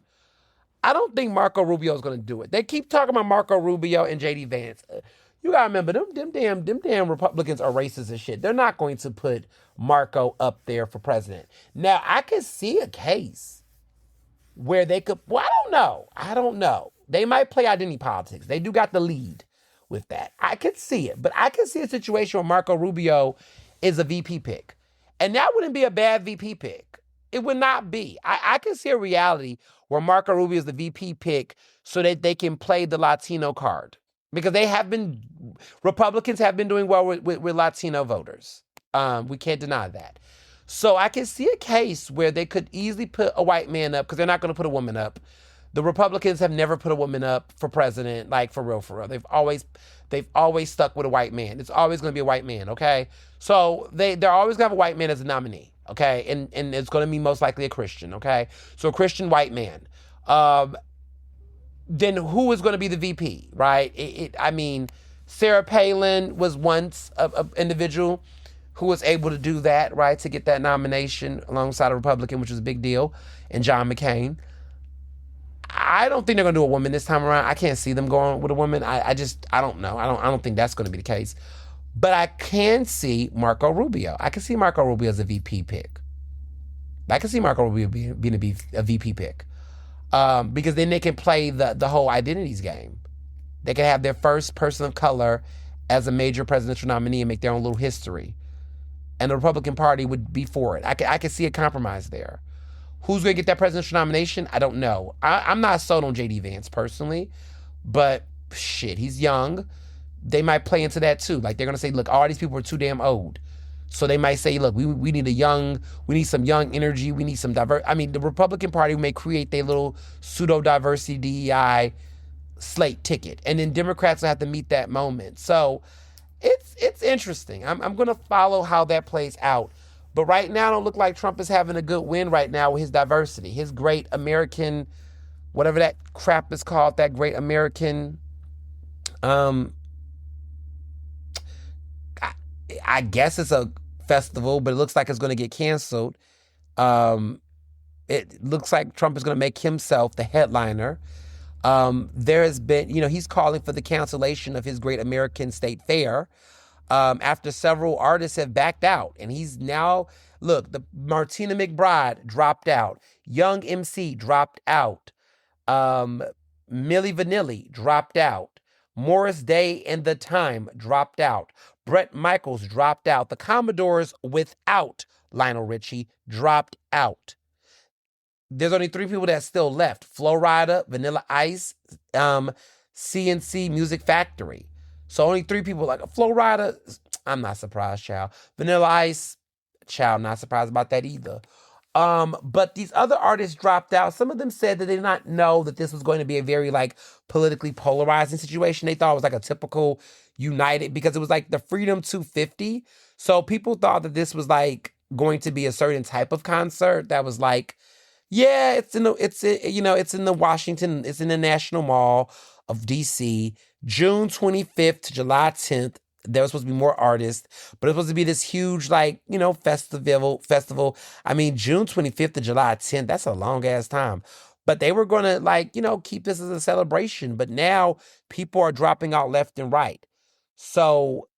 I don't think Marco Rubio is going to do it. They keep talking about Marco Rubio and J.D. Vance. You got to remember, them damn Republicans are racist as shit. They're not going to put Marco up there for president. Now, I could see a case where they could... Well, I don't know. They might play identity politics. They do got the lead with that. I could see it, but I could see a situation where Marco Rubio is a VP pick. And that wouldn't be a bad VP pick. It would not be. I can see a reality where Marco Rubio is the VP pick so that they can play the Latino card. Because Republicans have been doing well with Latino voters. We can't deny that. So I can see a case where they could easily put a white man up, because they're not going to put a woman up. The Republicans have never put a woman up for president, like for real. They've always stuck with a white man. It's always going to be a white man, okay? So they're always going to have a white man as a nominee, okay? And it's going to be most likely a Christian, okay? So a Christian white man. Then who is going to be the VP, right? I mean, Sarah Palin was once an individual who was able to do that, right, to get that nomination alongside a Republican, which was a big deal, and John McCain. I don't think they're going to do a woman this time around. I can't see them going with a woman. I don't know. I don't think that's going to be the case. But I can see Marco Rubio. I can see Marco Rubio as a VP pick. I can see Marco Rubio being a VP pick. Because then they can play the whole identities game. They can have their first person of color as a major presidential nominee and make their own little history. And the Republican Party would be for it. I could see a compromise there. Who's going to get that presidential nomination? I don't know. I'm not sold on J.D. Vance personally, but shit, he's young. They might play into that too. Like, they're going to say, look, all these people are too damn old. So they might say, look, we need some young energy. We need some the Republican Party may create their little pseudo-diversity DEI slate ticket. And then Democrats will have to meet that moment. So it's interesting. I'm going to follow how that plays out. But right now, it don't look like Trump is having a good win right now with his diversity. His great American, whatever that crap is called, that great American, I guess it's a festival, but it looks like it's going to get canceled. It looks like Trump is going to make himself the headliner. There has been, he's calling for the cancellation of his great American state fair. After several artists have backed out. And he's now, look, the Martina McBride dropped out. Young MC dropped out. Milli Vanilli dropped out. Morris Day and The Time dropped out. Bret Michaels dropped out. The Commodores without Lionel Richie dropped out. There's only 3 people that's still left. Flo Rida, Vanilla Ice, CNC Music Factory. So only 3 people, like Flo Rida, I'm not surprised, child. Vanilla Ice, child, not surprised about that either. But these other artists dropped out. Some of them said that they did not know that this was going to be a very, politically polarizing situation. They thought it was like a typical United, because it was like the Freedom 250. So people thought that this was going to be a certain type of concert that was yeah, it's in the Washington, it's in the National Mall of DC, June 25th to July 10th. There was supposed to be more artists, but it was supposed to be this huge, festival. I mean, June 25th to July 10th, that's a long ass time. But they were going to, keep this as a celebration. But now people are dropping out left and right. So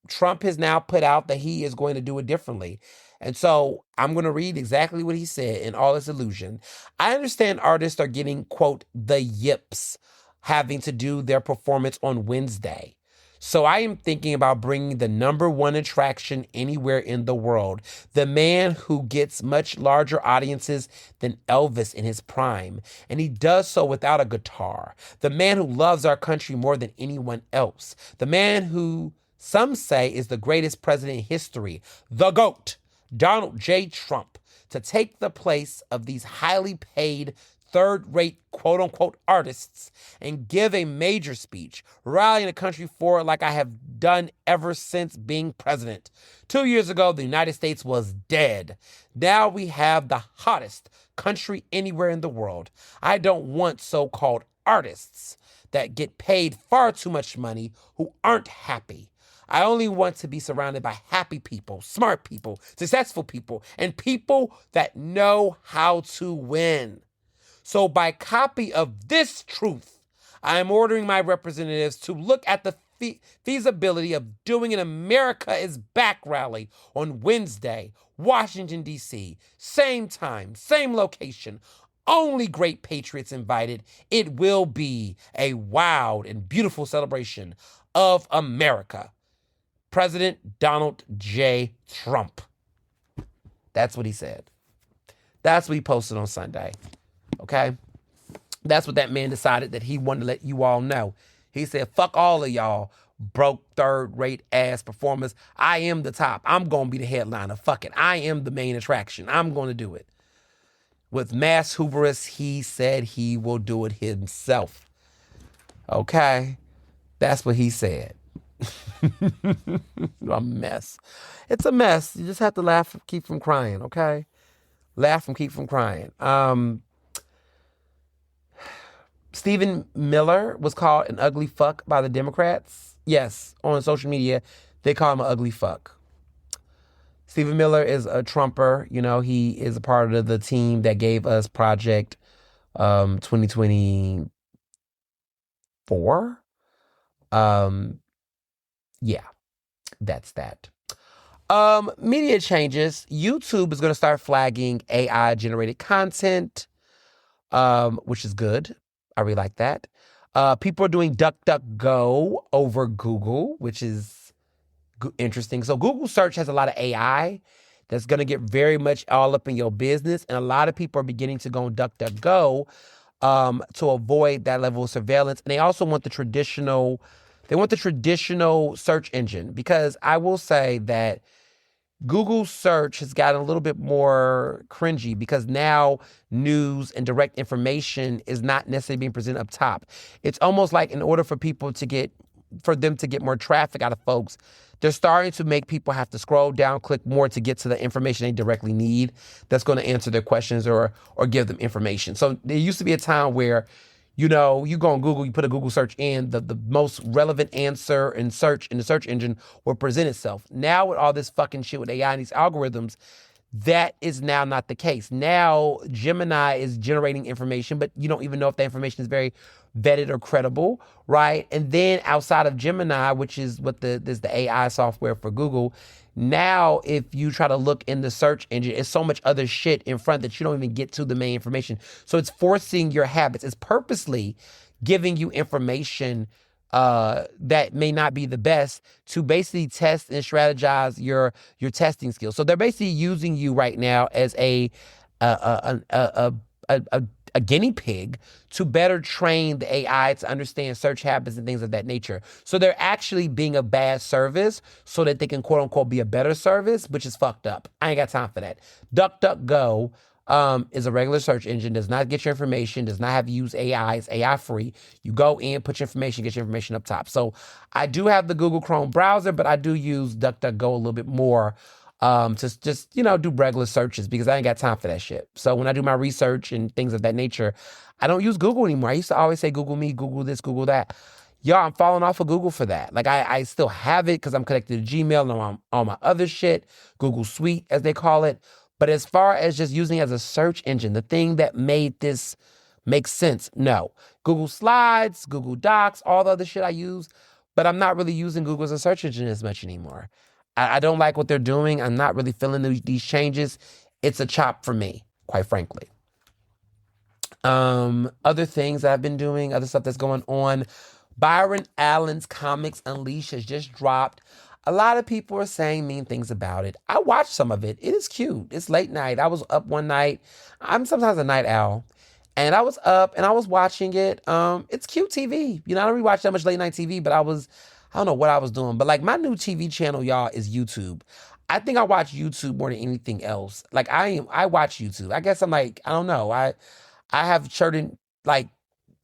Trump has now put out that he is going to do it differently. And so I'm going to read exactly what he said in all its illusion. I understand artists are getting, quote, the yips having to do their performance on Wednesday. So I am thinking about bringing the #1 attraction anywhere in the world, the man who gets much larger audiences than Elvis in his prime, and he does so without a guitar, the man who loves our country more than anyone else, the man who some say is the greatest president in history, the GOAT, Donald J. Trump, to take the place of these highly paid third-rate quote-unquote artists and give a major speech, rallying the country forward like I have done ever since being president. 2 years ago, the United States was dead. Now we have the hottest country anywhere in the world. I don't want so-called artists that get paid far too much money who aren't happy. I only want to be surrounded by happy people, smart people, successful people, and people that know how to win. So by copy of this truth, I am ordering my representatives to look at the feasibility of doing an America is Back rally on Wednesday, Washington, D.C. Same time, same location. Only great patriots invited. It will be a wild and beautiful celebration of America. President Donald J. Trump. That's what he said. That's what he posted on Sunday. Okay? That's what that man decided that he wanted to let you all know. He said, fuck all of y'all broke third-rate ass performers. I am the top. I'm going to be the headliner. Fuck it. I am the main attraction. I'm going to do it. With mass hubris, he said he will do it himself. Okay? That's what he said. A mess. It's a mess. You just have to laugh and keep from crying, okay? Laugh and keep from crying. Stephen Miller was called an ugly fuck by the Democrats. Yes, on social media, they call him an ugly fuck. Stephen Miller is a Trumper. You know, he is a part of the team that gave us Project 2024. Yeah, that's that. Media changes. YouTube is going to start flagging AI-generated content, which is good. I really like that. People are doing DuckDuckGo over Google, which is interesting. So Google search has a lot of AI that's going to get very much all up in your business. And a lot of people are beginning to go on DuckDuckGo to avoid that level of surveillance. And they also want the traditional search engine, because I will say that Google search has gotten a little bit more cringy because now news and direct information is not necessarily being presented up top. It's almost like in order for them to get more traffic out of folks, they're starting to make people have to scroll down, click more to get to the information they directly need that's going to answer their questions or give them information. So there used to be a time where, you know, you go on Google, you put a Google search in, the most relevant answer in the search engine will present itself. Now with all this fucking shit with AI and these algorithms, that is now not the case. Now Gemini is generating information, but you don't even know if that information is very vetted or credible, right? And then outside of Gemini, which is what there's the AI software for Google, now if you try to look in the search engine, it's so much other shit in front that you don't even get to the main information. So it's forcing your habits. It's purposely giving you information that may not be the best to basically test and strategize your testing skills. So they're basically using you right now as a guinea pig to better train the AI to understand search habits and things of that nature. So they're actually being a bad service so that they can quote unquote be a better service, which is fucked up. I ain't got time for that. DuckDuckGo is a regular search engine, does not get your information, does not have you use AI, it's AI free. You go in, put your information, get your information up top. So I do have the Google Chrome browser, but I do use DuckDuckGo a little bit more to just, you know, do regular searches because I ain't got time for that shit. So when I do my research and things of that nature, I don't use Google anymore. I used to always say Google me, Google this, Google that. Y'all, I'm falling off of Google for that. Like I still have it because I'm connected to Gmail and all my other shit, Google Suite as they call it. But as far as just using it as a search engine, the thing that made this make sense, no. Google Slides, Google Docs, all the other shit I use, but I'm not really using Google as a search engine as much anymore. I don't like what they're doing. I'm not really feeling these changes. It's a chop for me, quite frankly. Other things I've been doing, other stuff that's going on. Byron Allen's Comics Unleashed has just dropped. A lot of people are saying mean things about it. I watched some of it. It is cute. It's late night. I was up one night. I'm sometimes a night owl. And I was up and I was watching it. It's cute TV. You know, I don't really watch that much late night TV, but I don't know what I was doing. But like my new TV channel, y'all, is YouTube. I think I watch YouTube more than anything else. Like I watch YouTube. I guess I'm like, I don't know. I have certain like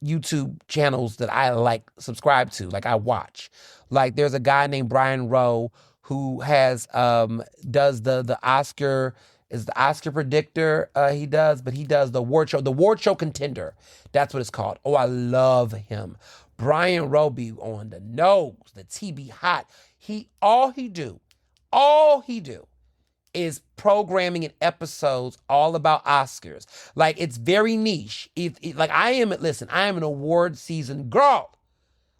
YouTube channels that I like subscribe to, like I watch. Like there's a guy named Brian Rowe who has does the Oscar is the Oscar predictor he does, but he does the award show contender. That's what it's called. Oh, I love him. Brian Rowe be on the nose, the TB hot. All he do is programming and episodes all about Oscars. Like it's very niche. Like I am an award season girl.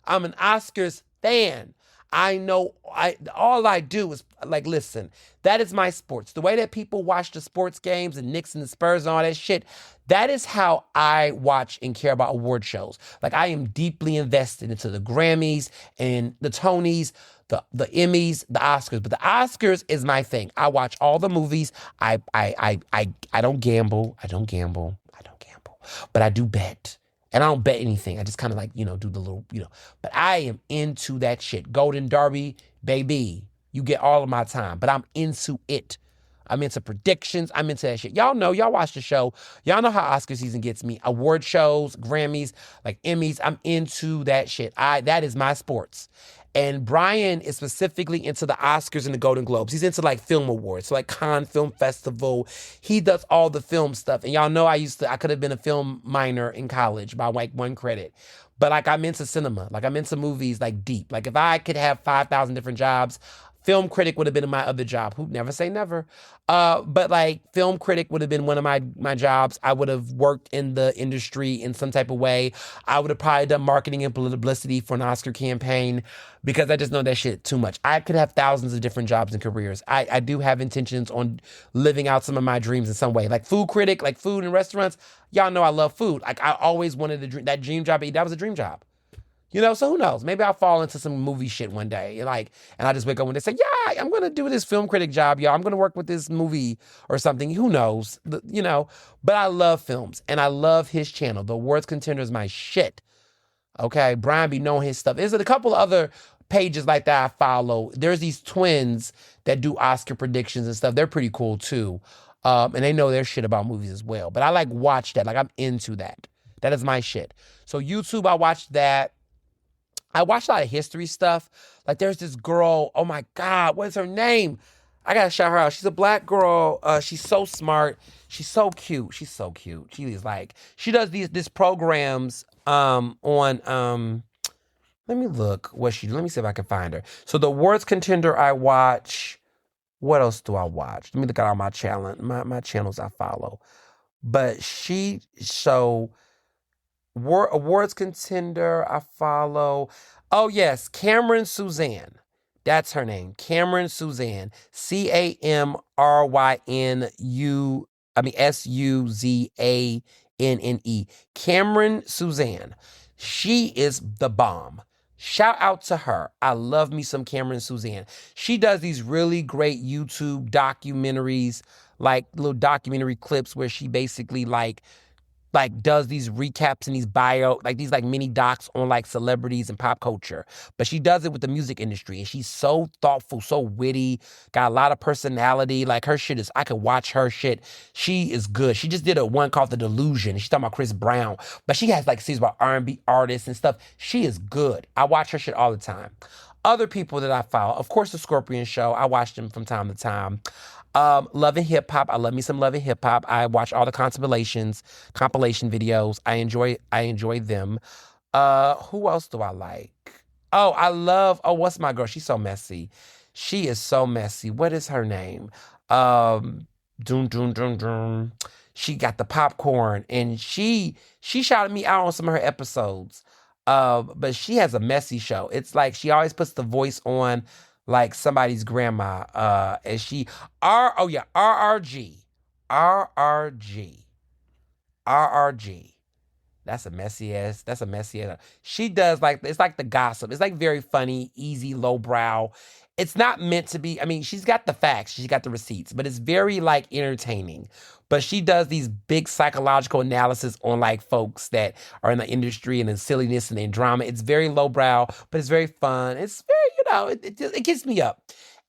I'm an Oscars fan. I know all I do is like listen, that is my sports. The way that people watch the sports games and Knicks and the Spurs and all that shit, that is how I watch and care about award shows. Like I am deeply invested into the Grammys and the Tonys, the Emmys, the Oscars. But the Oscars is my thing. I watch all the movies. I don't gamble. I don't gamble. But I do bet. And I don't bet anything. I just kind of like, do the little, But I am into that shit. Golden Derby, baby. You get all of my time. But I'm into it. I'm into predictions. I'm into that shit. Y'all know, y'all watch the show. Y'all know how Oscar season gets me. Award shows, Grammys, like Emmys. I'm into that shit. That is my sports. And Brian is specifically into the Oscars and the Golden Globes. He's into like film awards, so like Cannes Film Festival. He does all the film stuff. And y'all know I could have been a film minor in college by like one credit. But like I'm into cinema. Like I'm into movies like deep. Like if I could have 5,000 different jobs, film critic would have been my other job. Who never say never. But like film critic would have been one of my jobs. I would have worked in the industry in some type of way. I would have probably done marketing and publicity for an Oscar campaign because I just know that shit too much. I could have thousands of different jobs and careers. I do have intentions on living out some of my dreams in some way. Like food critic, like food and restaurants. Y'all know I love food. Like I always wanted that dream job. That was a dream job. So who knows? Maybe I'll fall into some movie shit one day. And I just wake up one day and say, yeah, I'm going to do this film critic job, y'all. I'm going to work with this movie or something. Who knows? But I love films and I love his channel. The Awards Contender is my shit. Okay. Brian be knowing his stuff. There's a couple other pages like that I follow. There's these twins that do Oscar predictions and stuff. They're pretty cool too. And they know their shit about movies as well. But I like watch that. Like I'm into that. That is my shit. So YouTube, I watched that. I watch a lot of history stuff. Like there's this girl, oh my God, what is her name? I gotta shout her out. She's a black girl. She's so smart. She's so cute. She's so cute. She does these programs on let me look let me see if I can find her. So the Awards Contender I watch. What else do I watch? Let me look at all my channels I follow. But Awards Contender, I follow. Oh, yes, Cameron Suzanne. That's her name. Cameron Suzanne. Suzanne. Cameron Suzanne. She is the bomb. Shout out to her. I love me some Cameron Suzanne. She does these really great YouTube documentaries, like little documentary clips where she basically like does these recaps and these these like mini docs on like celebrities and pop culture. But she does it with the music industry and she's so thoughtful, so witty, got a lot of personality. Like her shit I could watch her shit. She is good. She just did a one called The Delusion. She's talking about Chris Brown, but she has like series about R&B artists and stuff. She is good. I watch her shit all the time. Other people that I follow, of course, The Scorpion Show. I watch them from time to time. Love and Hip Hop. I love me some Love and Hip Hop. I watch all the compilation videos. I enjoy them. Who else do I like? What's my girl? She's so messy. She is so messy. What is her name? Doom, doom, doom, doom. She got the popcorn and she shouted me out on some of her episodes. But she has a messy show. It's like she always puts the voice on like somebody's grandma. And she RRG. That's a messy ass. She does it's like the gossip. It's like very funny, easy, lowbrow. It's not meant to be. I mean, she's got the facts, she's got the receipts, but it's very like entertaining. But she does these big psychological analysis on like folks that are in the industry and the silliness and the drama. It's very lowbrow, but it's very fun. It's very, it gets me up.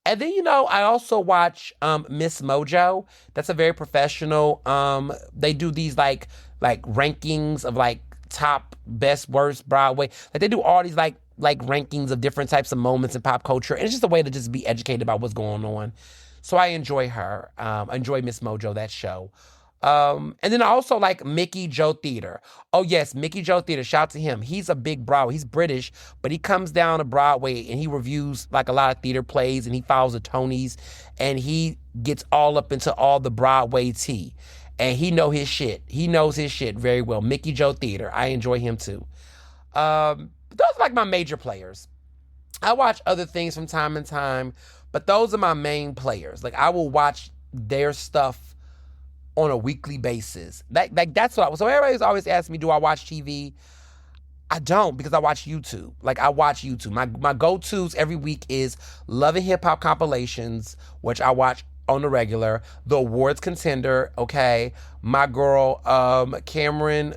And then, I also watch Miss Mojo. That's a very professional. They do these like rankings of like top best worst Broadway. Like they do all these like rankings of different types of moments in pop culture. And it's just a way to just be educated about what's going on. So I enjoy her. I enjoy Miss Mojo, that show. And then I also like Mickey Joe Theater. Oh yes, Mickey Joe Theater. Shout out to him. He's a big Broadway. He's British, but he comes down to Broadway and he reviews like a lot of theater plays and he follows the Tonys and he gets all up into all the Broadway tea. And he know his shit. He knows his shit very well. Mickey Joe Theater. I enjoy him too. Those are like my major players. I watch other things from time to time, but those are my main players. Like I will watch their stuff on a weekly basis. Like that's what so everybody's always asking me, do I watch TV? I don't, because I watch YouTube. Like I watch YouTube. My go-tos every week is Love and Hip Hop compilations, which I watch on the regular. The Awards Contender, okay. My girl, Cameron,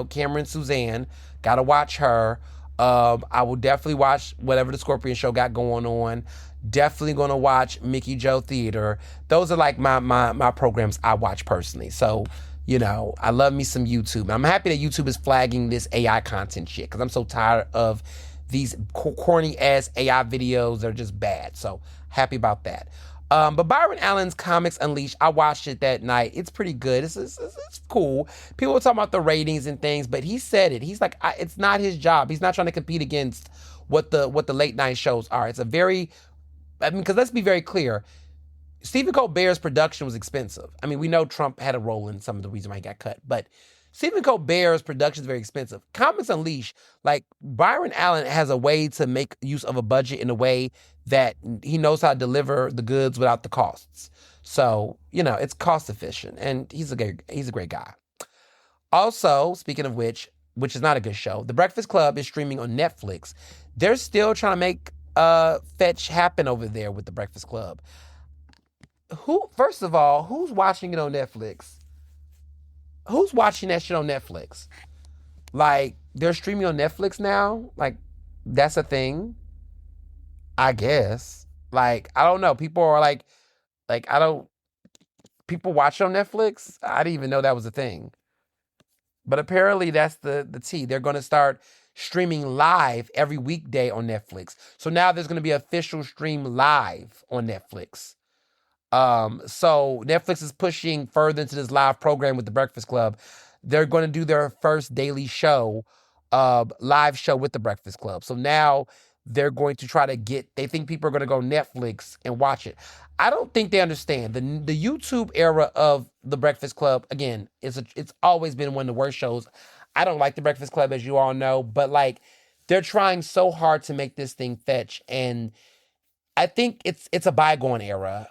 Cameron Suzanne, gotta watch her. I will definitely watch whatever the Scorpion Show got going on. Definitely gonna watch Mickey Joe Theater. Those are like my programs I watch personally. So, I love me some YouTube. I'm happy that YouTube is flagging this AI content shit because I'm so tired of these corny ass AI videos that are just bad. So happy about that. But Byron Allen's Comics Unleashed, I watched it that night. It's pretty good. It's cool. People were talking about the ratings and things, but he said it. He's like, it's not his job. He's not trying to compete against what the late night shows are. It's a very, because let's be very clear. Stephen Colbert's production was expensive. I mean, we know Trump had a role in some of the reason why he got cut, but Stephen Colbert's production is very expensive. Comics Unleashed, like Byron Allen has a way to make use of a budget in a way that he knows how to deliver the goods without the costs. So, it's cost efficient, and he's a great guy. Also, speaking of which is not a good show, The Breakfast Club is streaming on Netflix. They're still trying to make fetch happen over there with The Breakfast Club. First of all, who's watching it on Netflix? Who's watching that shit on Netflix? Like, they're streaming on Netflix now? Like, that's a thing? I guess. Like, I don't know. People are like, people watch on Netflix? I didn't even know that was a thing. But apparently that's the tea. They're going to start streaming live every weekday on Netflix. So now there's going to be official stream live on Netflix. So Netflix is pushing further into this live program with The Breakfast Club. They're going to do their first daily show, live show with The Breakfast Club. So now they're going to try to they think people are going to go Netflix and watch it. I don't think they understand. The YouTube era of The Breakfast Club, again, it's always been one of the worst shows. I don't like The Breakfast Club, as you all know, but like they're trying so hard to make this thing fetch, and I think it's a bygone era.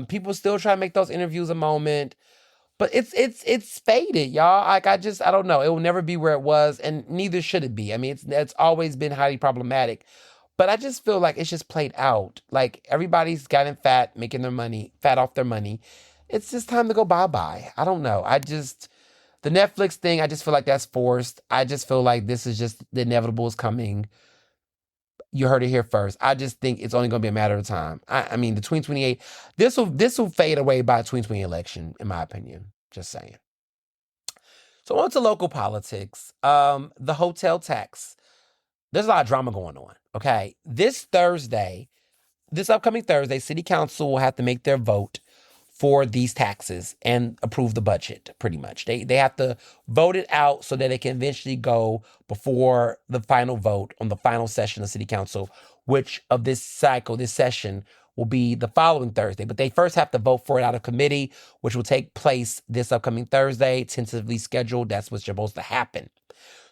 People still try to make those interviews a moment, but it's faded, y'all. Like I don't know. It will never be where it was, and neither should it be. I mean, it's always been highly problematic, but I just feel like it's just played out. Like everybody's gotten fat, making their money, fat off their money. It's just time to go bye-bye. I don't know. The Netflix thing, I just feel like that's forced. I just feel like this is just the inevitable is coming. You heard it here first. I just think it's only going to be a matter of time. I mean, the 2028, this will fade away by the 2020 election, in my opinion. Just saying. So on to local politics. The hotel tax. There's a lot of drama going on. Okay, this upcoming Thursday, City Council will have to make their vote for these taxes and approve the budget, pretty much. They have to vote it out so that it can eventually go before the final vote on the final session of City Council, which of this session will be the following Thursday. But they first have to vote for it out of committee, which will take place this upcoming Thursday, tentatively scheduled. That's what's supposed to happen.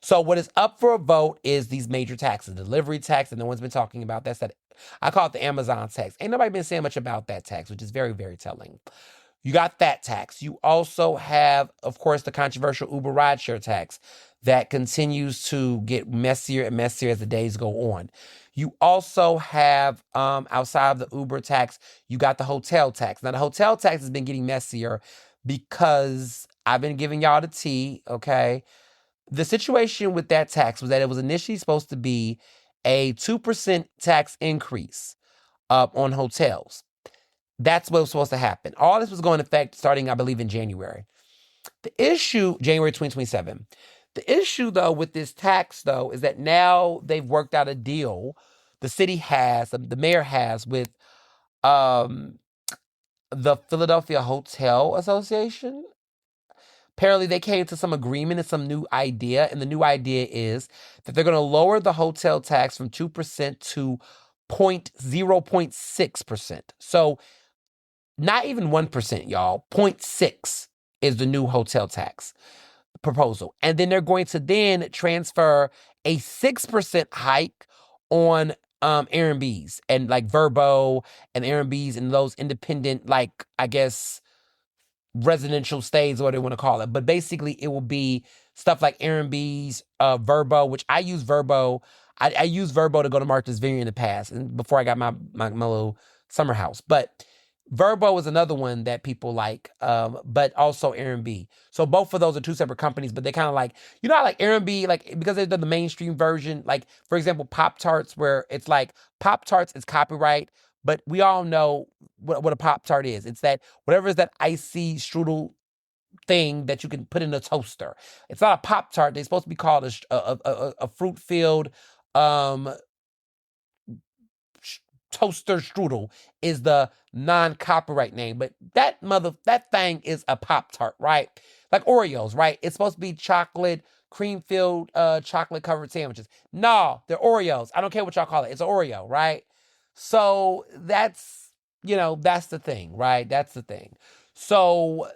So what is up for a vote is these major taxes, delivery tax, and no one's been talking about that. I call it the Amazon tax. Ain't nobody been saying much about that tax, which is very, very telling. You got that tax. You also have, of course, the controversial Uber rideshare tax that continues to get messier and messier as the days go on. You also have, outside of the Uber tax, you got the hotel tax. Now, the hotel tax has been getting messier because I've been giving y'all the tea, okay? The situation with that tax was that it was initially supposed to be a 2% tax increase. on hotels. That's what was supposed to happen. All this was going to effect starting, I believe, in January. The issue, January 2027. The issue, though, with this tax, though, is that now they've worked out a deal. The city has, the mayor has, with the Philadelphia Hotel Association. Apparently, they came to some agreement and some new idea, and the new idea is that they're going to lower the hotel tax from 2% to 0.6%. So not even 1%, y'all. 0.6 is the new hotel tax proposal. And then they're going to then transfer a 6% hike on Airbnbs and like Verbo and Airbnbs and those independent, like, I guess, residential stays, or what they want to call it. But basically, it will be stuff like Airbnbs, Verbo, which I use Verbo. I used Verbo to go to Martha's Vineyard in the past, and before I got my little summer house. But Verbo is another one that people like, but also Airbnb. So both of those are two separate companies, but they kind of like, you know how like Airbnb, like because they've done the mainstream version, like for example, Pop-Tarts, where it's like Pop-Tarts is copyright, but we all know what a Pop-Tart is. It's that whatever is that icy strudel thing that you can put in a toaster. It's not a Pop-Tart. They're supposed to be called a fruit-filled toaster strudel is the non-copyright name, but that thing is a Pop-Tart, right? Like Oreos, right? It's supposed to be chocolate, cream-filled, chocolate-covered sandwiches. No, they're Oreos. I don't care what y'all call it. It's an Oreo, right? So that's the thing, right? That's the thing. So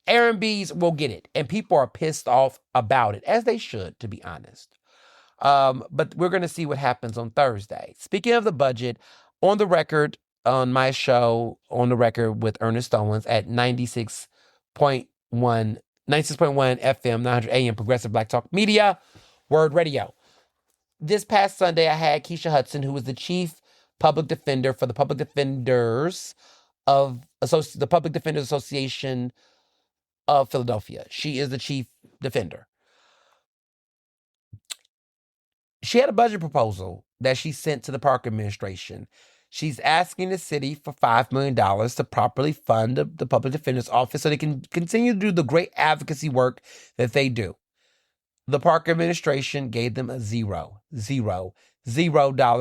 Airbnbs will get it, and people are pissed off about it, as they should, to be honest. But we're going to see what happens on Thursday. Speaking of the budget, on the record, on my show, on the record with Ernest Owens at 96.1 FM, 900 AM, Progressive Black Talk Media, Word Radio. This past Sunday, I had Keisha Hudson, who was the chief public defender for the Public Defenders Association of Philadelphia. She is the chief defender. She had a budget proposal that she sent to the park administration. She's asking the city for $5 million to properly fund the public defender's office so they can continue to do the great advocacy work that they do. The park administration gave them a $0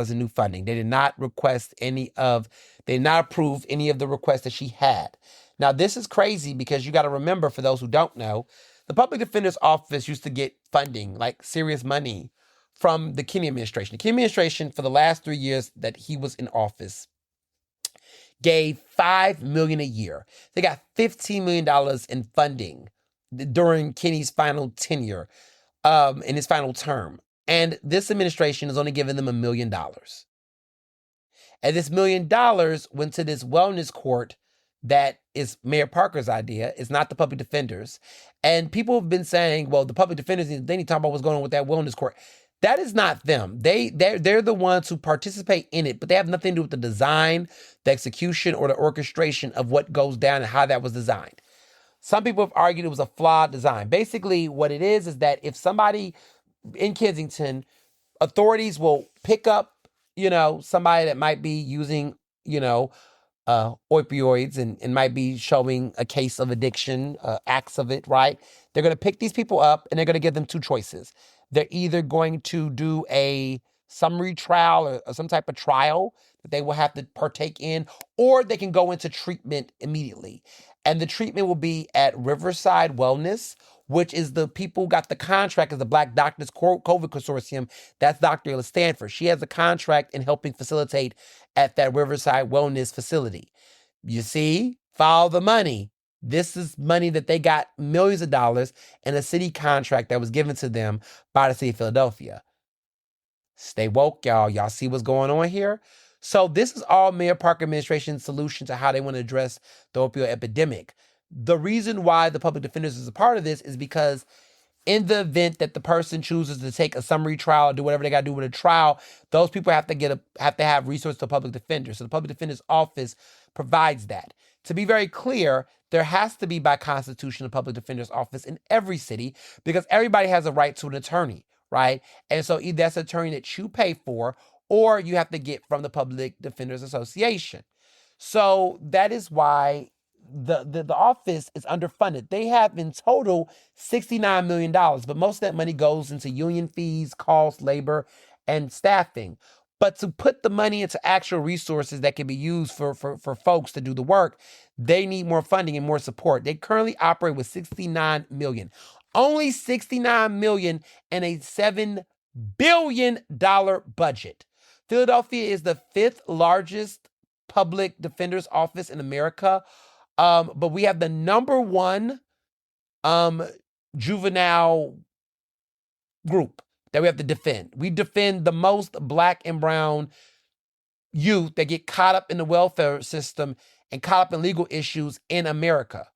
in new funding. They did not approve any of the requests that she had. Now, this is crazy because you got to remember, for those who don't know, the public defender's office used to get funding, like serious money, from the Kennedy administration. The Kennedy administration, for the last 3 years that he was in office, gave $5 million a year. They got $15 million in funding during Kennedy's final tenure, in his final term. And this administration has only given them $1 million. And this $1 million went to this wellness court that is Mayor Parker's idea. It's not the public defenders. And people have been saying, well, the public defenders, they need to talk about what's going on with that wellness court. That is not them. They're the ones who participate in it, but they have nothing to do with the design, the execution, or the orchestration of what goes down and how that was designed. Some people have argued it was a flawed design. Basically, what it is that if somebody in Kensington, authorities will pick up, somebody that might be using, opioids and might be showing a case of addiction, acts of it, right? They're going to pick these people up and they're going to give them two choices. They're either going to do a summary trial or some type of trial that they will have to partake in, or they can go into treatment immediately. And the treatment will be at Riverside Wellness, which is the people who got the contract as the Black Doctors COVID Consortium. That's Dr. Ella Stanford. She has a contract in helping facilitate at that Riverside Wellness facility. You see, follow the money. This is money that they got, millions of dollars, in a city contract that was given to them by the city of Philadelphia. Stay woke, y'all. Y'all see what's going on here? So this is all Mayor Parker administration's solution to how they want to address the opioid epidemic. The reason why the public defenders is a part of this is because in the event that the person chooses to take a summary trial or do whatever they got to do with a trial, those people have to have resources to a public defender. So the public defender's office provides that. To be very clear, there has to be, by constitution, a public defender's office in every city because everybody has a right to an attorney, right? And so either that's an attorney that you pay for, or you have to get from the Public Defenders Association. So that is why the office is underfunded. They have in total $69 million, but most of that money goes into union fees, costs, labor, and staffing. But to put the money into actual resources that can be used for folks to do the work, they need more funding and more support. They currently operate with $69 million. Only $69 million and a $7 billion budget. Philadelphia is the 5th largest public defender's office in America. But we have the number one juvenile group that we have to defend. We defend the most Black and brown youth that get caught up in the welfare system and caught up in legal issues in America.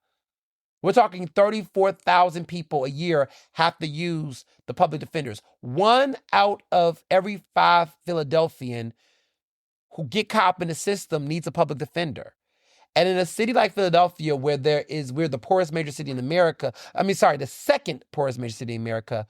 We're talking 34,000 people a year have to use the public defenders. 1 out of every 5 Philadelphian who get caught up in the system needs a public defender. And in a city like Philadelphia, where we're the poorest major city in America, the second poorest major city in America,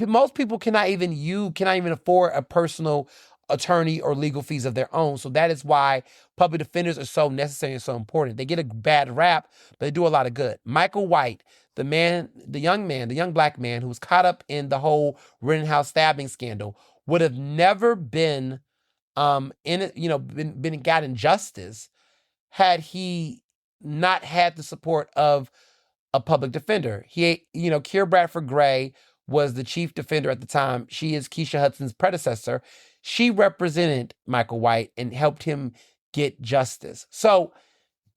most people cannot even afford a personal attorney or legal fees of their own. So that is why public defenders are so necessary and so important. They get a bad rap, but they do a lot of good. Michael White, the young Black man who was caught up in the whole Rittenhouse stabbing scandal, would have never been gotten justice had he not had the support of a public defender. Keira Bradford Gray was the chief defender at the time. She is Keisha Hudson's predecessor. She represented Michael White and helped him get justice. So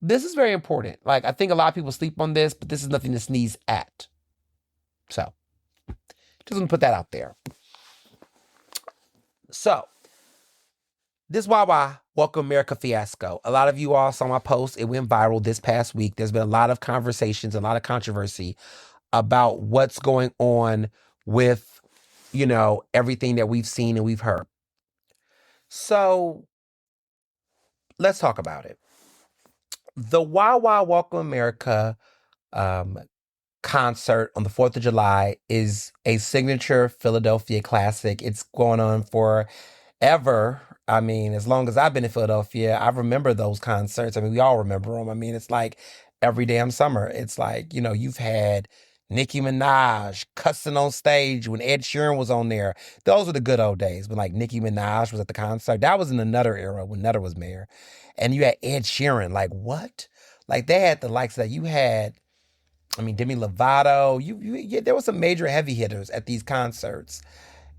this is very important. Like, I think a lot of people sleep on this, but this is nothing to sneeze at. So just want to put that out there. So this Wawa Welcome America fiasco. A lot of you all saw my post. It went viral this past week. There's been a lot of conversations, a lot of controversy about what's going on with, everything that we've seen and we've heard. So let's talk about it. The Wawa Welcome America concert on the 4th of July is a signature Philadelphia classic. It's going on forever. As long as I've been in Philadelphia, I remember those concerts. We all remember them. It's like every damn summer. It's like, you've had Nicki Minaj cussing on stage when Ed Sheeran was on there. Those were the good old days when like Nicki Minaj was at the concert. That was in the Nutter era when Nutter was mayor. And you had Ed Sheeran. Like, what? Like, they had the likes that you had. Demi Lovato. There were some major heavy hitters at these concerts.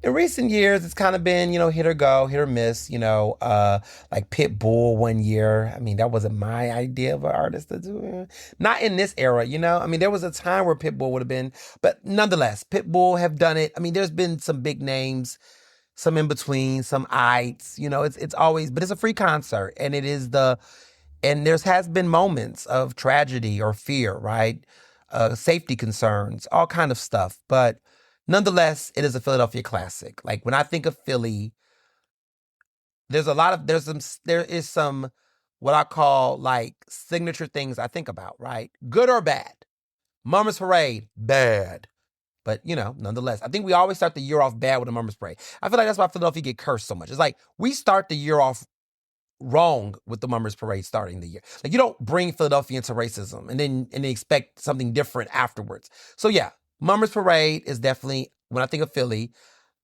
In recent years, it's kind of been, hit or go, hit or miss, like Pitbull one year. That wasn't my idea of an artist to do. Not in this era, there was a time where Pitbull would have been, but nonetheless, Pitbull have done it. There's been some big names, some in between, some ites, it's always, but it's a free concert, and and there has been moments of tragedy or fear, right? Safety concerns, all kind of stuff, but nonetheless, it is a Philadelphia classic. Like, when I think of Philly, there is some what I call like signature things I think about, right? Good or bad. Mummers Parade, bad. But, nonetheless, I think we always start the year off bad with a Mummers Parade. I feel like that's why Philadelphia get cursed so much. It's like we start the year off wrong with the Mummers Parade starting the year. Like, you don't bring Philadelphia into racism and then expect something different afterwards. So yeah, Mummers Parade is definitely, when I think of Philly,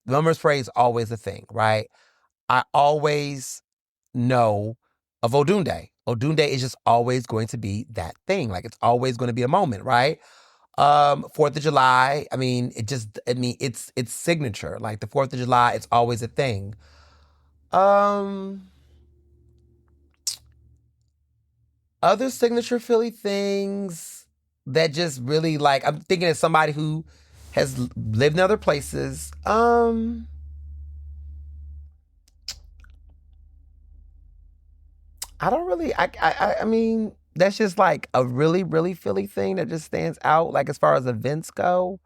the Mummers Parade is always a thing, right? I always know of Odunde. Odunde is just always going to be that thing. Like, it's always going to be a moment, right? 4th of July, it's signature. Like, the 4th of July, it's always a thing. Other signature Philly things that just really, like, I'm thinking of somebody who has lived in other places. I don't really, that's just like a really, really Philly thing that just stands out, like, as far as events go.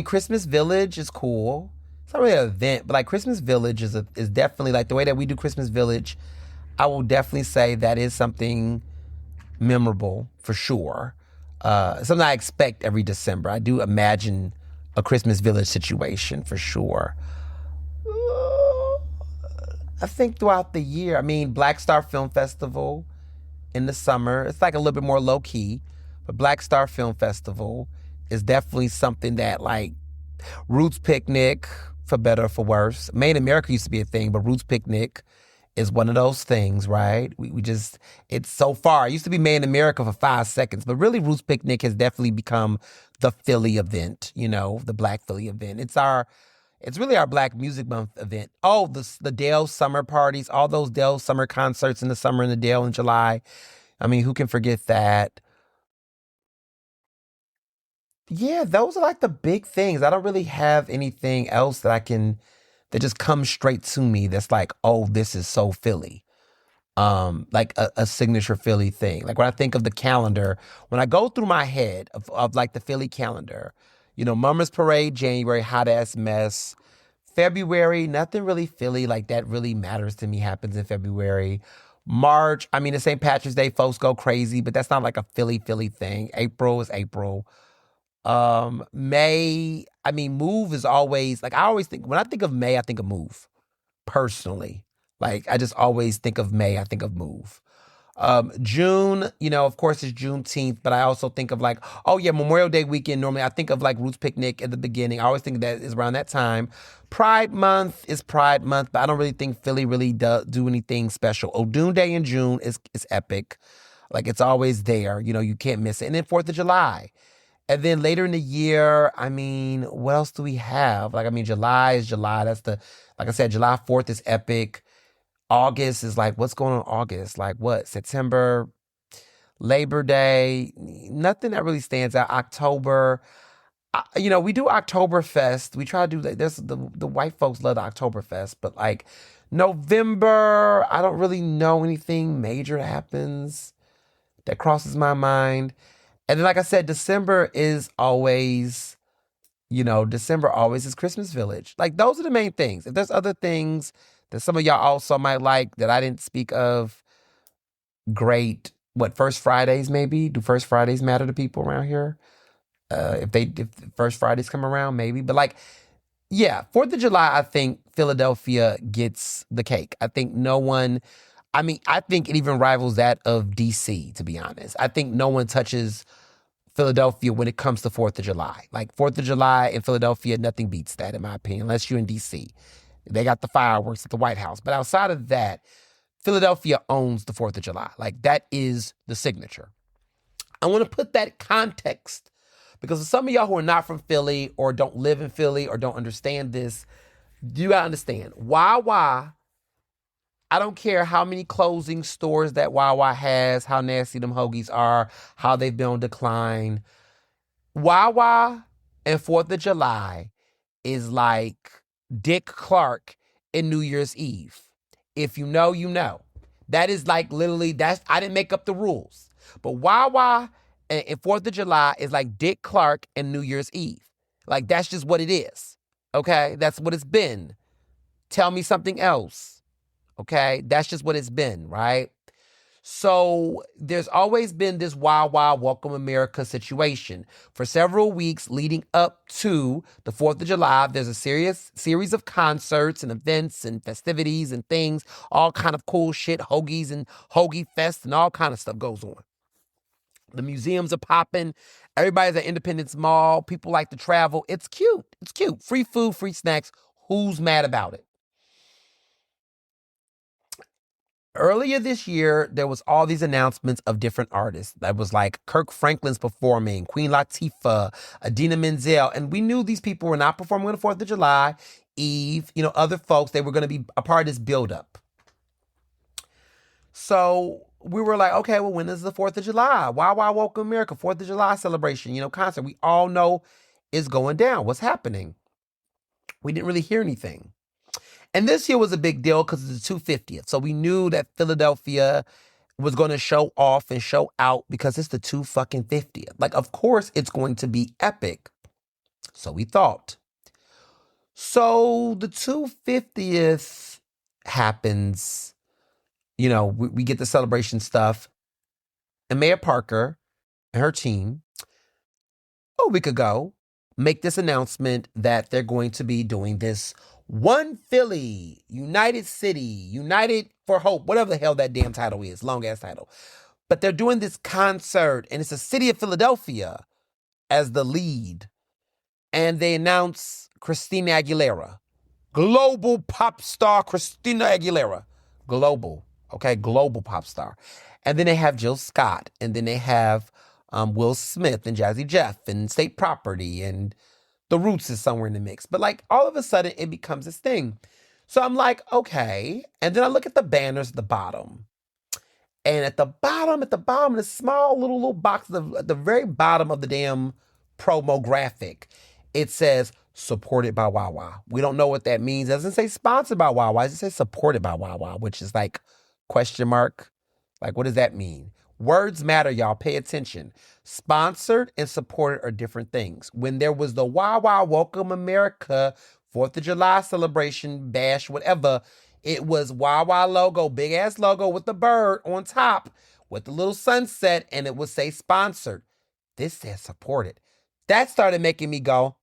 Christmas Village is cool. It's not really an event, but like Christmas Village is definitely, like, the way that we do Christmas Village, I will definitely say that is something memorable for sure. Something I expect every December. I do imagine a Christmas Village situation for sure. I think throughout the year, I mean, Black Star Film Festival in the summer, it's like a little bit more low key, but Black Star Film Festival is definitely something that like Roots Picnic, for better or for worse. Made in America used to be a thing, but Roots Picnic is one of those things, right? We just, it's so far. It used to be Made in America for 5 seconds, but really Roots Picnic has definitely become the Philly event, the Black Philly event. It's really our Black Music Month event. Oh, the Dale summer parties, all those Dale summer concerts in the summer and the Dale in July. I mean, who can forget that? Yeah, those are like the big things. I don't really have anything else that just comes straight to me that's like, oh, this is so Philly. Like a signature Philly thing. Like when I think of the calendar, when I go through my head of like the Philly calendar, Mummers Parade, January, hot ass mess. February, nothing really Philly like that really matters to me happens in February. March, I mean, the St. Patrick's Day folks go crazy, but that's not like a Philly thing. April is April. May, I mean, Move is always like I always think when I think of May, I think of Move personally. Like I just always think of May, I think of Move. June, of course, it's Juneteenth, but I also think of like, oh yeah, Memorial Day weekend. Normally, I think of like Roots Picnic at the beginning. I always think that is around that time. Pride Month is Pride Month, but I don't really think Philly really do anything special. Odoon Day in June is epic. Like it's always there. You can't miss it. And then 4th of July. And then later in the year, I mean, what else do we have? Like, I mean, July is July. Like I said, July 4th is epic. August is like, what's going on in August? Like what? September, Labor Day, nothing that really stands out. October, we do Oktoberfest. We try to do that. There's the white folks love the Oktoberfest, but like November, I don't really know anything major that happens that crosses my mind. And then, like I said, December always is Christmas Village. Like those are the main things. If there's other things that some of y'all also might like that I didn't speak of, great. What, First Fridays maybe? Do First Fridays matter to people around here? If First Fridays come around, maybe. But like, yeah, 4th of July, I think Philadelphia gets the cake. I think no one, I mean, I think it even rivals that of DC, to be honest. I think no one touches Philadelphia when it comes to 4th of July. Like 4th of July in Philadelphia, nothing beats that, in my opinion, unless you're in DC. They got the fireworks at the White House. But outside of that, Philadelphia owns the 4th of July. Like that is the signature. I want to put that context because for some of y'all who are not from Philly or don't live in Philly or don't understand this, you got to understand. Wawa, I don't care how many closing stores that Wawa has, how nasty them hoagies are, how they've been on decline. Wawa and 4th of July is like Dick Clark in New Year's Eve. If you know, you know. That is like literally, I didn't make up the rules. But Wawa and 4th of July is like Dick Clark and New Year's Eve. Like that's just what it is. Okay? That's what it's been. Tell me something else. Okay? That's just what it's been, right? So there's always been this Wawa Welcome America situation. For several weeks leading up to the 4th of July, there's a series of concerts and events and festivities and things, all kind of cool shit, hoagies and hoagie fest and all kind of stuff goes on. The museums are popping. Everybody's at Independence Mall. People like to travel. It's cute. It's cute. Free food, free snacks. Who's mad about it? Earlier this year, there was all these announcements of different artists. That was like Kirk Franklin's performing, Queen Latifah, Adina Menzel. And we knew these people were not performing on the 4th of July Eve. Other folks, they were going to be a part of this buildup. So we were like, okay, well, when is the 4th of July? Why Welcome America? 4th of July celebration, concert. We all know is going down. What's happening? We didn't really hear anything. And this year was a big deal because it's the 250th. So we knew that Philadelphia was going to show off and show out because it's the 250th. Like, of course, it's going to be epic. So we thought. So the 250th happens. We get the celebration stuff. And Mayor Parker and her team, a week ago, make this announcement that they're going to be doing this One Philly, United City, United for Hope, whatever the hell that damn title is, long ass title. But they're doing this concert, and it's the city of Philadelphia as the lead. And they announce Christina Aguilera, global pop star Christina Aguilera, global, okay, global pop star. And then they have Jill Scott, and then they have Will Smith and Jazzy Jeff and State Property, and The Roots is somewhere in the mix. But like all of a sudden it becomes this thing. So I'm like, okay. And then I look at the banners at the bottom. And at the bottom, the small little box at the very bottom of the damn promo graphic, it says supported by Wawa. We don't know what that means. It doesn't say sponsored by Wawa. It says supported by Wawa, which is like question mark. Like, what does that mean? Words matter, y'all. Pay attention. Sponsored and supported are different things. When there was the Wawa Welcome America 4th of July celebration, bash, whatever, it was Wawa logo, big ass logo with the bird on top with the little sunset, and it would say sponsored. This says supported. That started making me go,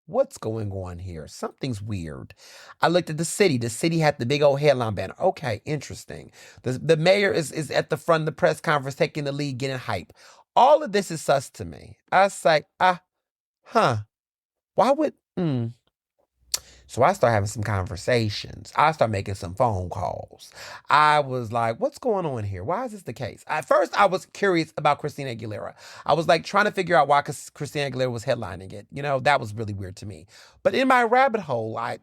what's going on here? Something's weird. I looked at the city. The city had the big old headline banner. Okay, interesting. The mayor is at the front of the press conference taking the lead, getting hype. All of this is sus to me. I was like, why would, So I start having some conversations. I start making some phone calls. I was like, what's going on here? Why is this the case? At first, I was curious about Christina Aguilera. I was like trying to figure out why Christina Aguilera was headlining it. That was really weird to me. But in my rabbit hole, I,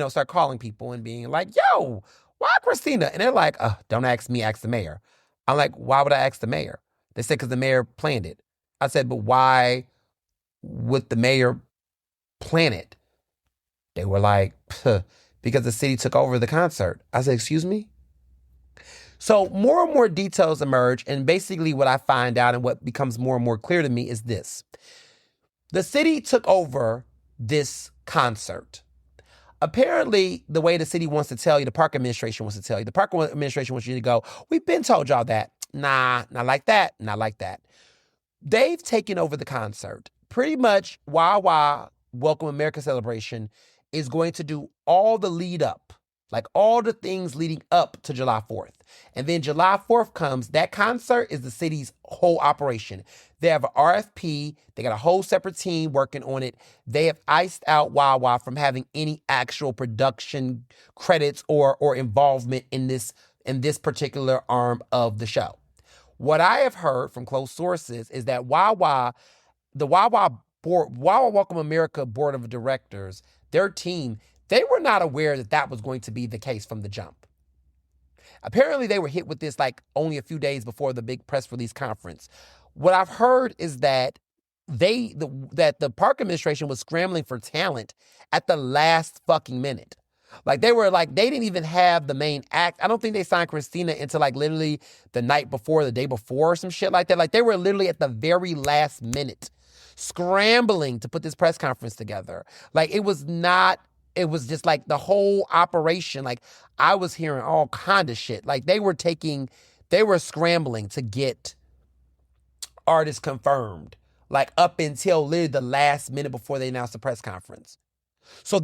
start calling people and being like, yo, why Christina? And they're like, don't ask me, ask the mayor. I'm like, why would I ask the mayor? They said, because the mayor planned it. I said, but why would the mayor plan it? They were like, because the city took over the concert. I said, excuse me? So more and more details emerge, and basically what I find out and what becomes more and more clear to me is this. The city took over this concert. Apparently, the way the city wants to tell you, the park administration wants to tell you, the park administration wants you to go, we've been told y'all that. Nah, not like that, not like that. They've taken over the concert. Pretty much, Wawa Welcome America celebration is going to do all the lead up, like all the things leading up to July 4th. And then July 4th comes, that concert is the city's whole operation. They have an RFP, they got a whole separate team working on it. They have iced out Wawa from having any actual production credits or involvement in this particular arm of the show. What I have heard from close sources is that the Wawa Welcome America Board of Directors, their team, they were not aware that that was going to be the case from the jump. Apparently, they were hit with this like only a few days before the big press release conference. What I've heard is that that the park administration was scrambling for talent at the last fucking minute. Like they didn't even have the main act. I don't think they signed Christina until like literally the night before, the day before, or some shit like that. Like they were literally at the very last minute scrambling to put this press conference together. Like it was just like the whole operation. Like I was hearing all kind of shit. Like they were scrambling to get artists confirmed, like up until literally the last minute before they announced the press conference. So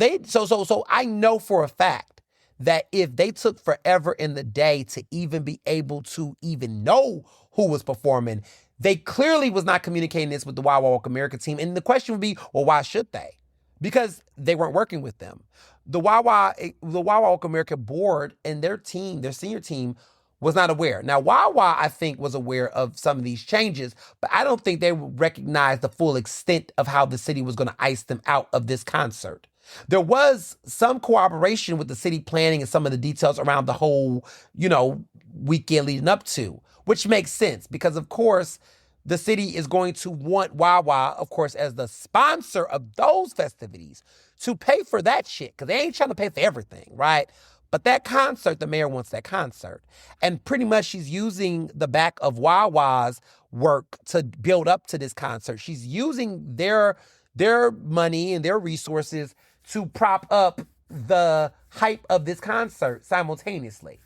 I know for a fact that if they took forever in the day to even be able to even know who was performing, they clearly was not communicating this with the Wawa Walk America team. And the question would be, well, why should they? Because they weren't working with them. The Wawa Walk America board and their team, their senior team, was not aware. Now, Wawa, I think, was aware of some of these changes, but I don't think they recognized the full extent of how the city was going to ice them out of this concert. There was some cooperation with the city planning and some of the details around the whole, weekend leading up to, which makes sense because, of course, the city is going to want Wawa, of course, as the sponsor of those festivities to pay for that shit because they ain't trying to pay for everything, right? But that concert, the mayor wants that concert. And pretty much she's using the back of Wawa's work to build up to this concert. She's using their money and their resources to prop up the hype of this concert simultaneously.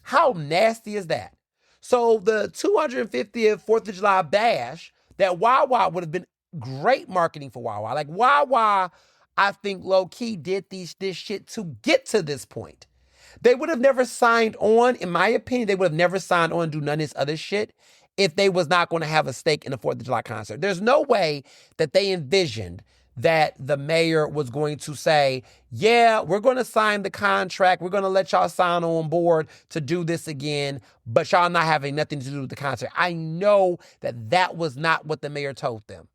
How nasty is that? So the 250th 4th of July bash, that Wawa would have been great marketing for Wawa. Like Wawa, I think low key did this shit to get to this point. They would have never signed on, in my opinion, they would have never signed on and do none of this other shit if they was not going to have a stake in the 4th of July concert. There's no way that they envisioned that the mayor was going to say, yeah, we're going to sign the contract. We're going to let y'all sign on board to do this again, but y'all not having nothing to do with the concert. I know that that was not what the mayor told them.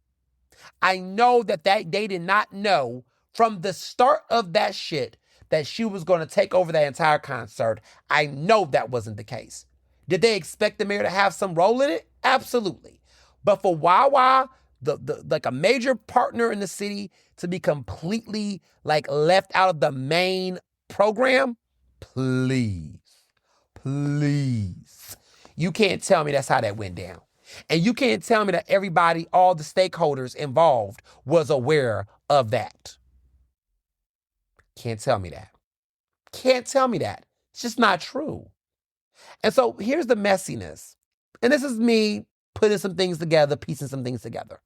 I know that they did not know from the start of that shit that she was going to take over that entire concert. I know that wasn't the case. Did they expect the mayor to have some role in it? Absolutely. But for Wawa, the like a major partner in the city, to be completely like left out of the main program, please. You can't tell me that's how that went down. And you can't tell me that everybody, all the stakeholders involved, was aware of that. Can't tell me that. Can't tell me that. It's just not true. And so here's the messiness. And this is me putting some things together, piecing some things together.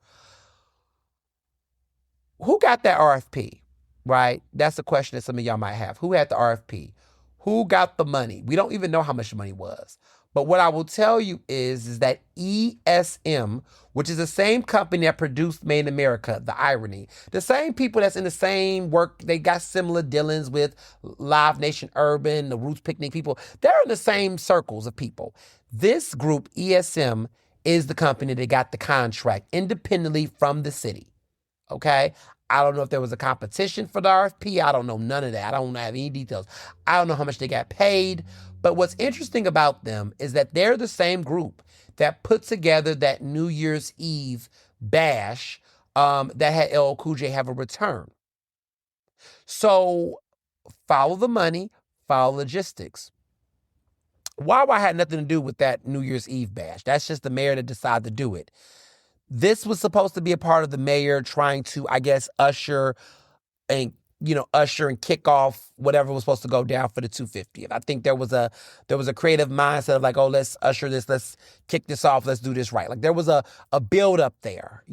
Who got that RFP, right? That's the question that some of y'all might have. Who had the RFP? Who got the money? We don't even know how much the money was. But what I will tell you is that ESM, which is the same company that produced Made in America, the irony, the same people that's in the same work, they got similar dealings with Live Nation Urban, the Roots Picnic people. They're in the same circles of people. This group, ESM, is the company that got the contract independently from the city. Okay? I don't know if there was a competition for the RFP. I don't know none of that. I don't have any details. I don't know how much they got paid. But what's interesting about them is that they're the same group that put together that New Year's Eve bash that had LL Cool J have a return. So follow the money, follow logistics. Wawa had nothing to do with that New Year's Eve bash. That's just the mayor that decided to do it. This was supposed to be a part of the mayor trying to, I guess, usher and kick off whatever was supposed to go down for the 250th. I think there was a creative mindset of like, oh, let's usher this, let's kick this off, let's do this right. Like there was a build up there,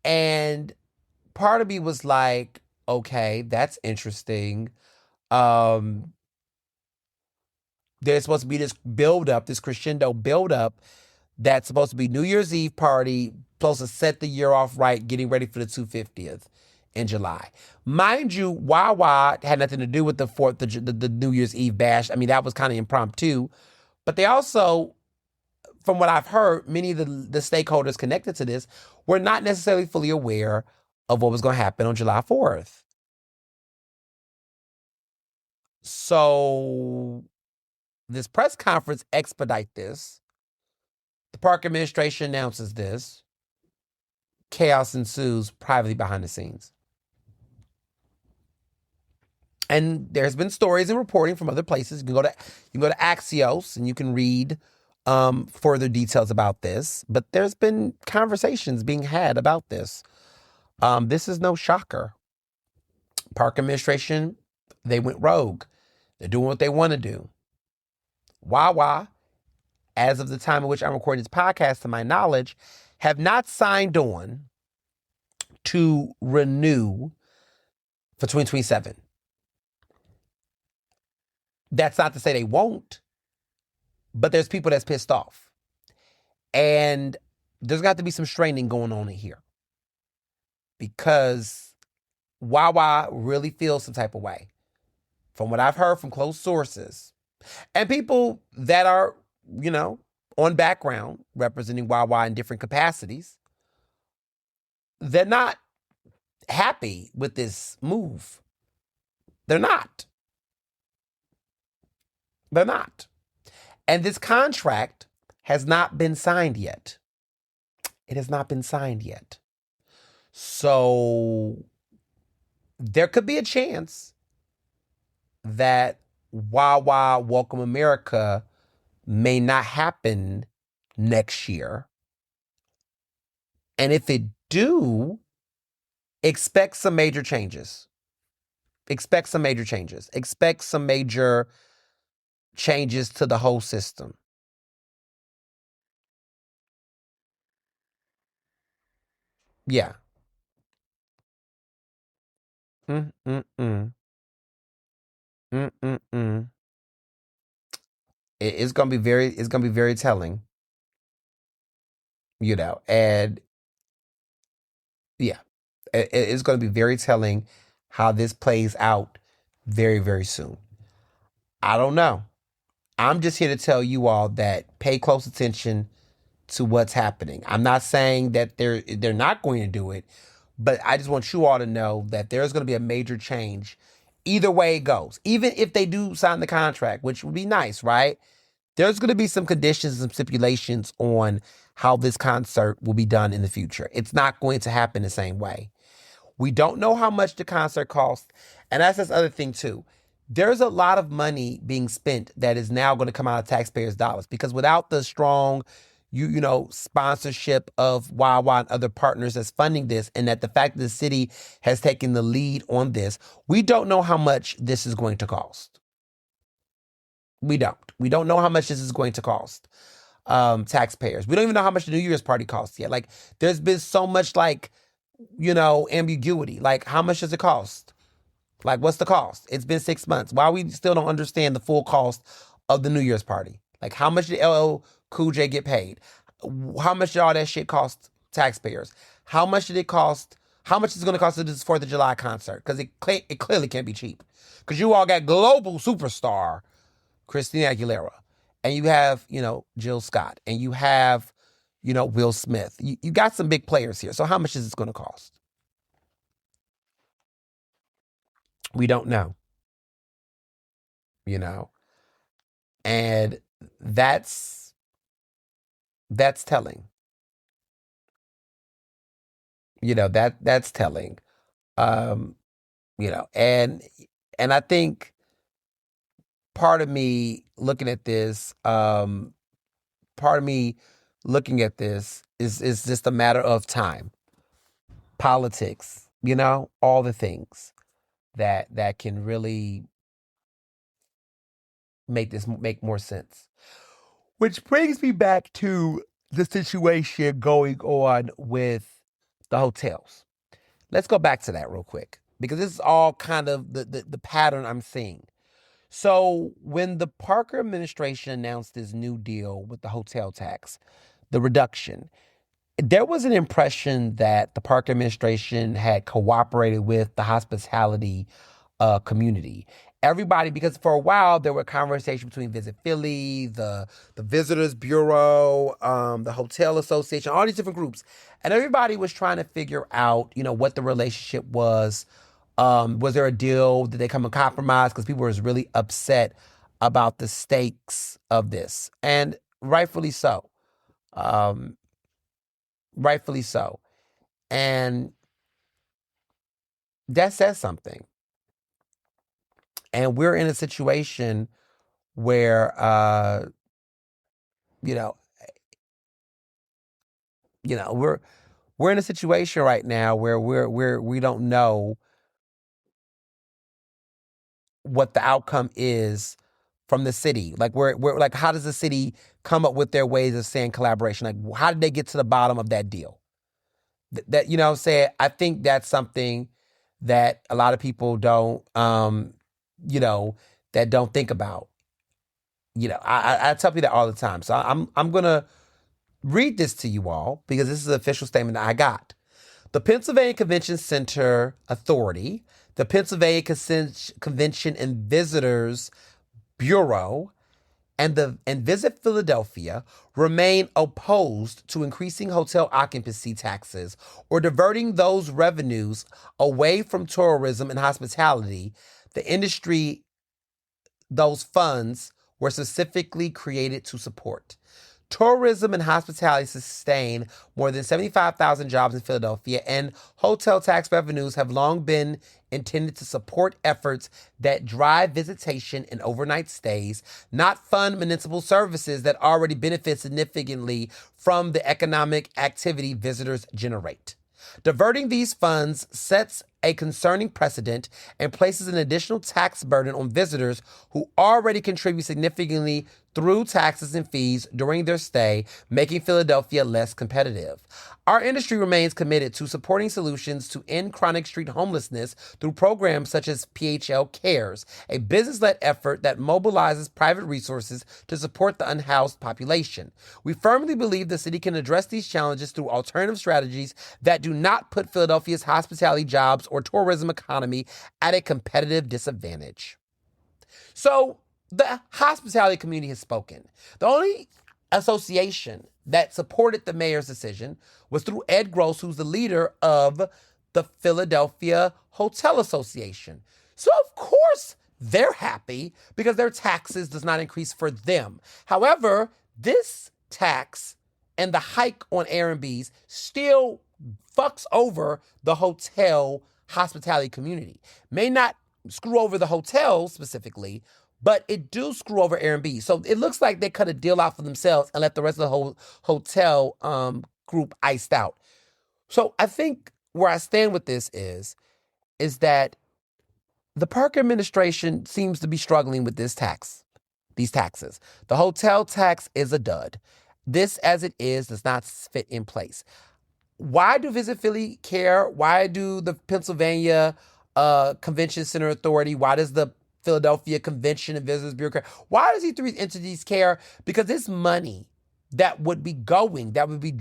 and part of me was like, okay, that's interesting. There's supposed to be this build up, this crescendo build up that's supposed to be New Year's Eve party, supposed to set the year off right, getting ready for the 250th in July. Mind you, Wawa had nothing to do with the New Year's Eve bash. I mean, that was kind of impromptu. But they also, from what I've heard, many of the stakeholders connected to this were not necessarily fully aware of what was going to happen on July 4th. So this press conference expedite this. The park administration announces this. Chaos ensues privately behind the scenes. And there's been stories and reporting from other places. You can go to Axios and you can read further details about this. But there's been conversations being had about this. This is no shocker. Park administration, they went rogue. They're doing what they want to do. Wawa, as of the time in which I'm recording this podcast, to my knowledge, have not signed on to renew for 2027. That's not to say they won't, but there's people that's pissed off. And there's got to be some straining going on in here because Wawa really feels some type of way. From what I've heard from close sources and people that are, on background representing Wawa in different capacities, they're not happy with this move. They're not. They're not. And this contract has not been signed yet. It has not been signed yet. So there could be a chance that Wawa Welcome America may not happen next year. And if it do, expect some major changes. Expect some major changes. Expect some major changes to the whole system. Yeah. Mm, mm, mm. Mm, mm, mm. It's gonna be very telling, and yeah, it's gonna be very telling how this plays out very, very soon. I don't know. I'm just here to tell you all that pay close attention to what's happening. I'm not saying that they're not going to do it, but I just want you all to know that there's going to be a major change either way it goes. Even if they do sign the contract, which would be nice, right? There's going to be some conditions and stipulations on how this concert will be done in the future. It's not going to happen the same way. We don't know how much the concert cost. And that's this other thing too. There's a lot of money being spent that is now going to come out of taxpayers' dollars because without the strong, sponsorship of Wawa and other partners that's funding this, and that the fact that the city has taken the lead on this, we don't know how much this is going to cost. We don't. We don't know how much this is going to cost taxpayers. We don't even know how much the New Year's party costs yet. Like, there's been so much ambiguity. Like, how much does it cost? Like, what's the cost? It's been 6 months. Why we still don't understand the full cost of the New Year's party? Like, how much did LL Cool J get paid? How much did all that shit cost taxpayers? How much did it cost? How much is it going to cost to this 4th of July concert? Because it clearly can't be cheap. Because you all got global superstar Christina Aguilera, and you have, Jill Scott, and you have, Will Smith. You got some big players here. So how much is this going to cost? We don't know, you know, and that's telling. That's telling. Um, and I think part of me looking at this, part of me looking at this is just a matter of time. Politics, all the things that can really make more sense. Which brings me back to the situation going on with the hotels. Let's go back to that real quick because this is all kind of the pattern I'm seeing. So when the Parker administration announced this new deal with the hotel tax, the reduction, there was an impression that the Parker administration had cooperated with the hospitality community. Everybody, because for a while there were conversations between Visit Philly, the Visitors Bureau, the Hotel Association, all these different groups, and everybody was trying to figure out, what the relationship was. Was there a deal? Did they come and compromise? Because people were really upset about the stakes of this, and rightfully so. Um, rightfully so, and that says something. And we're in a situation where you know we're in a situation right now where we don't know what the outcome is from the city. Like, we're like, how does the city come up with their ways of saying collaboration? Like, how did they get to the bottom of that deal? That, what I'm saying, I think that's something that a lot of people don't you know that don't think about. I tell people that all the time. So I'm gonna read this to you all because this is an official statement that I got. The Pennsylvania Convention Center Authority, the Pennsylvania Convention and Visitors Bureau, and Visit Philadelphia remain opposed to increasing hotel occupancy taxes or diverting those revenues away from tourism and hospitality. The industry, those funds were specifically created to support. Tourism and hospitality sustain more than 75,000 jobs in Philadelphia, and hotel tax revenues have long been intended to support efforts that drive visitation and overnight stays, not fund municipal services that already benefit significantly from the economic activity visitors generate. Diverting these funds sets a concerning precedent and places an additional tax burden on visitors who already contribute significantly through taxes and fees during their stay, making Philadelphia less competitive. Our industry remains committed to supporting solutions to end chronic street homelessness through programs such as PHL Cares, a business-led effort that mobilizes private resources to support the unhoused population. We firmly believe the city can address these challenges through alternative strategies that do not put Philadelphia's hospitality jobs or tourism economy at a competitive disadvantage. So the hospitality community has spoken. The only association that supported the mayor's decision was through Ed Gross, who's the leader of the Philadelphia Hotel Association. So of course they're happy because their taxes does not increase for them. However, this tax and the hike on Airbnbs still fucks over the hotel hospitality community. May not screw over the hotel specifically, but it do screw over Airbnb. So it looks like they cut a deal out for themselves and let the rest of the whole hotel group iced out. So I think where I stand with this is that the Parker administration seems to be struggling with these taxes. The hotel tax is a dud. This, as it is, does not fit in place. Why do Visit Philly care? Why do the Pennsylvania Convention Center Authority, why does the Philadelphia Convention and Visitors Bureau care? Why does these three entities care? Because this money that would be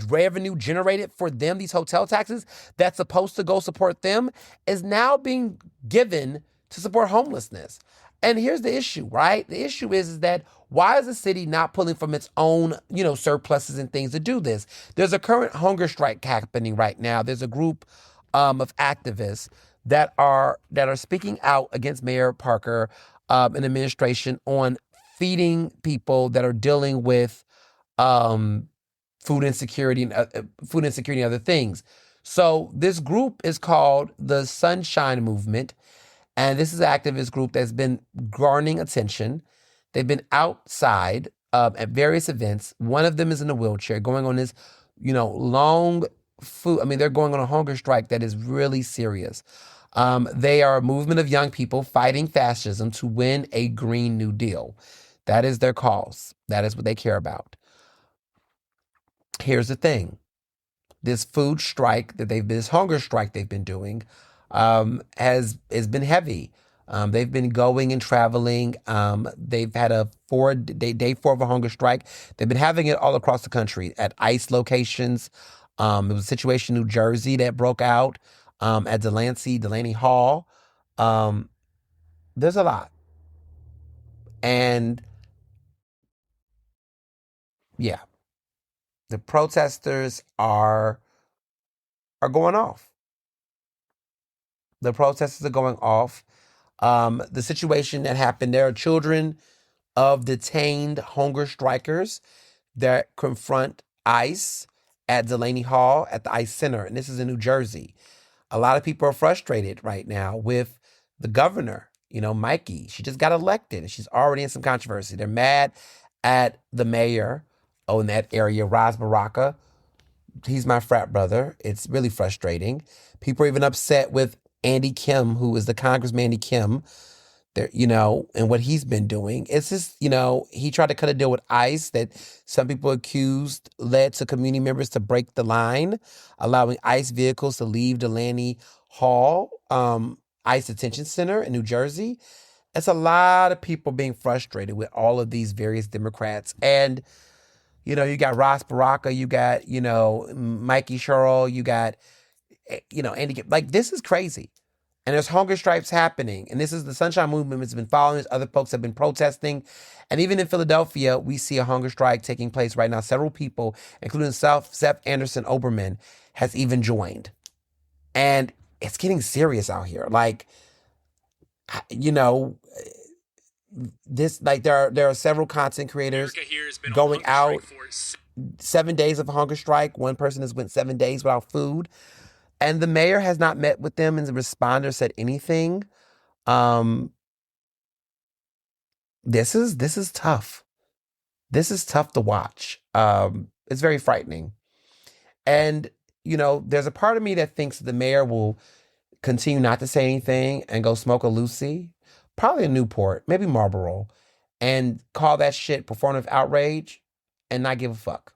revenue generated for them, these hotel taxes, that's supposed to go support them, is now being given to support homelessness. And here's the issue, right? The issue is that why is the city not pulling from its own, surpluses and things to do this? There's a current hunger strike happening right now. There's a group of activists that are speaking out against Mayor Parker and administration on feeding people that are dealing with food insecurity and other things. So this group is called the Sunshine Movement. And this is an activist group that's been garnering attention. They've been outside at various events. One of them is in a wheelchair going on this, long food. I mean, they're going on a hunger strike that is really serious. They are a movement of young people fighting fascism to win a Green New Deal. That is their cause. That is what they care about. Here's the thing. This food strike this hunger strike they've been doing has been heavy. They've been going and traveling. They've had day 4 of a hunger strike. They've been having it all across the country at ICE locations. There was a situation in New Jersey that broke out at Delaney Hall. There's a lot. And yeah, the protesters are going off. The protesters are going off. The situation that happened, there are children of detained hunger strikers that confront ICE at Delaney Hall at the ICE Center, and this is in New Jersey. A lot of people are frustrated right now with the governor, Mikey. She just got elected, and she's already in some controversy. They're mad at the mayor in that area, Ras Baraka. He's my frat brother. It's really frustrating. People are even upset with Andy Kim, who is the Congressman Andy Kim, there, and what he's been doing. It's just, he tried to cut a deal with ICE that some people accused led to community members to break the line, allowing ICE vehicles to leave Delaney Hall, ICE Detention Center in New Jersey. It's a lot of people being frustrated with all of these various Democrats. And, you got Ras Baraka, you got, Mikey Sherrill, you got, Andy Kim. Like, this is crazy. And there's hunger strikes happening. And this is the Sunshine Movement has been following this. Other folks have been protesting. And even in Philadelphia, we see a hunger strike taking place right now. Several people, including Seth Anderson Oberman, has even joined. And it's getting serious out here. Like, there are several content creators going out 7 days of a hunger strike. One person has went 7 days without food. And the mayor has not met with them and the responder said anything. This is tough. This is tough to watch. It's very frightening. And, there's a part of me that thinks the mayor will continue not to say anything and go smoke a Lucy, probably a Newport, maybe Marlboro, and call that shit performative outrage and not give a fuck.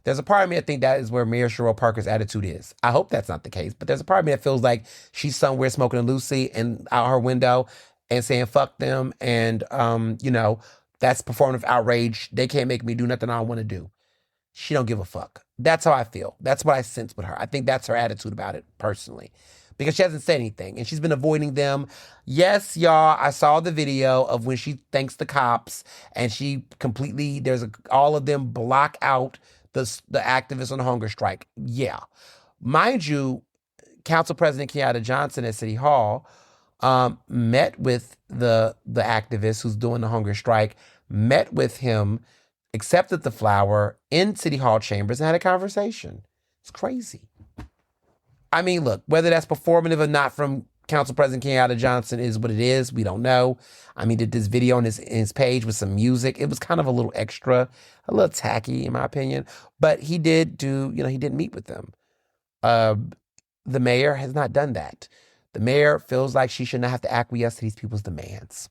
There's a part of me, I think that is where Mayor Cheryl Parker's attitude is. I hope that's not the case, but there's a part of me that feels like she's somewhere smoking a Lucy and out her window and saying fuck them, and that's performative outrage. They can't make me do nothing I want to do. She don't give a fuck. That's how I feel. That's what I sense with her. I think that's her attitude about it personally, because she hasn't said anything and she's been avoiding them. Yes, y'all, I saw the video of when she thanks the cops and she completely, all of them block out the activists on the hunger strike. Yeah. Mind you, Council President Kenyatta Johnson at City Hall met with the activist who's doing the hunger strike, met with him, accepted the flower in City Hall chambers and had a conversation. It's crazy. I mean, look, whether that's performative or not from Council President Kenyatta Johnson is what it is. We don't know. I mean, did this video on his page with some music. It was kind of a little extra, a little tacky in my opinion. But he did he did meet with them. The mayor has not done that. The mayor feels like she should not have to acquiesce to these people's demands.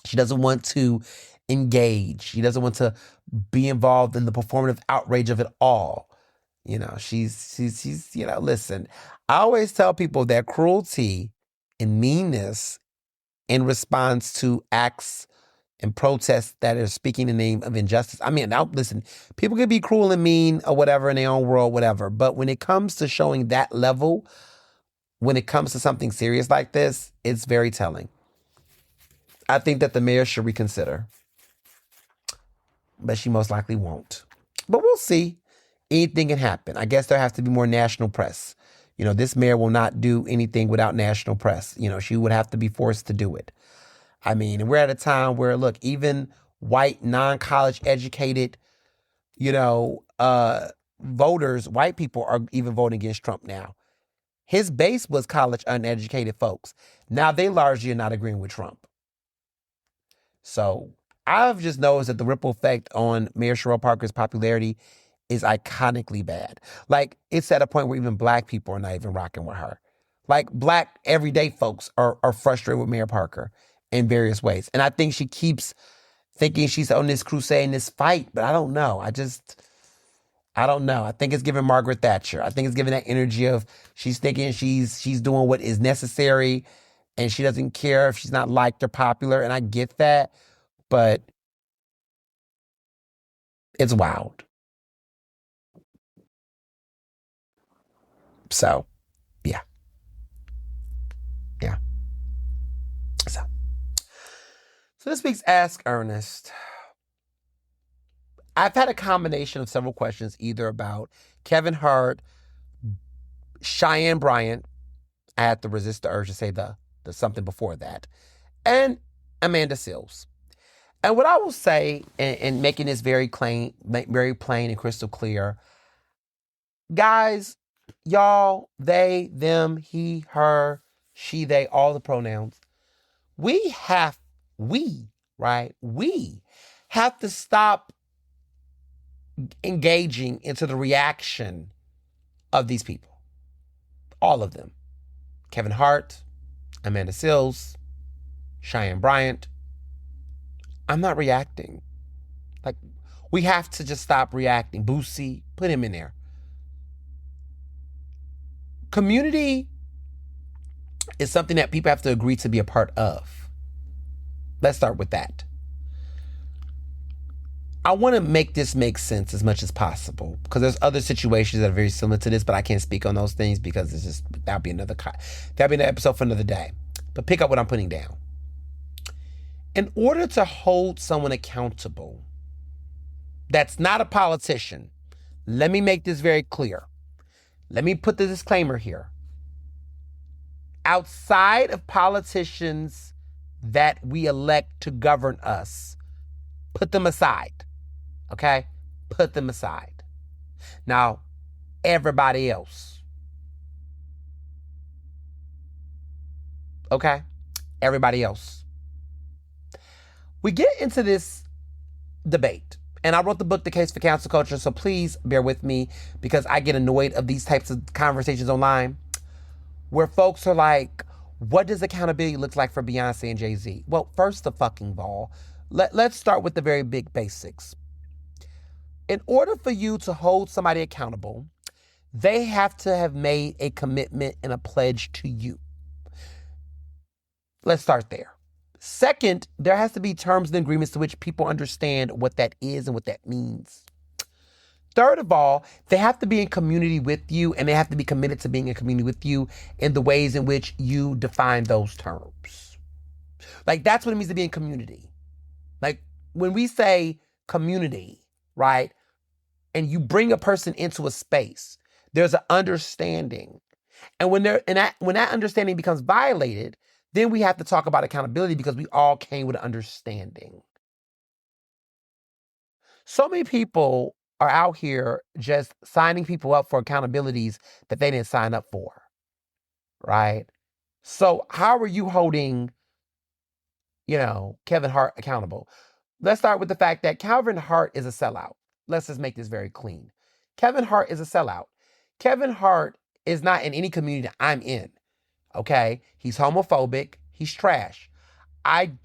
She doesn't want to engage. She doesn't want to be involved in the performative outrage of it all. She's listen, I always tell people that cruelty and meanness in response to acts and protests that are speaking in the name of injustice. I mean, now listen, people can be cruel and mean or whatever in their own world, whatever. But when it comes to showing that level, when it comes to something serious like this, it's very telling. I think that the mayor should reconsider, but she most likely won't. But we'll see. Anything can happen. I guess there has to be more national press. This mayor will not do anything without national press. She would have to be forced to do it. I mean, and we're at a time where, look, even white, non-college educated, voters, white people are even voting against Trump now. His base was college uneducated folks. Now they largely are not agreeing with Trump. So I've just noticed that the ripple effect on Mayor Cheryl Parker's popularity is iconically bad. Like, it's at a point where even black people are not even rocking with her. Like, black everyday folks are frustrated with Mayor Parker in various ways. And I think she keeps thinking she's on this crusade, this fight, but I don't know. I don't know. I think it's giving Margaret Thatcher. I think it's giving that energy of she's thinking she's doing what is necessary and she doesn't care if she's not liked or popular. And I get that, but it's wild. So, yeah. Yeah. So this week's Ask Ernest. I've had a combination of several questions, either about Kevin Hart, Cheyenne Bryant. I had to resist the urge to say the something before that, and Amanda Seales. And what I will say, in making this very plain and crystal clear, guys, y'all, they, them, he, her, she, they, all the pronouns. We have to stop engaging into the reaction of these people. All of them. Kevin Hart, Amanda Seales, Cheyenne Bryant. I'm not reacting. Like, we have to just stop reacting. Boosie, put him in there. Community is something that people have to agree to be a part of. Let's start with that. I want to make this make sense as much as possible, because there's other situations that are very similar to this, but I can't speak on those things because that'll be another episode for another day. But pick up what I'm putting down. In order to hold someone accountable that's not a politician, let me make this very clear. Let me put the disclaimer here. Outside of politicians that we elect to govern us, put them aside. Okay? Put them aside. Now, everybody else. Okay? Everybody else. We get into this debate. And I wrote the book, The Case for Cancel Culture, so please bear with me because I get annoyed of these types of conversations online. where folks are like, what does accountability look like for Beyonce and Jay-Z? Well, first of fucking all, let's start with the very big basics. In order for you to hold somebody accountable, they have to have made a commitment and a pledge to you. Let's start there. Second, there has to be terms and agreements to which people understand what that is and what that means. Third of all, they have to be in community with you, and they have to be committed to being in community with you in the ways in which you define those terms. Like, that's what it means to be in community. Like, when we say community, right, and you bring a person into a space, there's an understanding. And when that understanding becomes violated, then we have to talk about accountability, because we all came with an understanding. So many people are out here just signing people up for accountabilities that they didn't sign up for, right? So how are you holding, Kevin Hart accountable? Let's start with the fact that Kevin Hart is a sellout. Let's just make this very clean. Kevin Hart is a sellout. Kevin Hart is not in any community that I'm in, okay? He's homophobic. He's trash. I'm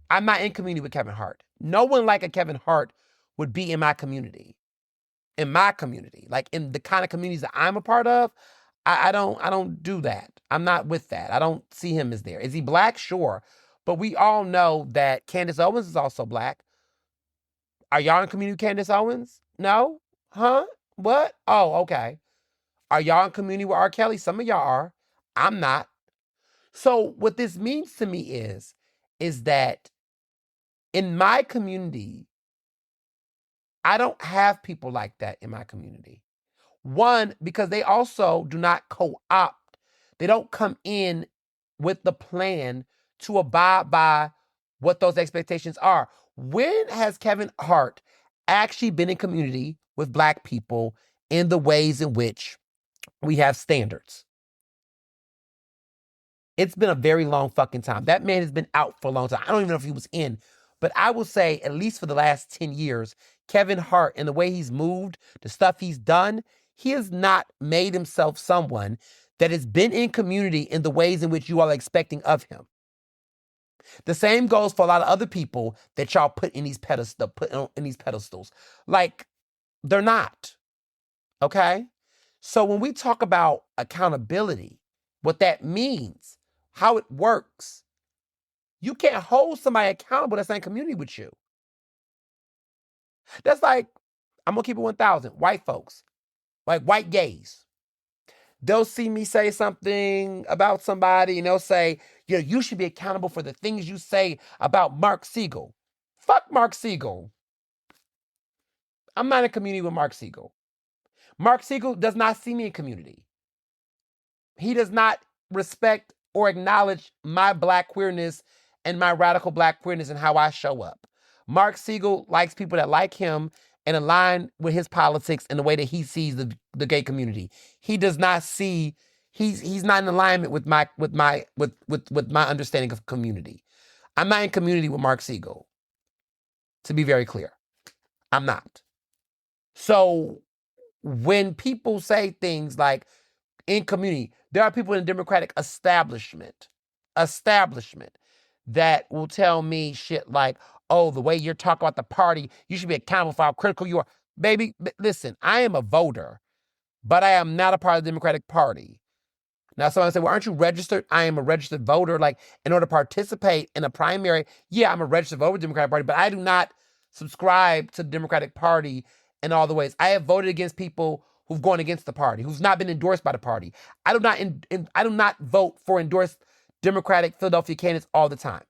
not in community with Kevin Hart. No one like a Kevin Hart would be in my community. Like in the kind of communities that I'm a part of, I don't do that. I'm not with that. I don't see him as there. Is he black? Sure. But we all know that Candace Owens is also black. Are y'all in community with Candace Owens? No? Huh? What? Oh, okay. Are y'all in community with R. Kelly? Some of y'all are. I'm not. So what this means to me is that in my community, I don't have people like that in my community. One, because they also do not co-opt. They don't come in with the plan to abide by what those expectations are. When has Kevin Hart actually been in community with Black people in the ways in which we have standards? It's been a very long fucking time. That man has been out for a long time. I don't even know if he was in, but I will say, at least for the last 10 years, Kevin Hart and the way he's moved, the stuff he's done, he has not made himself someone that has been in community in the ways in which you are expecting of him. The same goes for a lot of other people that y'all put in these pedestals. Like, they're not. Okay? So when we talk about accountability, what that means, how it works, you can't hold somebody accountable that's not in community with you. That's like, I'm going to keep it 1,000. White folks, like white gays. They'll see me say something about somebody and they'll say, you should be accountable for the things you say about Mark Siegel. Fuck Mark Siegel. I'm not in community with Mark Siegel. Mark Siegel does not see me in community. He does not respect or acknowledge my Black queerness and my radical Black queerness and how I show up. Mark Siegel likes people that like him and align with his politics and the way that he sees the gay community. He does not see, he's not in alignment with my understanding of community. I'm not in community with Mark Siegel, to be very clear. I'm not. So when people say things like in community, there are people in the Democratic establishment that will tell me shit like, oh, the way you're talking about the party, you should be accountable for how critical you are. Baby, listen, I am a voter, but I am not a part of the Democratic Party. Now, someone say, well, aren't you registered? I am a registered voter. Like, in order to participate in a primary, yeah, I'm a registered voter of the Democratic Party, but I do not subscribe to the Democratic Party in all the ways. I have voted against people who've gone against the party, who's not been endorsed by the party. I do not vote for endorsed Democratic Philadelphia candidates all the time.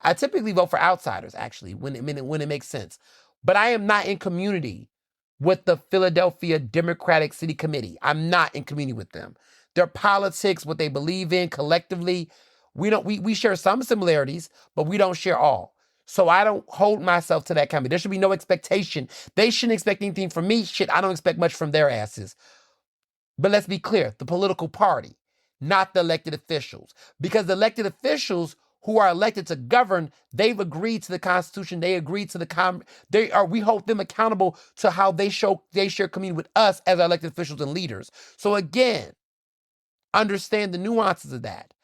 I typically vote for outsiders, actually, when it makes sense. But I am not in community with the Philadelphia Democratic City Committee. I'm not in community with them. Their politics, what they believe in collectively, we share some similarities, but we don't share all. So I don't hold myself to that committee. There should be no expectation. They shouldn't expect anything from me. Shit, I don't expect much from their asses. But let's be clear, the political party, not the elected officials. Because the elected officials who are elected to govern, they've agreed to the Constitution. They agreed to we hold them accountable to how they share community with us as our elected officials and leaders. So again, understand the nuances of that.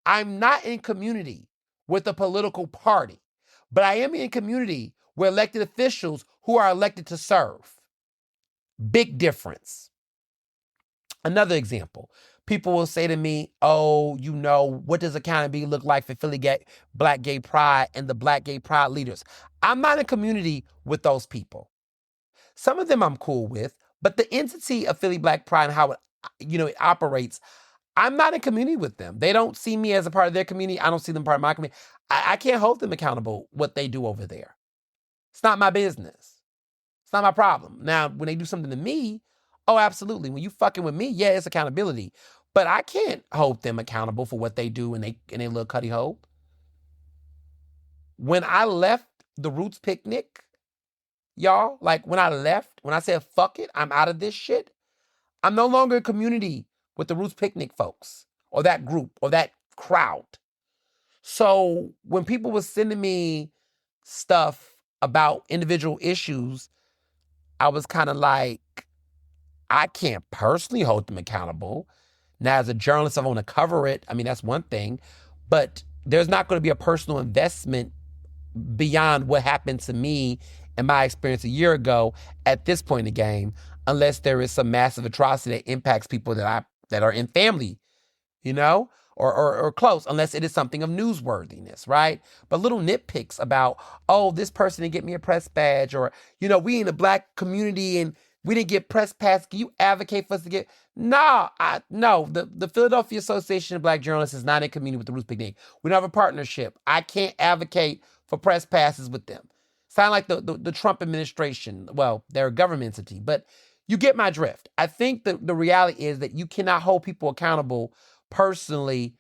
I'm not in community with a political party, but I am in community with elected officials who are elected to serve. Big difference. Another example. People will say to me, oh, what does accountability look like for Philly Black Gay Pride and the Black Gay Pride leaders? I'm not in community with those people. Some of them I'm cool with, but the entity of Philly Black Pride and how it operates, I'm not in community with them. They don't see me as a part of their community. I don't see them part of my community. I can't hold them accountable what they do over there. It's not my business. It's not my problem. Now, when they do something to me, oh, absolutely. When you fucking with me, yeah, it's accountability. But I can't hold them accountable for what they do in their little cuddy hole. When I left the Roots picnic, y'all, like when I said, fuck it, I'm out of this shit, I'm no longer in community with the Roots picnic folks or that group or that crowd. So when people were sending me stuff about individual issues, I was kind of like, I can't personally hold them accountable. Now, as a journalist, I want to cover it. I mean, that's one thing. But there's not going to be a personal investment beyond what happened to me and my experience a year ago at this point in the game, unless there is some massive atrocity that impacts people that are in family, or close, unless it is something of newsworthiness, right? But little nitpicks about, oh, this person didn't get me a press badge, or, we in the Black community and we didn't get press pass. Can you advocate for us to get? No. The Philadelphia Association of Black Journalists is not in community with the Roots Picnic. We don't have a partnership. I can't advocate for press passes with them. Sound like the Trump administration. Well, they're a government entity, but you get my drift. I think the reality is that you cannot hold people accountable personally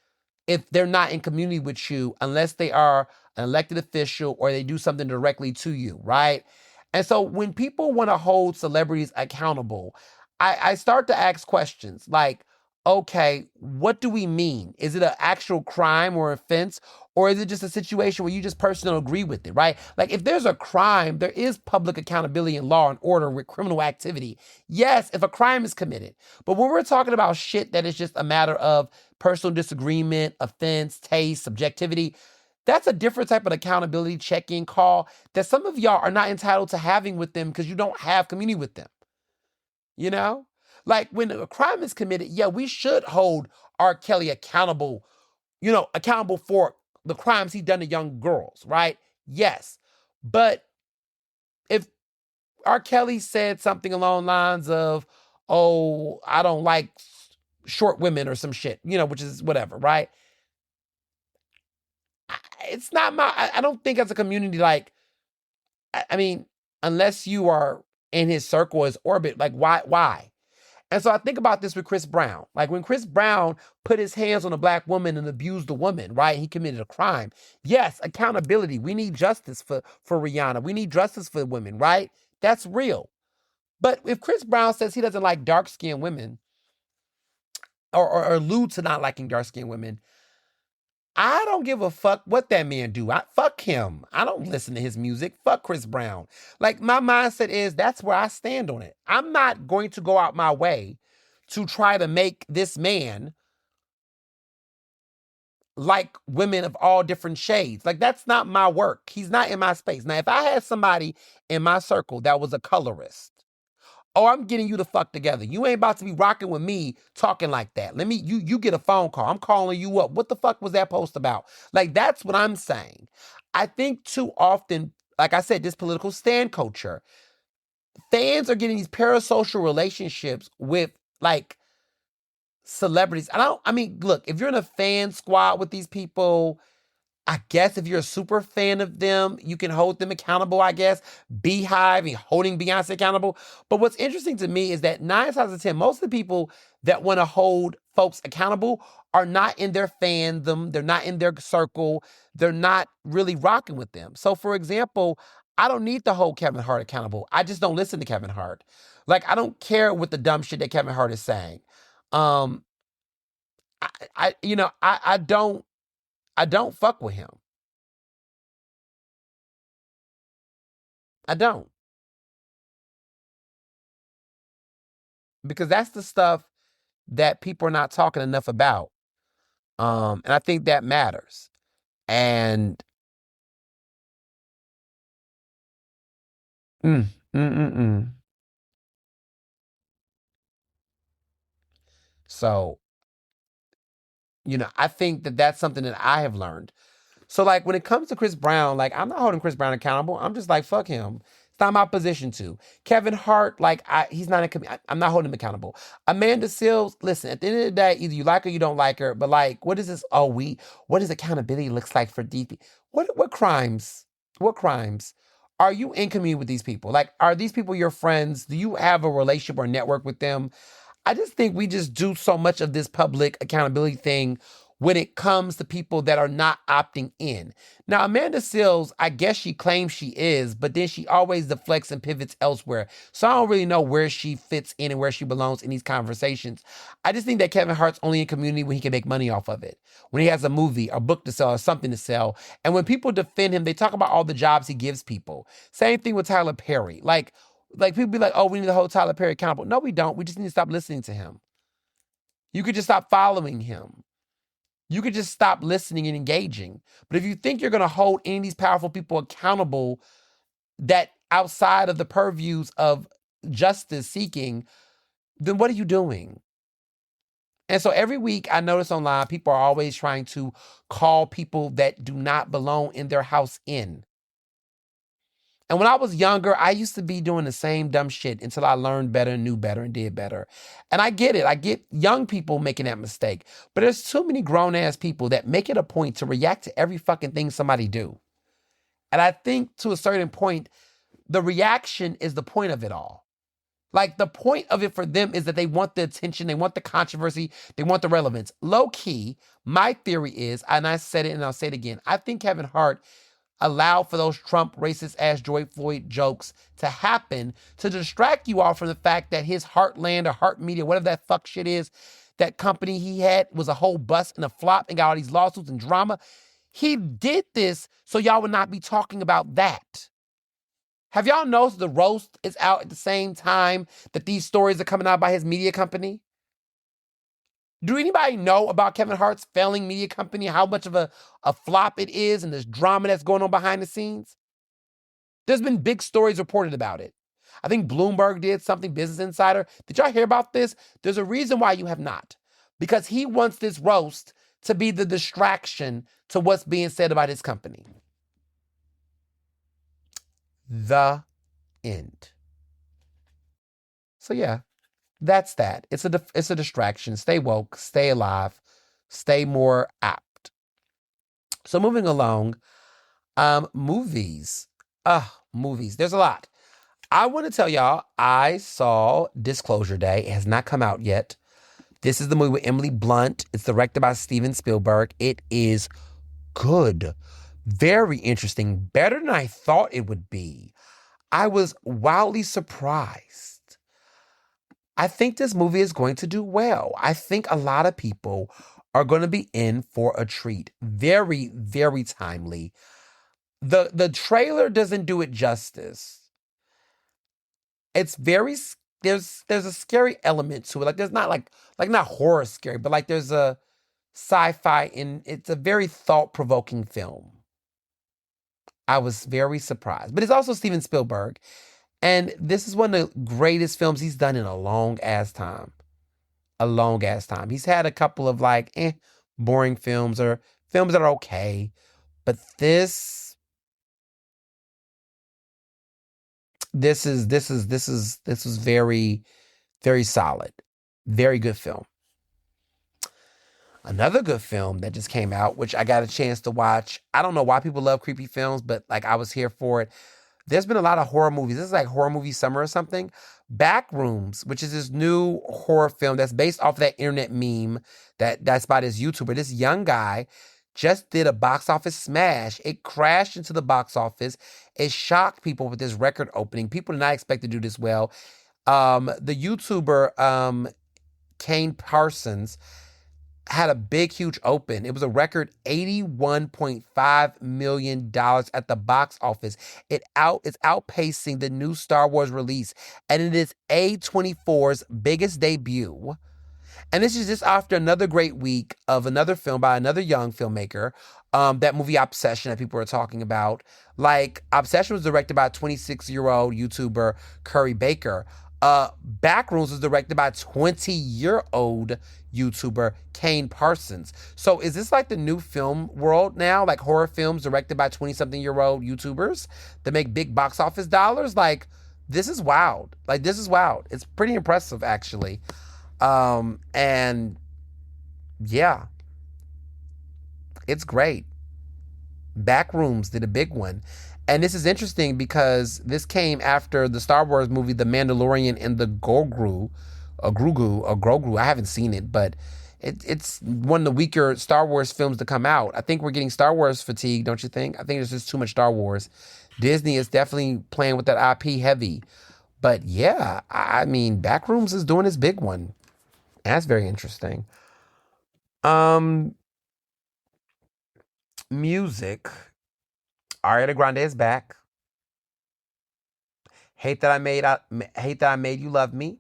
if they're not in community with you, unless they are an elected official or they do something directly to you, right? And so when people want to hold celebrities accountable, I start to ask questions like, okay, what do we mean? Is it an actual crime or offense? Or is it just a situation where you just personally agree with it, right? Like if there's a crime, there is public accountability in law and order with criminal activity. Yes, if a crime is committed. But when we're talking about shit that is just a matter of personal disagreement, offense, taste, subjectivity, that's a different type of accountability check-in call that some of y'all are not entitled to having with them because you don't have community with them. Like when a crime is committed, yeah, we should hold R. Kelly accountable, accountable for the crimes he done to young girls, right? Yes. But if R. Kelly said something along the lines of, oh, I don't like short women or some shit, which is whatever, right? It's not I don't think as a community, like, I mean, unless you are in his circle, his orbit, like why? And so I think about this with Chris Brown. Like when Chris Brown put his hands on a Black woman and abused the woman, right? He committed a crime. Yes, accountability. We need justice for Rihanna. We need justice for women, right? That's real. But if Chris Brown says he doesn't like dark-skinned women or alludes to not liking dark-skinned women, I don't give a fuck what that man do. Fuck him. I don't listen to his music. Fuck Chris Brown. Like my mindset is that's where I stand on it. I'm not going to go out my way to try to make this man like women of all different shades. Like that's not my work. He's not in my space. Now, if I had somebody in my circle that was a colorist, oh, I'm getting you the fuck together. You ain't about to be rocking with me talking like that. You get a phone call. I'm calling you up. What the fuck was that post about? Like, that's what I'm saying. I think too often, like I said, this political stand culture, fans are getting these parasocial relationships with like celebrities. Look, if you're in a fan squad with these people, I guess if you're a super fan of them, you can hold them accountable, I guess. Beehive and holding Beyonce accountable. But what's interesting to me is that 9 times out of 10, most of the people that want to hold folks accountable are not in their fandom. They're not in their circle. They're not really rocking with them. So, for example, I don't need to hold Kevin Hart accountable. I just don't listen to Kevin Hart. Like, I don't care what the dumb shit that Kevin Hart is saying. Um, I don't fuck with him. I don't. Because that's the stuff that people are not talking enough about. And I think that matters. And mm, mm, mm, mm. So, I think that that's something that I have learned. So, like, when it comes to Chris Brown, like, I'm not holding Chris Brown accountable. I'm just like, fuck him. It's not my position to. Kevin Hart, like, he's not I'm not holding him accountable. Amanda Seales, listen, at the end of the day, either you like her or you don't like her, but like, what is this? Oh, what does accountability looks like for DP? What crimes? What crimes? Are you in community with these people? Like, are these people your friends? Do you have a relationship or network with them? I just think we just do so much of this public accountability thing when it comes to people that are not opting in. Now, Amanda Seales, I guess she claims she is, but then she always deflects and pivots elsewhere. So I don't really know where she fits in and where she belongs in these conversations. I just think that Kevin Hart's only in community when he can make money off of it, when he has a movie, a book to sell, or something to sell. And when people defend him, they talk about all the jobs he gives people. Same thing with Tyler Perry. Like people be like, oh, we need to hold Tyler Perry accountable. No, we don't. We just need to stop listening to him. You could just stop following him. You could just stop listening and engaging. But if you think you're going to hold any of these powerful people accountable that outside of the purviews of justice seeking, then what are you doing? And so every week I notice online, people are always trying to call people that do not belong in their house in. And when I was younger, I used to be doing the same dumb shit until I learned better, knew better, and did better. And I get it. I get young people making that mistake. But there's too many grown-ass people that make it a point to react to every fucking thing somebody do. And I think to a certain point, the reaction is the point of it all. Like, the point of it for them is that they want the attention, they want the controversy, they want the relevance. Low key, my theory is, and I said it and I'll say it again, I think Kevin Hart allow for those Trump racist ass George Floyd jokes to happen to distract you all from the fact that his Heartland or Heart Media, whatever that fuck shit is, that company he had was a whole bust and a flop and got all these lawsuits and drama. He did this so y'all would not be talking about that. Have y'all noticed the roast is out at the same time that these stories are coming out by his media company? Do anybody know about Kevin Hart's failing media company, how much of a flop it is and this drama that's going on behind the scenes? There's been big stories reported about it. I think Bloomberg did something, Business Insider. Did y'all hear about this? There's a reason why you have not. Because he wants this roast to be the distraction to what's being said about his company. The end. So yeah. That's that. It's a distraction. Stay woke, stay alive, stay more apt. So moving along, movies. Movies. There's a lot. I want to tell y'all, I saw Disclosure Day. It has not come out yet. This is the movie with Emily Blunt. It's directed by Steven Spielberg. It is good. Very interesting. Better than I thought it would be. I was wildly surprised. I think this movie is going to do well. I think a lot of people are going to be in for a treat. Very, very timely. The trailer doesn't do it justice. It's very there's a scary element to it. Like there's not like not horror scary, but like there's a sci-fi and it's a very thought-provoking film. I was very surprised. But it's also Steven Spielberg. And this is one of the greatest films he's done in a long ass time. A long ass time. He's had a couple of boring films or films that are okay. But this was very, very solid. Very good film. Another good film that just came out, which I got a chance to watch. I don't know why people love creepy films, but like I was here for it. There's been a lot of horror movies. This is like horror movie summer or something. Backrooms, which is this new horror film that's based off of that internet meme that's by this YouTuber. This young guy just did a box office smash. It crashed into the box office. It shocked people with this record opening. People did not expect to do this well. The YouTuber, Kane Parsons, had a big, huge open. It was a record $81.5 million at the box office. It's outpacing the new Star Wars release, and it is A24's biggest debut. And this is just after another great week of another film by another young filmmaker. That movie Obsession that people are talking about. Like, Obsession was directed by 26-year-old YouTuber Curry Baker. Backrooms was directed by 20-year-old YouTuber Kane Parsons. So is this like the new film world now? Like horror films directed by 20-something-year-old YouTubers that make big box office dollars? Like, this is wild. Like, this is wild. It's pretty impressive, actually. And yeah, it's great. Backrooms did a big one. And this is interesting because this came after the Star Wars movie, The Mandalorian and the Grogu. I haven't seen it, but it's one of the weaker Star Wars films to come out. I think we're getting Star Wars fatigue, don't you think? I think there's just too much Star Wars. Disney is definitely playing with that IP heavy. But yeah, I mean, Backrooms is doing his big one. That's very interesting. Um, Music. Ariana Grande is back. Hate that I made you love me.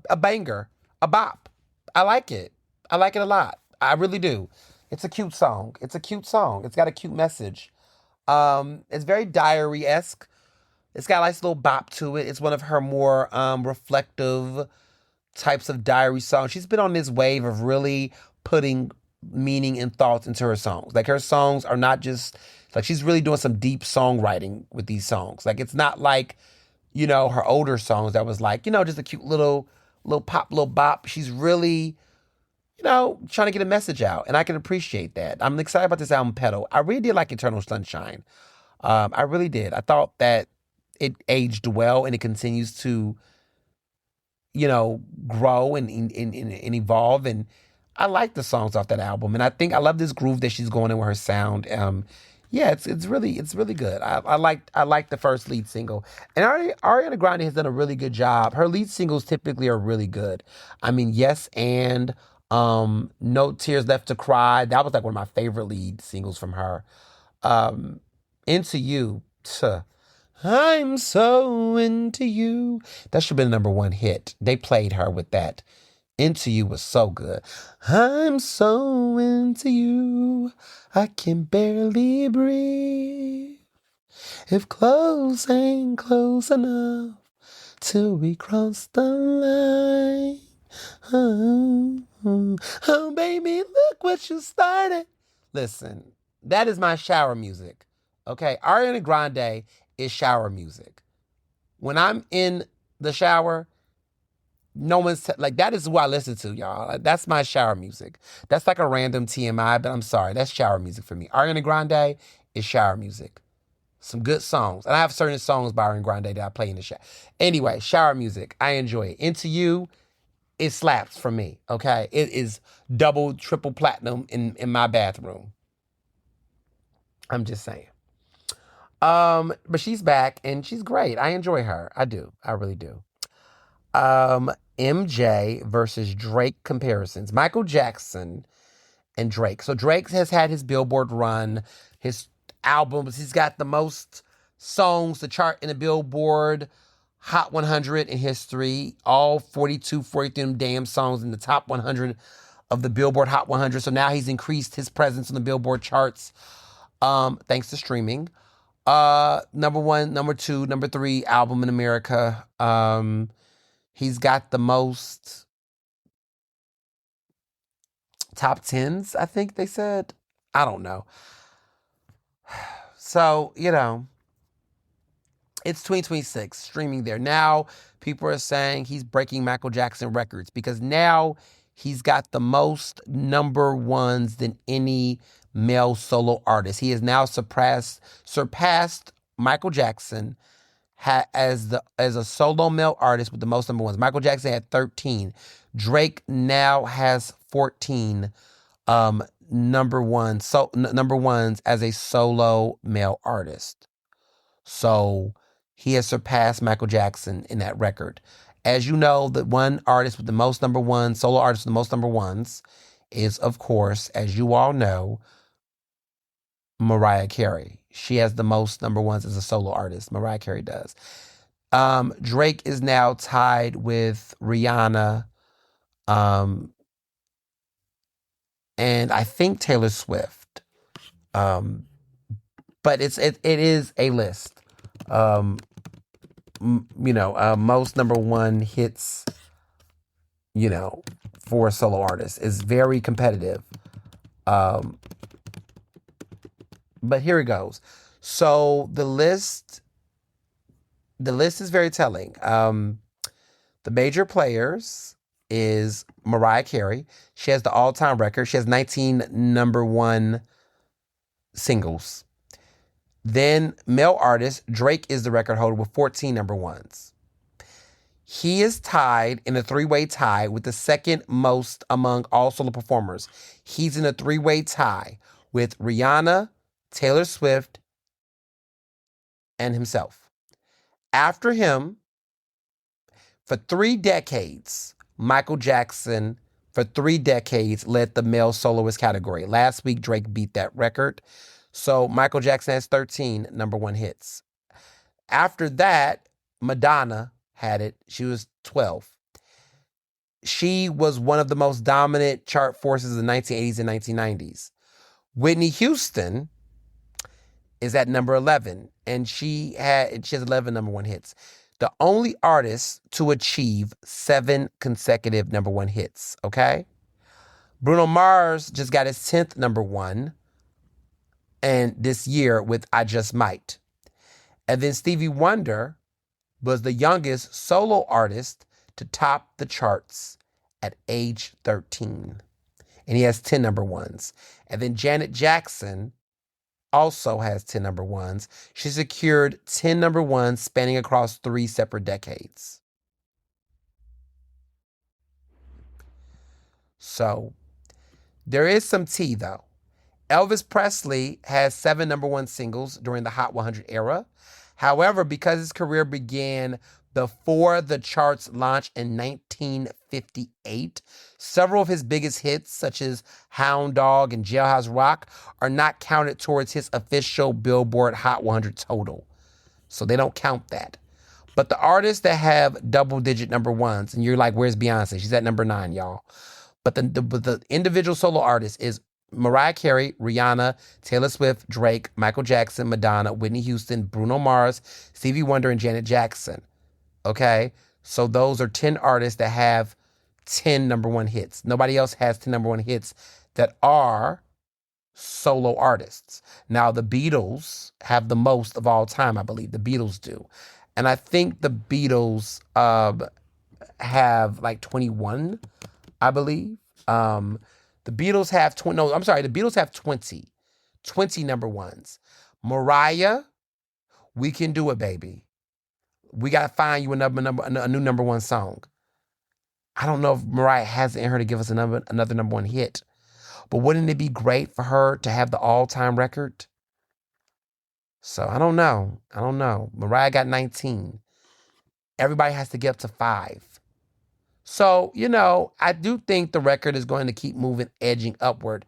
A banger, a bop. I like it. I like it a lot. I really do. It's a cute song. It's a cute song. It's got a cute message. It's very diary esque. It's got a nice little bop to it. It's one of her more reflective types of diary songs. She's been on this wave of really putting meaning and thoughts into her songs. Like, her songs are not just like, she's really doing some deep songwriting with these songs. Like, it's not like, her older songs that was like, just a cute little pop, little bop. She's really, trying to get a message out. And I can appreciate that. I'm excited about this album, Pedal. I really did like Eternal Sunshine. I really did. I thought that it aged well and it continues to grow and evolve. And I like the songs off that album. And I think I love this groove that she's going in with her sound. Yeah, it's really good. I like the first lead single. And Ariana Grande has done a really good job. Her lead singles typically are really good. I mean, Yes and No Tears Left to Cry. That was like one of my favorite lead singles from her. Um, Into You. Tuh. I'm so into you. That should have been a number one hit. They played her with that. Into You was so good. I'm so into you. I can barely breathe. If close ain't close enough till we cross the line. Oh, oh, baby, look what you started. Listen, that is my shower music. Okay, Ariana Grande is shower music. When I'm in the shower, no one's like, that is what I listen to, y'all. Like, that's my shower music. That's like a random TMI, but I'm sorry, that's shower music for me. Ariana Grande is shower music. Some good songs, and I have certain songs by Ariana Grande that I play in the shower. Anyway, shower music, I enjoy it. Into You, it slaps for me. Okay, it is double, triple platinum in my bathroom. I'm just saying. But she's back and she's great. I enjoy her. I do. I really do. Um, MJ versus Drake comparisons. Michael Jackson and Drake. So Drake has had his Billboard run, his albums. He's got the most songs to chart in the Billboard Hot 100 in history. All 43 damn songs in the top 100 of the Billboard Hot 100. So now he's increased his presence on the Billboard charts, thanks to streaming. Number one, number two, number three album in America. He's got the most top tens, I think they said. I don't know. So, it's 2026, streaming there. Now, people are saying he's breaking Michael Jackson records because now he's got the most number ones than any male solo artist. He has now surpassed Michael Jackson as a solo male artist with the most number ones. Michael Jackson had 13. Drake now has 14 number ones as a solo male artist. So he has surpassed Michael Jackson in that record. As you know, the one artist with the most number ones, solo artist with the most number ones, is, of course, as you all know, Mariah Carey. She has the most number ones as a solo artist. Mariah Carey does. Drake is now tied with Rihanna, and I think Taylor Swift. But it is a list. Most number one hits, for a solo artist is very competitive. Um, but here it goes. So the list is very telling. The major players is Mariah Carey. She has the all-time record. She has 19 number one singles. Then male artist, Drake is the record holder with 14 number ones. He is tied in a three-way tie with the second most among all solo performers. He's in a three-way tie with Rihanna, Taylor Swift, and himself. After him, for 3 decades, Michael Jackson, for 3 decades, led the male soloist category. Last week, Drake beat that record. So Michael Jackson has 13 number one hits. After that, Madonna had it. She was 12. She was one of the most dominant chart forces in the 1980s and 1990s. Whitney Houston is at number 11, and she has 11 number one hits. The only artist to achieve 7 consecutive number one hits, okay? Bruno Mars just got his 10th number one, and this year with I Just Might. And then Stevie Wonder was the youngest solo artist to top the charts at age 13. And he has 10 number ones. And then Janet Jackson also has 10 number ones. She secured 10 number ones spanning across 3 separate decades. So there is some tea though. Elvis Presley has 7 number one singles during the Hot 100 era. However, because his career began before the charts launched in 1958, several of his biggest hits, such as Hound Dog and Jailhouse Rock, are not counted towards his official Billboard Hot 100 total. So they don't count that. But the artists that have double-digit number ones, and you're like, where's Beyonce? She's at number 9, y'all. But the individual solo artist is Mariah Carey, Rihanna, Taylor Swift, Drake, Michael Jackson, Madonna, Whitney Houston, Bruno Mars, Stevie Wonder, and Janet Jackson. Okay? So those are 10 artists that have 10 number one hits. Nobody else has 10 number one hits that are solo artists. Now, the Beatles have the most of all time, I believe. The Beatles do. And I think the Beatles have like 21, I believe. The Beatles have 20. No, I'm sorry. The Beatles have 20. 20 number ones. Mariah, We Can Do It, Baby. We got to find you a new number one song. I don't know if Mariah has it in her to give us another number one hit. But wouldn't it be great for her to have the all-time record? So I don't know. Mariah got 19. Everybody has to get up to 5. So, I do think the record is going to keep moving, edging upward.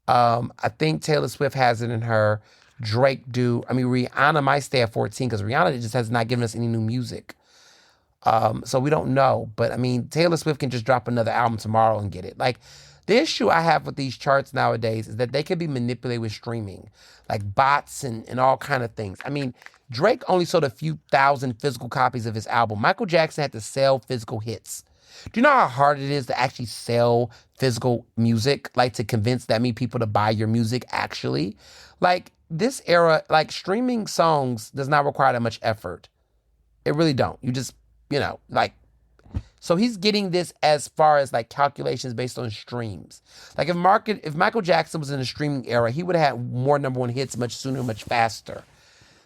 I think Taylor Swift has it in her. Drake do. I mean, Rihanna might stay at 14 because Rihanna just has not given us any new music. So we don't know. But, I mean, Taylor Swift can just drop another album tomorrow and get it. Like, the issue I have with these charts nowadays is that they can be manipulated with streaming, like bots and all kind of things. I mean, Drake only sold a few thousand physical copies of his album. Michael Jackson had to sell physical hits. Do you know how hard it is to actually sell physical music? Like to convince that many people to buy your music actually? Like this era, like streaming songs does not require that much effort. It really don't. You just, so he's getting this as far as like calculations based on streams. Like if Michael Jackson was in the streaming era, he would have had more number one hits much sooner, much faster.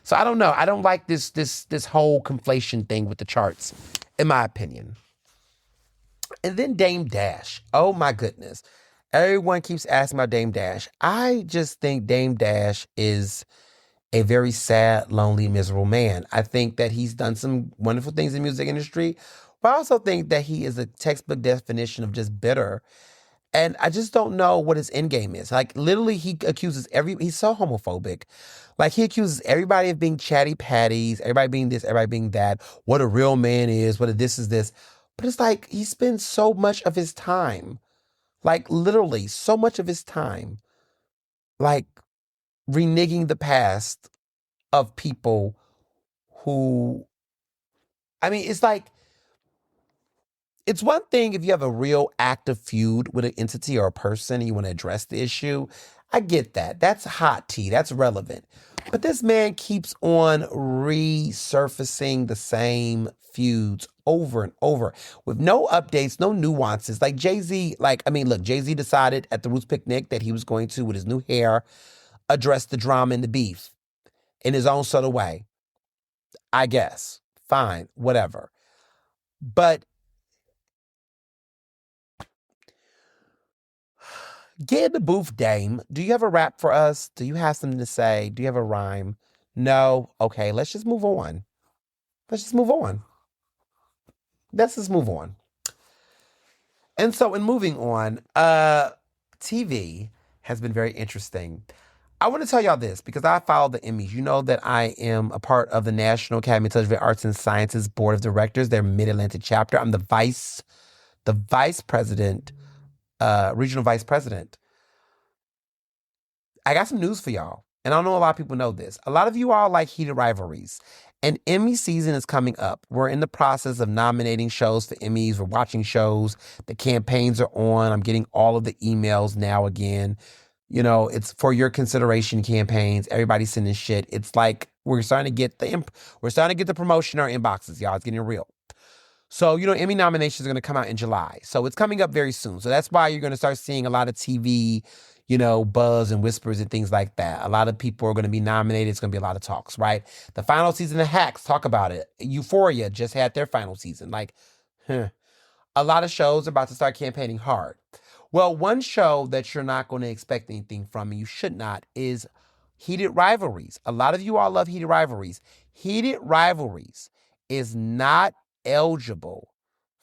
So I don't know. I don't like this whole conflation thing with the charts, in my opinion. And then Dame Dash. Oh my goodness. Everyone keeps asking about Dame Dash. I just think Dame Dash is a very sad, lonely, miserable man. I think that he's done some wonderful things in the music industry, but I also think that he is a textbook definition of just bitter. And I just don't know what his end game is. Like literally he accuses he's so homophobic. Like he accuses everybody of being chatty patties, everybody being this, everybody being that, what a real man is, what a this is this. But it's like he spends so much of his time Like literally so much of his time, like reneging the past of people who, I mean, it's like, it's one thing if you have a real active feud with an entity or a person and you want to address the issue. I get that. That's hot tea. That's relevant. But this man keeps on resurfacing the same feuds over and over with no updates, no nuances. Like Jay-Z, like, I mean, look, Jay-Z decided at the Roots Picnic that he was going to, with his new hair, address the drama and the beef in his own subtle way. I guess. Fine, whatever. But get in the booth, Dame. Do you have a rap for us? Do you have something to say? Do you have a rhyme? No? Okay, let's just move on. Let's just move on. Let's just move on. And so in moving on, TV has been very interesting. I want to tell y'all this because I follow the Emmys. You know that I am a part of the National Academy of Television Arts and Sciences Board of Directors, their Mid-Atlantic chapter. I'm the vice president, regional vice president. I got some news for y'all. And I don't know a lot of people know this. A lot of you all like heated rivalries. And Emmy season is coming up. We're in the process of nominating shows for Emmys. We're watching shows. The campaigns are on. I'm getting all of the emails now again. You know, it's for your consideration campaigns. Everybody's sending shit. It's like we're starting to get the promotion in our inboxes, y'all. It's getting real. So, you know, Emmy nominations are going to come out in July. So it's coming up very soon. So that's why you're going to start seeing a lot of TV, you know, buzz and whispers and things like that. A lot of people are going to be nominated. It's going to be a lot of talks, right? The final season of Hacks, talk about it. Euphoria just had their final season. Like, a lot of shows are about to start campaigning hard. Well, one show that you're not going to expect anything from, and you should not, is Heated Rivalries. A lot of you all love Heated Rivalries. Heated Rivalries is not eligible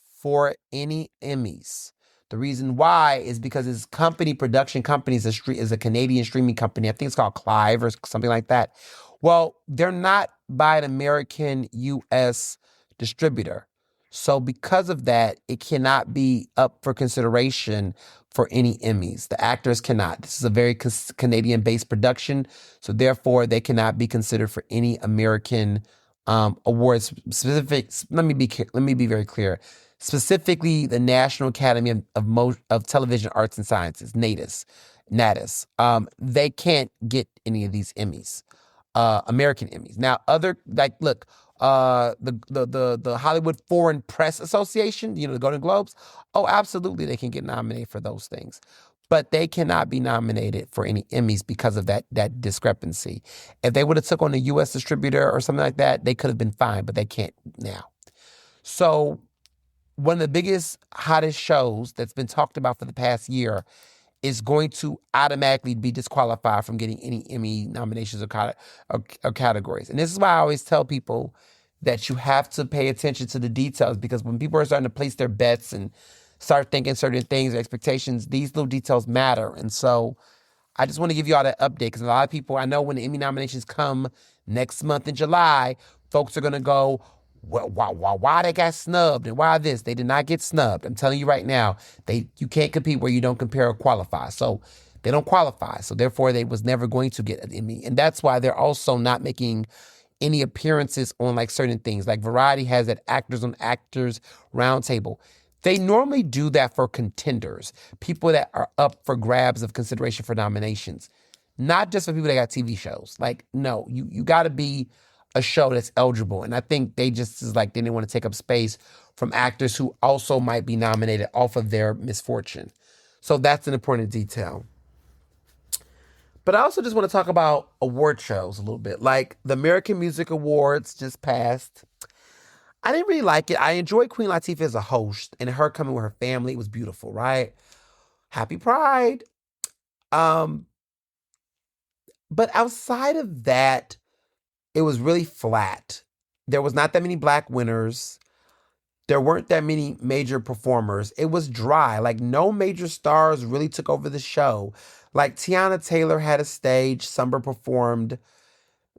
for any Emmys. The reason why is because his production company is a Canadian streaming company. I think it's called Clive or something like that. Well, they're not by an American U.S. distributor. So because of that, it cannot be up for consideration for any Emmys. The actors cannot. This is a very Canadian-based production, so therefore they cannot be considered for any American awards. Let me be very clear. Specifically, the National Academy of Television Arts and Sciences, NATAS. They can't get any of these Emmys, American Emmys. Now, the Hollywood Foreign Press Association, you know, the Golden Globes. Oh, absolutely, they can get nominated for those things, but they cannot be nominated for any Emmys because of that discrepancy. If they would have took on a U.S. distributor or something like that, they could have been fine, but they can't now. So one of the biggest, hottest shows that's been talked about for the past year is going to automatically be disqualified from getting any Emmy nominations or categories. And this is why I always tell people that you have to pay attention to the details, because when people are starting to place their bets and start thinking certain things or expectations, these little details matter. And so I just want to give you all that update, because a lot of people, I know when the Emmy nominations come next month in July, folks are going to go, well, why they got snubbed and why this? They did not get snubbed. I'm telling you right now, you can't compete where you don't compare or qualify. So they don't qualify. So therefore, they was never going to get an Emmy. And that's why they're also not making any appearances on like certain things. Like Variety has that Actors on Actors roundtable. They normally do that for contenders, people that are up for grabs of consideration for nominations, not just for people that got TV shows. Like, no, you got to be a show that's eligible. And I think they didn't want to take up space from actors who also might be nominated off of their misfortune. So that's an important detail. But I also just want to talk about award shows a little bit. Like the American Music Awards just passed. I didn't really like it. I enjoyed Queen Latifah as a host, and her coming with her family. It was beautiful, right? Happy Pride. But outside of that, it was really flat. There was not that many black winners. There weren't that many major performers. It was dry. Like no major stars really took over the show. Like Tiana Taylor had a stage. Summer performed.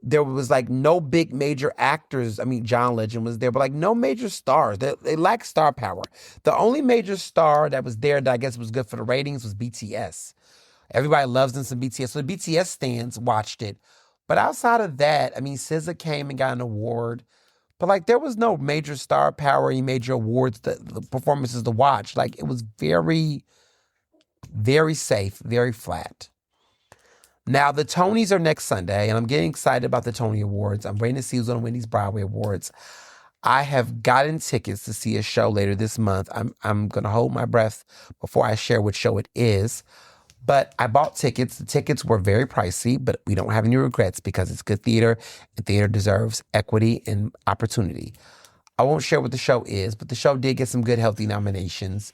there was like no big major actors. I mean, John Legend was there, but like no major stars. They lacked star power. The only major star that was there that I guess was good for the ratings was BTS. Everybody loves them some BTS. So the BTS stands watched it. But outside of that, I mean, SZA came and got an award. But like there was no major star power, any major awards, the performances to watch. Like it was very, very safe, very flat. Now, the Tonys are next Sunday, and I'm getting excited about the Tony Awards. I'm waiting to see who's going to win these Broadway Awards. I have gotten tickets to see a show later this month. I'm going to hold my breath before I share which show it is. But I bought tickets. The tickets were very pricey, but we don't have any regrets because it's good theater, and theater deserves equity and opportunity. I won't share what the show is, but the show did get some good, healthy nominations.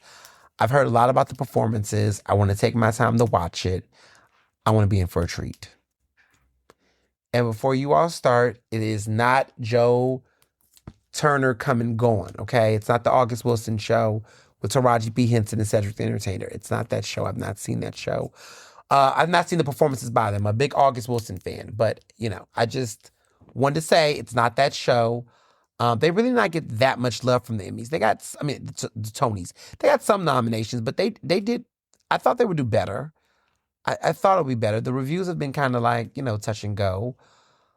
I've heard a lot about the performances. I want to take my time to watch it. I want to be in for a treat. And before you all start, it is not Joe Turner come and gone, okay? It's not the August Wilson show with Taraji P. Henson and Cedric the Entertainer. It's not that show. I've not seen that show. I've not seen the performances by them. I'm a big August Wilson fan, but, you know, I just wanted to say it's not that show. They really not get that much love from the Emmys. They got, the Tonys. They got some nominations, but they did, I thought they would do better. I thought it would be better. The reviews have been kind of like, you know, touch and go.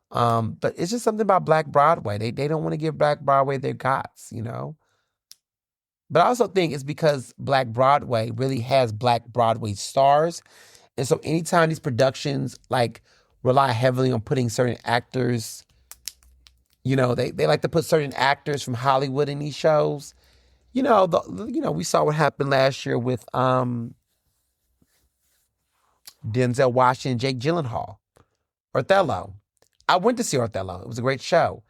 But it's just something about Black Broadway. They don't want to give Black Broadway their gots, you know. But I also think it's because Black Broadway really has Black Broadway stars. And so anytime these productions like rely heavily on putting certain actors, you know, they like to put certain actors from Hollywood in these shows. You know, we saw what happened last year with Denzel Washington, Jake Gyllenhaal, Othello. I went to see Othello. It was a great show.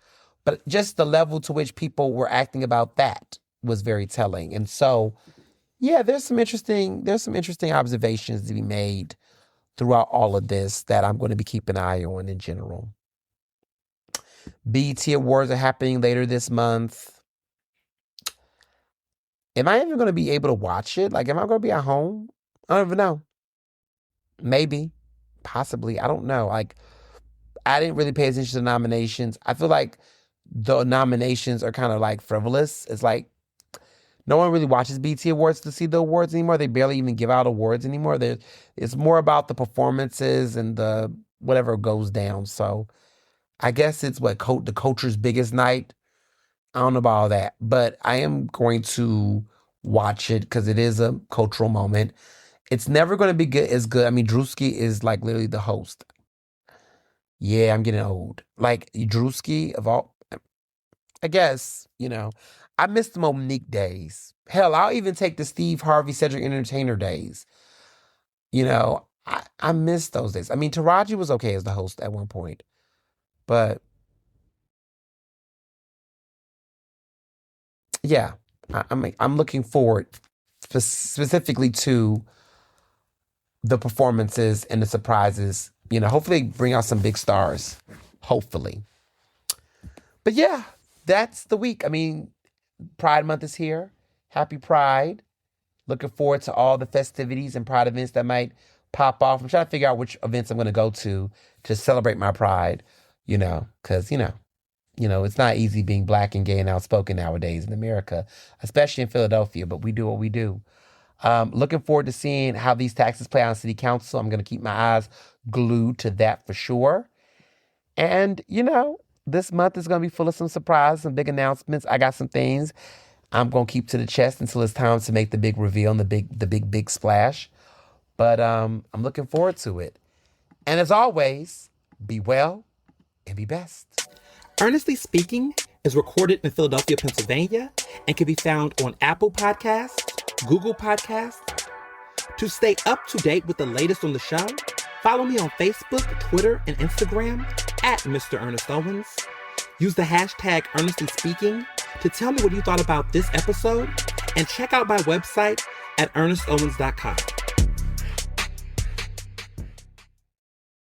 But just the level to which people were acting about that was very telling. And so, yeah, there's some interesting observations to be made throughout all of this that I'm going to be keeping an eye on in general. BET Awards are happening later this month. Am I even going to be able to watch it? Like, am I going to be at home? I don't even know. Maybe, possibly. I don't know. Like, I didn't really pay attention to the nominations. I feel like the nominations are kind of like frivolous. It's like no one really watches BET Awards to see the awards anymore. They barely even give out awards anymore. It's more about the performances and the whatever goes down. So I guess it's the culture's biggest night. I don't know about all that, but I am going to watch it because it is a cultural moment. It's never going to be good as good. I mean, Drewski is like literally the host. Yeah, I'm getting old. Like Drewski of all, I guess, you know, I miss the Monique days. Hell, I'll even take the Steve Harvey, Cedric Entertainer days. You know, I miss those days. I mean, Taraji was okay as the host at one point, but yeah, I'm looking forward specifically to the performances and the surprises. You know, hopefully bring out some big stars. Hopefully. But yeah, that's the week. I mean, Pride Month is here. Happy Pride. Looking forward to all the festivities and Pride events that might pop off. I'm trying to figure out which events I'm going to go to celebrate my Pride, you know, because, you know, it's not easy being Black and gay and outspoken nowadays in America, especially in Philadelphia, but we do what we do. Looking forward to seeing how these taxes play out in City Council. I'm going to keep my eyes glued to that for sure. And, you know, this month is going to be full of some surprises, some big announcements. I got some things I'm going to keep to the chest until it's time to make the big reveal and the big splash. But I'm looking forward to it. And as always, be well and be best. Ernestly Speaking is recorded in Philadelphia, Pennsylvania, and can be found on Apple Podcasts, Google Podcasts. To stay up to date with the latest on the show, follow me on Facebook, Twitter, and Instagram at Mr. Ernest Owens. Use the hashtag Ernestly Speaking to tell me what you thought about this episode, and check out my website at ernestowens.com.